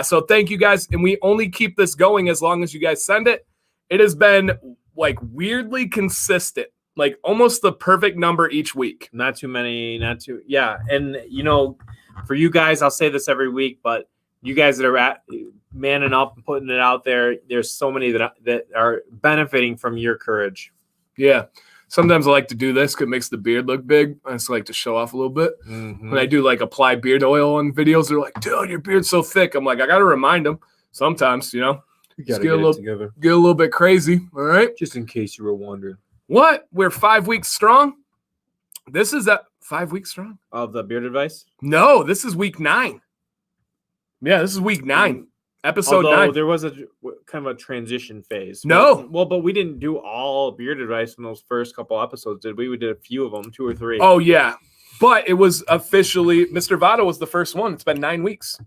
So thank you guys. And we only keep this going as long as you guys send it. It has been like weirdly consistent. Like almost the perfect number each week. Not too many, yeah. And for you guys, I'll say this every week, but you guys that are manning up and putting it out there, there's so many that are benefiting from your courage. Yeah. Sometimes I like to do this because it makes the beard look big. I just like to show off a little bit. When I do like apply beard oil on videos, they're like, dude, your beard's so thick. I'm like, I got to remind them sometimes, you gotta get a little bit crazy. All right. Just in case you were wondering. What? We're 5 weeks strong? This is 5 weeks strong? Of the beard advice? No, this is week 9. Yeah, this is week 9. Episode 9. There was a kind of a transition phase. No. Well, but we didn't do all beard advice in those first couple episodes, did we? We did a few of them, 2 or 3. Oh, yeah. But it was officially, Mr. Votto was the first one. It's been 9 weeks.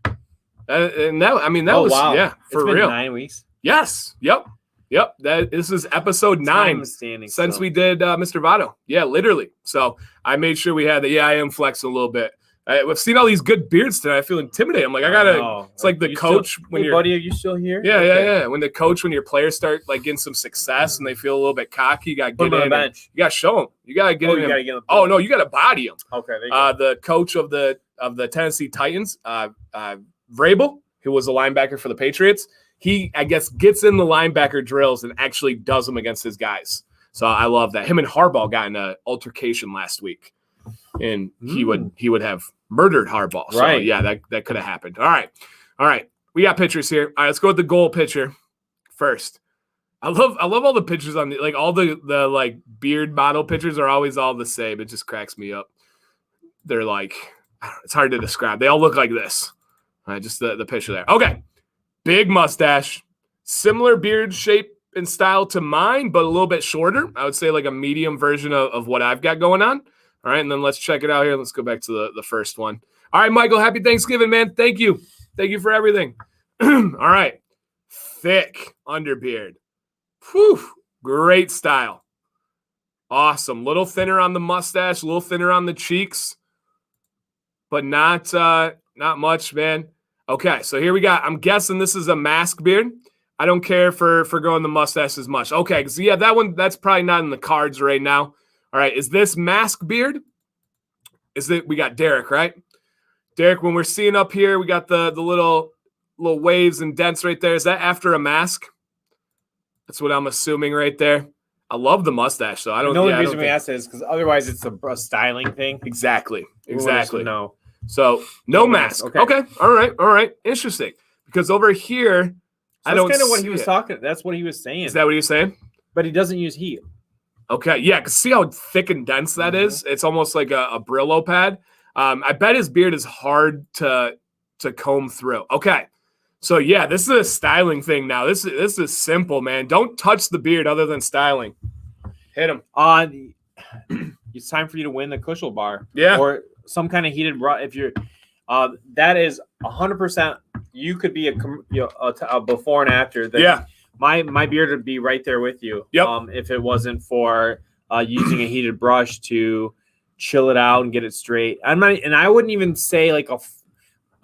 And that was, wow. Yeah, for it's real. Been 9 weeks? Yes. Yep. This is episode 9 since we did Mr. Votto. Yeah, literally. So I made sure we had that. Yeah, I am flexing a little bit. I've seen all these good beards today. I feel intimidated. I'm like, I gotta. It's like the coach when you're. Buddy, are you still here? Yeah, yeah. When the coach, when your players start like getting some success and they feel a little bit cocky, you gotta get in. Bench. You gotta show them. You gotta get in. You gotta get them. Oh no, you gotta body them. Okay. The coach of the Tennessee Titans, Vrabel, who was a linebacker for the Patriots. He, I guess, gets in the linebacker drills and actually does them against his guys. So I love that. Him and Harbaugh got in an altercation last week, and he would have murdered Harbaugh. So, right. Yeah, that could have happened. All right. We got pictures here. All right, let's go with the goal picture first. I love all the pictures on all the like beard model pictures are always all the same. It just cracks me up. They're like, it's hard to describe. They all look like this. All right, just the picture there. Okay. Big mustache, similar beard shape and style to mine, but a little bit shorter. I would say like a medium version of what I've got going on. All right, and then let's check it out here. Let's go back to the first one. All right, Michael, happy Thanksgiving, man. Thank you. Thank you for everything. All right, thick underbeard. Whew, great style. Awesome. Little thinner on the mustache, a little thinner on the cheeks, but not much, man. Okay, so here we got, I'm guessing this is a mask beard. I don't care for growing the mustache as much. Okay, so yeah, that's probably not in the cards right now. All right, is this mask beard? We got Derek, right? Derek, when we're seeing up here, we got the little little waves and dents right there. Is that after a mask? That's what I'm assuming right there. I love the mustache, though. I don't. The only yeah, reason we asked is because otherwise it's a styling thing. Exactly. No. So no mask. Okay. All right. Interesting. Because over here, So I don't. That's kind of what see he was it. talking. That's what he was saying. Is that what he was saying? But he doesn't use heat. Okay. Yeah. Cause see how thick and dense that is. It's almost like a Brillo pad. I bet his beard is hard to comb through. Okay. So yeah, this is a styling thing now. This is simple, man. Don't touch the beard other than styling. Hit him. It's time for you to win the Kuschelbar. Yeah. Or some kind of heated brush. If you're, that is 100%. You could be a before and after. Yeah. My beard would be right there with you. Yep. If it wasn't for using a heated brush to chill it out and get it straight. And I wouldn't even say like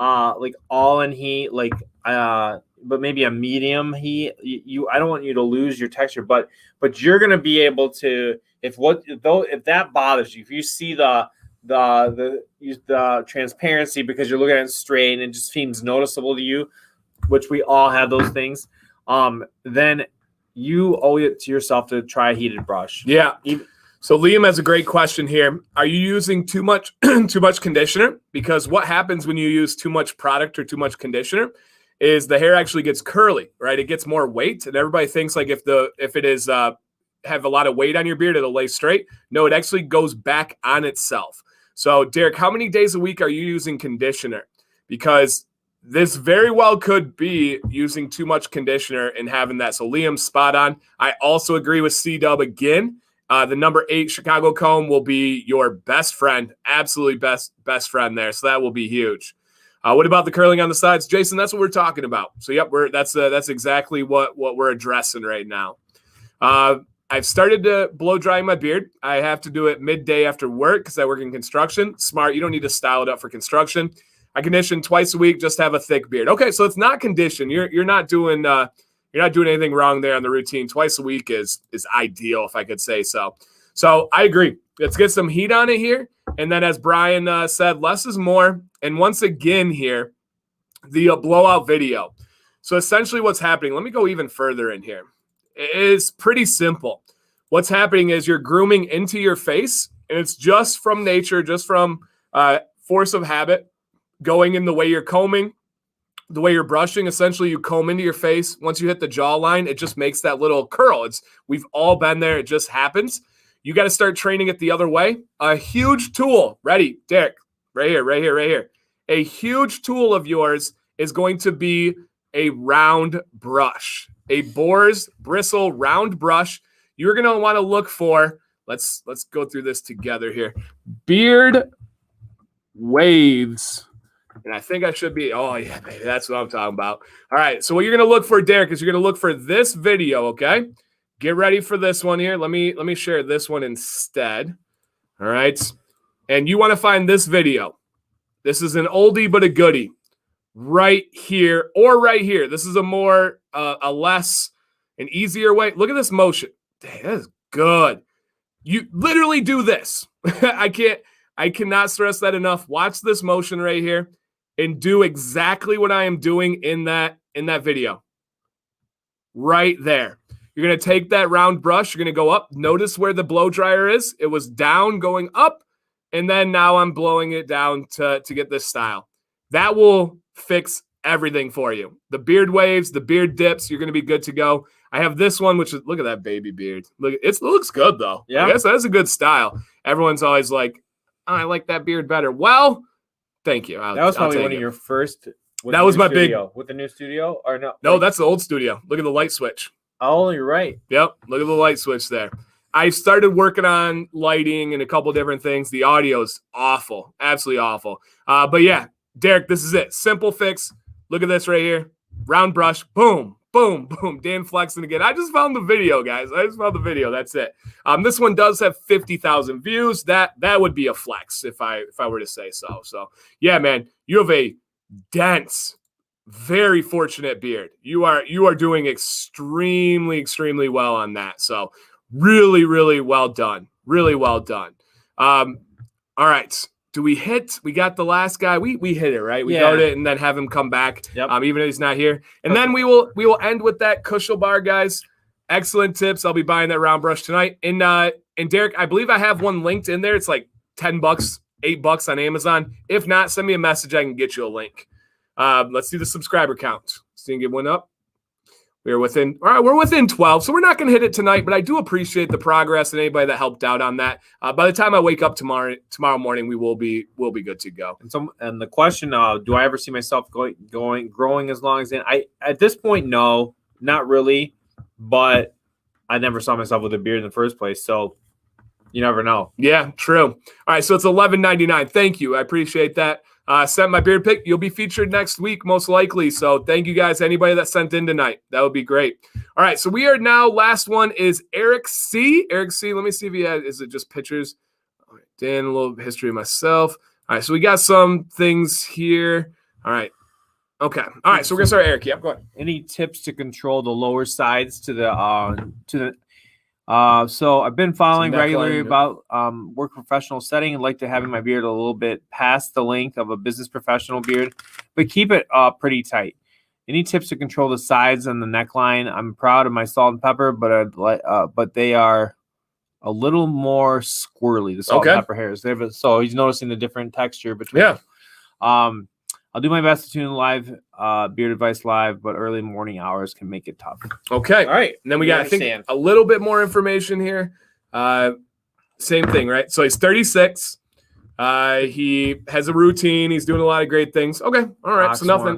like all in heat, but maybe a medium heat. I don't want you to lose your texture, but you're gonna be able to if that bothers you, if you see the transparency because you're looking at it straight and it just seems noticeable to you, which we all have those things, then you owe it to yourself to try a heated brush. Yeah. So Liam has a great question here. Are you using too much conditioner? Because what happens when you use too much product or too much conditioner is the hair actually gets curly, right? It gets more weight, and everybody thinks like if it is have a lot of weight on your beard, it'll lay straight. No, it actually goes back on itself. So Derek, how many days a week are you using conditioner? Because this very well could be using too much conditioner and having that. So Liam's spot on. I also agree with C-Dub again. The number 8 Chicago comb will be your best friend, absolutely best friend there. So that will be huge. What about the curling on the sides, Jason? That's what we're talking about. So yep, that's exactly what we're addressing right now. I've started to blow dry my beard. I have to do it midday after work because I work in construction. Smart. You don't need to style it up for construction. I condition twice a week. Just have a thick beard. Okay, so it's not condition. You're not doing. You're not doing anything wrong there on the routine. Twice a week is ideal, if I could say so. So I agree. Let's get some heat on it here. And then as Brian said, less is more. And once again here, the blowout video. So essentially what's happening, let me go even further in here. It is pretty simple. What's happening is you're grooming into your face, and it's just from nature, just from force of habit, going in the way you're combing, the way you're brushing. Essentially, you comb into your face. Once you hit the jawline, it just makes that little curl. We've all been there. It just happens. You got to start training it the other way. A huge tool. Ready, Derek? Right here. A huge tool of yours is going to be a round brush, a boar's bristle round brush. You're going to want to look for, let's go through this together here. Beard Waves. And I think I should be, oh yeah, baby, that's what I'm talking about. All right, so what you're going to look for, Derek, is you're going to look for this video, okay? Get ready for this one here. Let me share this one instead. All right. And you want to find this video. This is an oldie but a goodie. Right here or right here. This is a more, an easier way. Look at this motion. Dang, that is good. You literally do this. I cannot stress that enough. Watch this motion right here and do exactly what I am doing in that video. Right there. You're going to take that round brush. You're going to go up. Notice where the blow dryer is. It was down going up. And then now I'm blowing it down to get this style. That will fix everything for you. The beard waves, the beard dips, you're going to be good to go. I have this one, which is, look at that baby beard. Look, it looks good though. Yeah. I guess that's a good style. Everyone's always like, oh, I like that beard better. Well, thank you. That was probably one of your first. That was my big. With the new studio or no? No, that's the old studio. Look at the light switch. Oh, you're right. Yep. Look at the light switch there. I started working on lighting and a couple different things. The audio is awful. Absolutely awful. But yeah, Derek, this is it. Simple fix. Look at this right here. Round brush. Boom, boom, boom. Dan flexing again. I just found the video, guys. I just found the video. That's it. This one does have 50,000 views. That would be a flex if I were to say so. So yeah, man, you have a dense, very fortunate beard. You are doing extremely, extremely well on that. So really, really well done. Really well done. All right. do we hit? We got the last guy. We hit it, right? We Yeah. got it and then have him come back, even if he's not here. And then we will end with that Kuschelbar, guys. Excellent tips. I'll be buying that round brush tonight. And Derek, I believe I have one linked in there. It's like $10, $8 on Amazon. If not, send me a message. I can get you a link. Let's do the subscriber count. So you can get one up. We're within 12, so we're not going to hit it tonight, but I do appreciate the progress and anybody that helped out on that. By the time I wake up tomorrow morning, we'll be good to go. And the question, do I ever see myself growing as long as at this point, no, not really, but I never saw myself with a beard in the first place, so you never know. Yeah, true. All right, so it's $11.99. Thank you. I appreciate that. Sent my beard pick. You'll be featured next week, most likely. So thank you guys, anybody that sent in tonight. That would be great. All right, so we are now, last one is Eric C. Eric C, let me see if he had, is it just pictures? All right, Dan, a little history of myself. All right, so we got some things here. All right. Okay. All right, so we're going to start Eric. Yep, go ahead. Any tips to control the lower sides to the so I've been following regularly about work professional setting and like to having my beard a little bit past the length of a business professional beard, but keep it pretty tight. Any tips to control the sides and the neckline? I'm proud of my salt and pepper, but they are a little more squirrely, the salt and pepper hairs. So he's noticing the different texture between them. I'll do my best to tune live, Beard Advice Live, but early morning hours can make it tough. Okay. All right. And then we got, I think, a little bit more information here. Same thing, right? So he's 36. He has a routine. He's doing a lot of great things. Okay. All right. So nothing.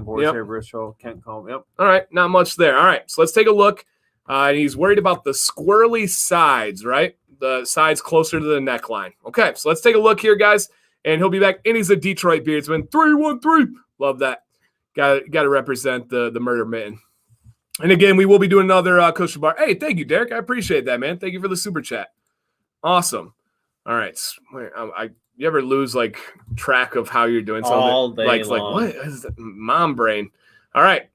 Kent Comb. Yep. All right. Not much there. All right. So let's take a look. He's worried about the squirrely sides, right? The sides closer to the neckline. Okay. So let's take a look here, guys. And he'll be back. And he's a Detroit beardsman. 313. Love that. Got to represent the murder mitten. And again, we will be doing another Kuschelbar. Hey, thank you, Derek. I appreciate that, man. Thank you for the super chat. Awesome. All right. You ever lose like track of how you're doing something? All day like long. What is that? Mom brain. All right.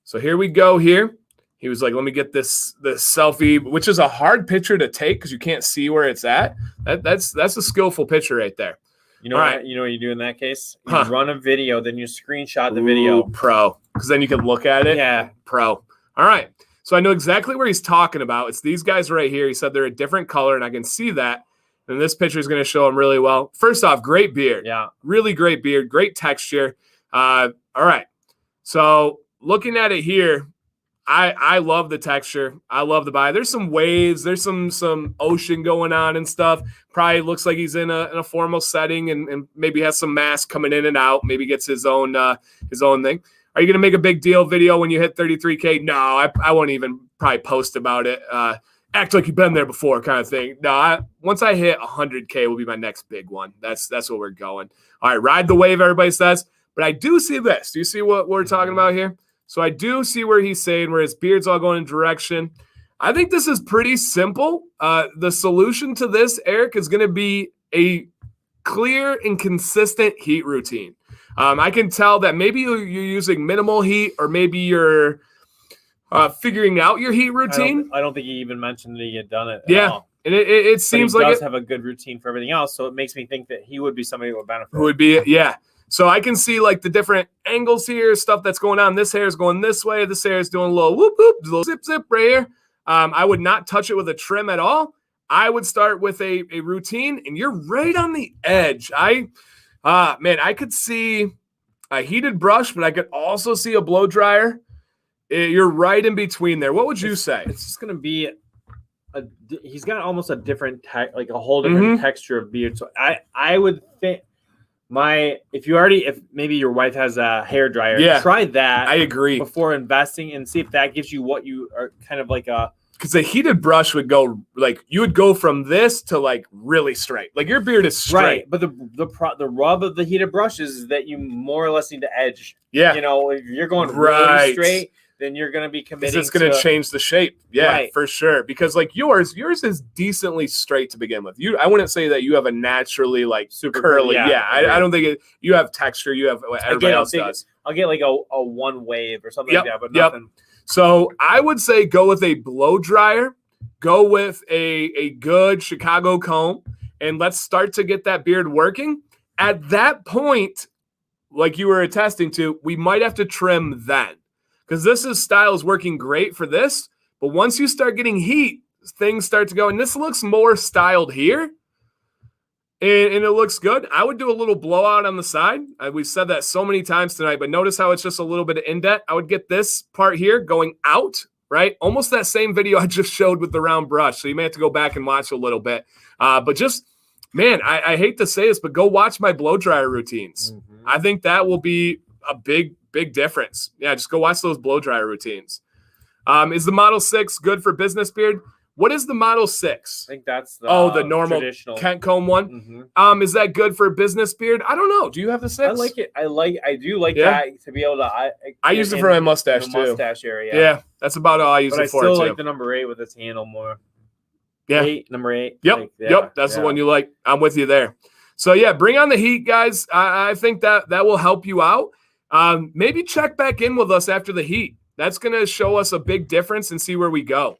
So here we go here. He was like, let me get this selfie, which is a hard picture to take because you can't see where it's at. That's a skillful picture right there. You know what you do in that case? You run a video, then you screenshot the video. Pro. Because then you can look at it. Yeah. Pro. All right. So I know exactly where he's talking about. It's these guys right here. He said they're a different color, and I can see that. And this picture is going to show him really well. First off, great beard. Yeah. Really great beard. Great texture. All right. So looking at it here, I love the texture. I love the body. There's some waves. There's some ocean going on and stuff. Probably looks like he's in a formal setting and maybe has some mask coming in and out. Maybe gets his own thing. Are you going to make a big deal video when you hit 33K? No, I won't even probably post about it. Act like you've been there before kind of thing. No, once I hit 100K will be my next big one. That's what we're going. All right, ride the wave, everybody says. But I do see this. Do you see what we're talking about here? So I do see where he's saying where his beard's all going in direction. I think this is pretty simple. The solution to this, Eric, is going to be a clear and consistent heat routine. I can tell that maybe you're using minimal heat or maybe you're figuring out your heat routine. I don't think he even mentioned that he had done it at all. And it seems like he does have a good routine for everything else, so it makes me think that he would be somebody who would benefit. Who would be, yeah. So I can see like the different angles here, stuff that's going on. This hair is going this way. This hair is doing a little whoop, whoop, a little zip, zip right here. I would not touch it with a trim at all. I would start with a routine, and you're right on the edge. I could see a heated brush, but I could also see a blow dryer. You're right in between there. What would you say? It's just going to be he's got almost a different like a whole different texture of beard. So I would think if maybe your wife has a hair dryer, try that. I agree. Before investing and see if that gives you what you are kind of like a. Because a heated brush would go like you would go from this to like really straight. Like your beard is straight. Right, but the rub of the heated brush is that you more or less need to edge. Yeah. You know, if you're going really straight, then you're going to be committing. It's going to change the shape. Yeah, for sure. Because like yours is decently straight to begin with. I wouldn't say that you have a naturally like super curly. Yeah, I don't think you have texture. You have what everybody else does. I'll get like a one wave or something like that, but nothing. So I would say go with a blow dryer, go with a good Chicago comb, and let's start to get that beard working. at that point, like you were attesting to, we might have to trim then. Because style is working great for this. But once you start getting heat, things start to go. And this looks more styled here. And it looks good. I would do a little blowout on the side. We've said that so many times tonight. But notice how it's just a little bit of indent. I would get this part here going out, right? Almost that same video I just showed with the round brush. So you may have to go back and watch a little bit. But just, man, I hate to say this, but go watch my blow dryer routines. Mm-hmm. I think that will be a big difference. Yeah, just go watch those blow dryer routines. Is the Model 6 good for business beard? What is the Model 6? I think that's the normal traditional Kent comb one. Mm-hmm. Is that good for business beard? I don't know. Do you have the 6? I like it. I do like that to be able to. I use it for my mustache too. Mustache area. Yeah, that's about all I use it for. But I still too. like the number 8 with its handle more. Yeah, number 8. Yep, yep. That's the one you like. I'm with you there. So yeah, bring on the heat, guys. I think that will help you out. Maybe check back in with us after the heat. That's going to show us a big difference and see where we go.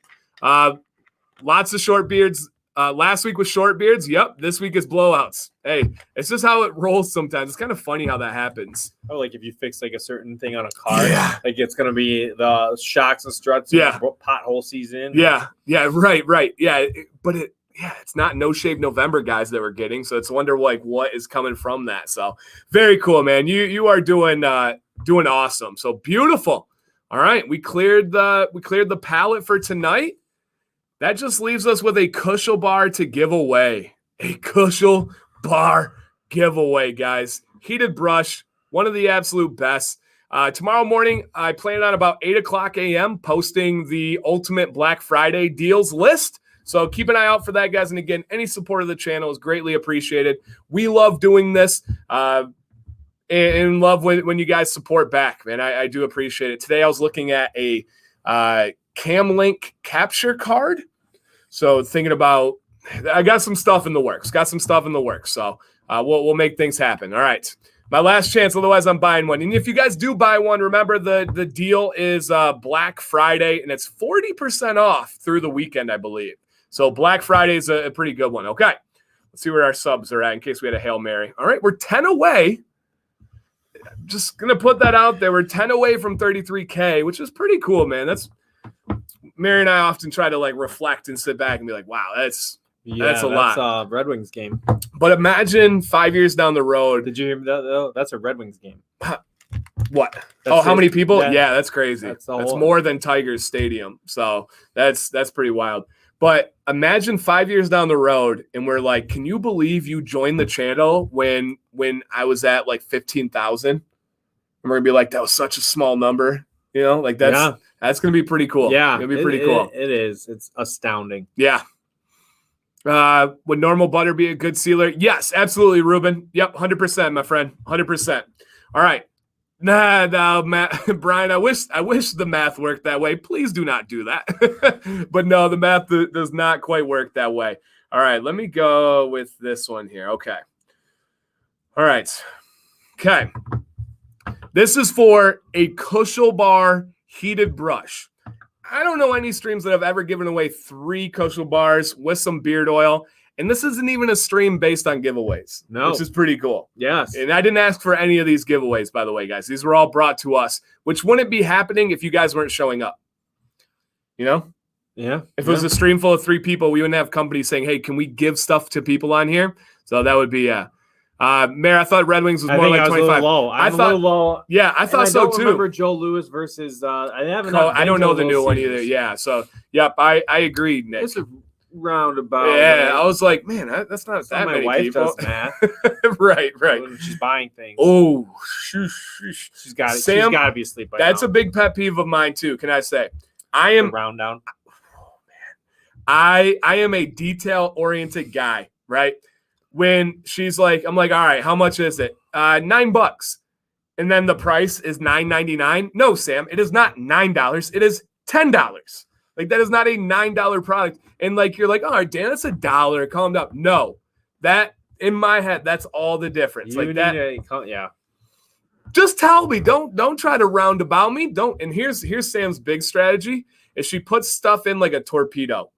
Lots of short beards. Last week was short beards. Yep. This week is blowouts. Hey, it's just how it rolls sometimes. It's kind of funny how that happens. Oh, like if you fix like a certain thing on a car, like it's going to be the shocks and struts. Pothole season. Yeah. Yeah. Right. Yeah. It's not No Shave November guys that we're getting. So it's wonder like what is coming from that. So very cool, man. You are doing awesome. So beautiful. All right. We cleared the palette for tonight. That just leaves us with a Kuschelbar to give away. A Kuschelbar giveaway, guys. Heated brush, one of the absolute best. Tomorrow morning, I plan on about 8 o'clock a.m. posting the Ultimate Black Friday deals list. So keep an eye out for that, guys. And again, any support of the channel is greatly appreciated. We love doing this and love when you guys support back, man. I do appreciate it. Today, I was looking at a Camlink capture card. So thinking about, I got some stuff in the works. So we'll make things happen. All right. My last chance. Otherwise, I'm buying one. And if you guys do buy one, remember the deal is Black Friday, and it's 40% off through the weekend, I believe. So Black Friday is a pretty good one. Okay. Let's see where our subs are at in case we had a Hail Mary. All right. We're 10 away. Just going to put that out there. We're 10 away from 33K, which is pretty cool, man. Mary and I often try to like reflect and sit back and be like, wow, that's a lot. That's a Red Wings game. But imagine 5 years down the road. Did you hear that? That's a Red Wings game. What? How many people? Yeah, that's crazy. That's more than Tigers Stadium. So that's pretty wild. But imagine 5 years down the road and we're like, can you believe you joined the channel when I was at like 15,000? And we're going to be like, that was such a small number. You know, like that's going to be pretty cool. Yeah. It's going to be pretty cool. It is. It's astounding. Yeah. Would normal butter be a good sealer? Yes, absolutely, Ruben. Yep, 100%, my friend. 100%. All right. No, Matt, Brian, I wish the math worked that way. Please do not do that. But no, the math does not quite work that way. All right, let me go with this one here. Okay. All right. Okay. This is for a Kuschelbar heated brush. I don't know any streams that have ever given away 3 Kuschelbars with some beard oil. And this isn't even a stream based on giveaways, which is pretty cool. Yes. And I didn't ask for any of these giveaways, by the way, guys. These were all brought to us, which wouldn't be happening if you guys weren't showing up. You know? Yeah. If it was a stream full of 3 people, we wouldn't have companies saying, hey, can we give stuff to people on here? So that would be, Mayor, I thought Red Wings was more like 25. I'm a little low. Yeah, I thought so too. I remember Joe Lewis versus, I don't know the new one either. Yeah. So, yep, I agreed, Nick. It's a roundabout. Yeah, I was like, man, that's not that many people. Does math. right. She's buying thing. Oh, she's got to be asleep by now. That's a big pet peeve of mine too. Can I say? I am round down. Oh man, I am a detail oriented guy, right? When she's like, I'm like, all right, how much is it? $9. And then the price is $9.99. No, Sam, it is not $9. It is $10. Like, that is not a $9 product. And like, you're like, all right, Dan, that's $1. Calm down. No, that in my head, that's all the difference. Just tell me. Don't try to roundabout me. And here's Sam's big strategy is she puts stuff in like a torpedo.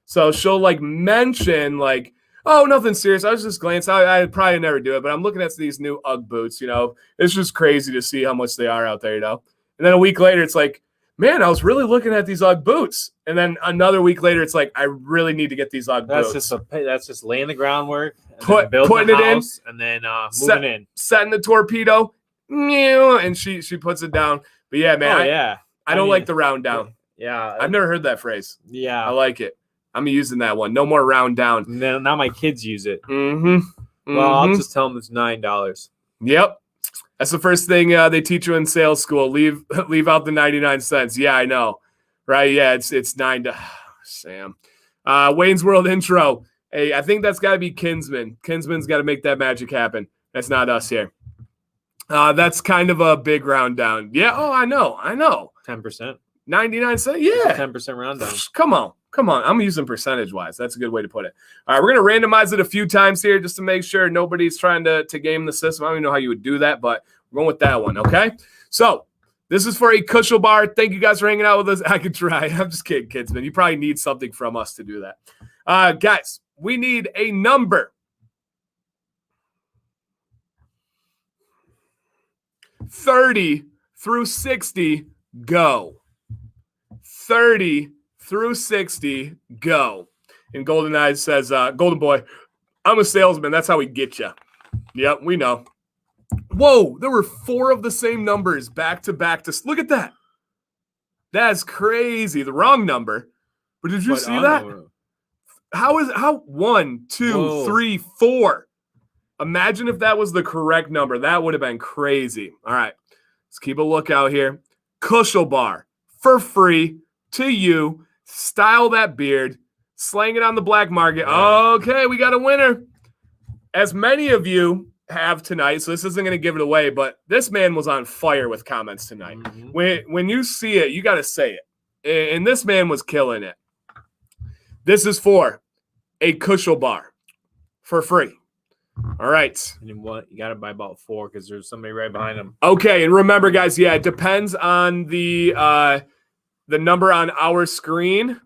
So she'll like mention like, Oh, nothing serious. I was just glancing. I'd probably never do it, but I'm looking at these new UGG boots, you know. It's just crazy to see how much they are out there, you know. And then a week later, it's like, man, I was really looking at these UGG boots. And then another week later, it's like, I really need to get these UGG boots. That's just laying the groundwork, and putting it in, and then moving in. Setting the torpedo, and she puts it down. But yeah, man, I don't like the round down. Yeah. I've never heard that phrase. Yeah. I like it. I'm using that one. No more round down. Now my kids use it. Mm-hmm. Well, I'll just tell them it's $9. Yep. That's the first thing they teach you in sales school. Leave out the 99 cents. Yeah, I know. Right? Yeah, it's $9. Sam. Wayne's World intro. Hey, I think that's got to be Kinsman. Kinsman's got to make that magic happen. That's not us here. That's kind of a big round down. Yeah. Oh, I know. 10%. 99 cents. Yeah. 10% round down. Come on. I'm using percentage-wise. That's a good way to put it. All right, we're going to randomize it a few times here just to make sure nobody's trying to game the system. I don't even know how you would do that, but we're going with that one, okay? So this is for a Kuschelbar. Thank you guys for hanging out with us. I could try. I'm just kidding, kids, man. You probably need something from us to do that. Guys, we need a number. 30 through 60, go. 30 through 60, go. And Golden Eyes says, Golden Boy, I'm a salesman. That's how we get you. Yep, we know. Whoa, there were 4 of the same numbers back to back. Look at that. That's crazy. The wrong number. But did you see that? How 1, 2, 3, 4. Imagine if that was the correct number. That would have been crazy. All right, let's keep a lookout here. Kuschelbar for free to you. Style that beard, slang it on the black market. Okay, we got a winner. As many of you have tonight, so this isn't going to give it away, but this man was on fire with comments tonight. Mm-hmm. When you see it, you got to say it. And this man was killing it. This is for a Kuschelbar for free. All right. And what? You got to buy about 4 because there's somebody right behind him. Okay, and remember, guys, it depends on the number on our screen.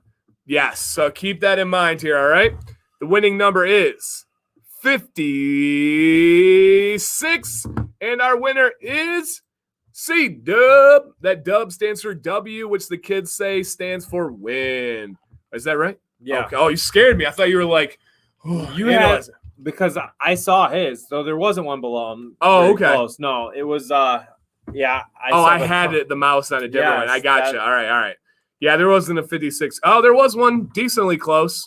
Yes, so keep that in mind here, all right? The winning number is 56, and our winner is C-Dub. That dub stands for W, which the kids say stands for win. Is that right? Yeah. Okay. Oh, you scared me. I thought you were like, because I saw his, so there wasn't one below him. Oh, okay. Close. No, it was yeah. I had the mouse on a different one. I got you. All right. Yeah, there wasn't a 56. Oh, there was one decently close.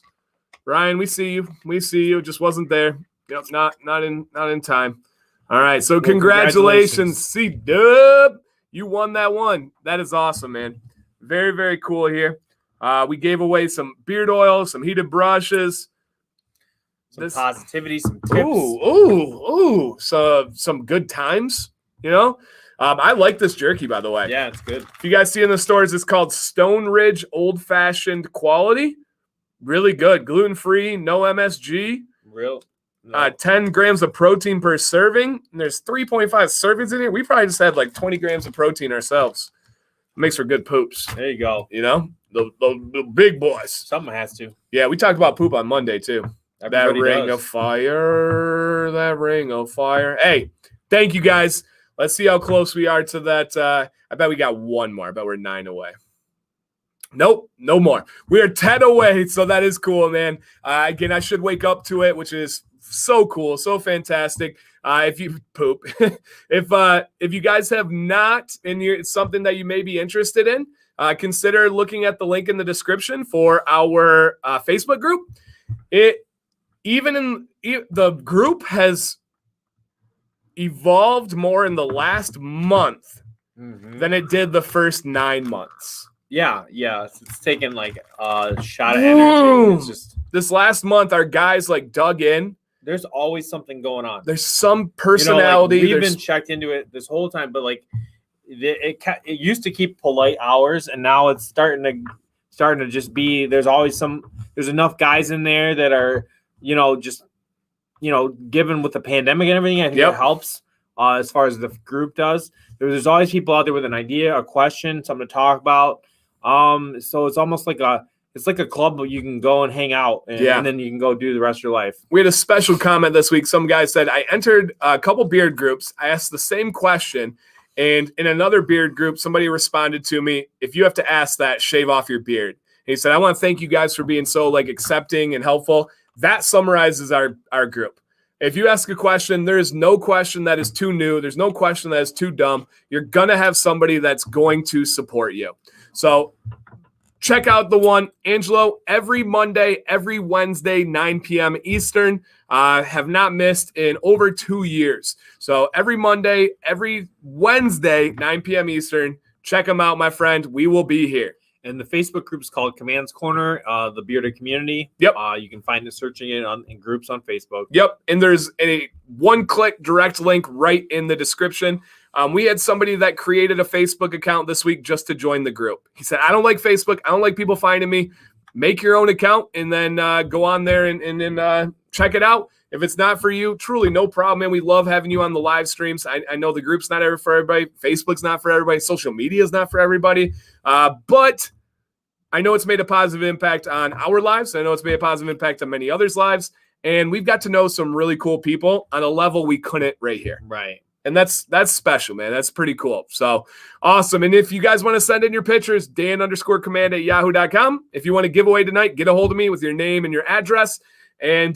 Ryan, we see you. It just wasn't there. Yep, not in time. All right, so congratulations, C-Dub. You won that one. That is awesome, man. Very, very cool here. We gave away some beard oil, some heated brushes. Some positivity, some tips. Some good times, you know? I like this jerky, by the way. Yeah, it's good. If you guys see in the stores, it's called Stone Ridge Old Fashioned Quality. Really good. Gluten-free, no MSG. Real. No. 10 grams of protein per serving. And there's 3.5 servings in here. We probably just had like 20 grams of protein ourselves. Makes for good poops. There you go. You know? The big boys. Someone has to. Yeah, we talked about poop on Monday, too. Everybody that ring does. of fire. That ring of fire. Hey, thank you, guys. Let's see how close we are to that. I bet we got one more. I bet we're 9 away. Nope, no more. We are 10 away, so that is cool, man. Again, I should wake up to it, which is so cool, so fantastic. If you poop, if you guys have not, and it's something that you may be interested in, consider looking at the link in the description for our Facebook group. The group has evolved more in the last month than it did the first 9 months. Yeah. It's taken like a shot of energy. It's just this last month, our guys like dug in. There's always something going on. There's some personality. We've been checked into it this whole time, but like it used to keep polite hours, and now it's starting to just be. There's enough guys in there that are given with the pandemic and everything. I think it helps as far as the group does. There's always people out there with an idea, a question, something to talk about. So it's almost like It's like a club where you can go and hang out, and then you can go do the rest of your life. We had a special comment this week. Some guy said, I entered a couple beard groups. I asked the same question, and in another beard group, somebody responded to me, if you have to ask that, shave off your beard. And he said, I want to thank you guys for being so accepting and helpful. That summarizes our group. If you ask a question, there is no question that is too new. There's no question that is too dumb. You're going to have somebody that's going to support you. So check out the one, Angelo, every Monday, every Wednesday, 9 p.m. Eastern. Have not missed in over 2 years. So every Monday, every Wednesday, 9 p.m. Eastern. Check them out, my friend. We will be here. And the Facebook group is called Commands Corner, the Bearded Community. Yep. You can find it searching it in groups on Facebook. Yep. And there's a one-click direct link right in the description. We had somebody that created a Facebook account this week just to join the group. He said, I don't like Facebook. I don't like people finding me. Make your own account and then go on there and check it out. If it's not for you, truly no problem, man. We love having you on the live streams. I know the group's not for everybody. Facebook's not for everybody. Social media is not for everybody. But I know it's made a positive impact on our lives. I know it's made a positive impact on many others' lives. And we've got to know some really cool people on a level we couldn't right here. Right. And that's special, man. That's pretty cool. So awesome. And if you guys want to send in your pictures, Dan_command@yahoo.com. If you want to give away tonight, get a hold of me with your name and your address. And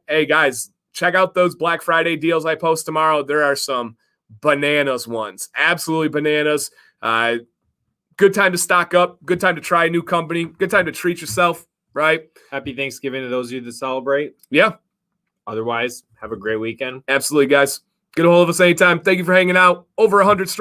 hey, guys, check out those Black Friday deals I post tomorrow. There are some bananas ones. Absolutely bananas. Good time to stock up. Good time to try a new company. Good time to treat yourself, right? Happy Thanksgiving to those of you that celebrate. Yeah. Otherwise, have a great weekend. Absolutely, guys. Get a hold of us anytime. Thank you for hanging out. Over 100 strong.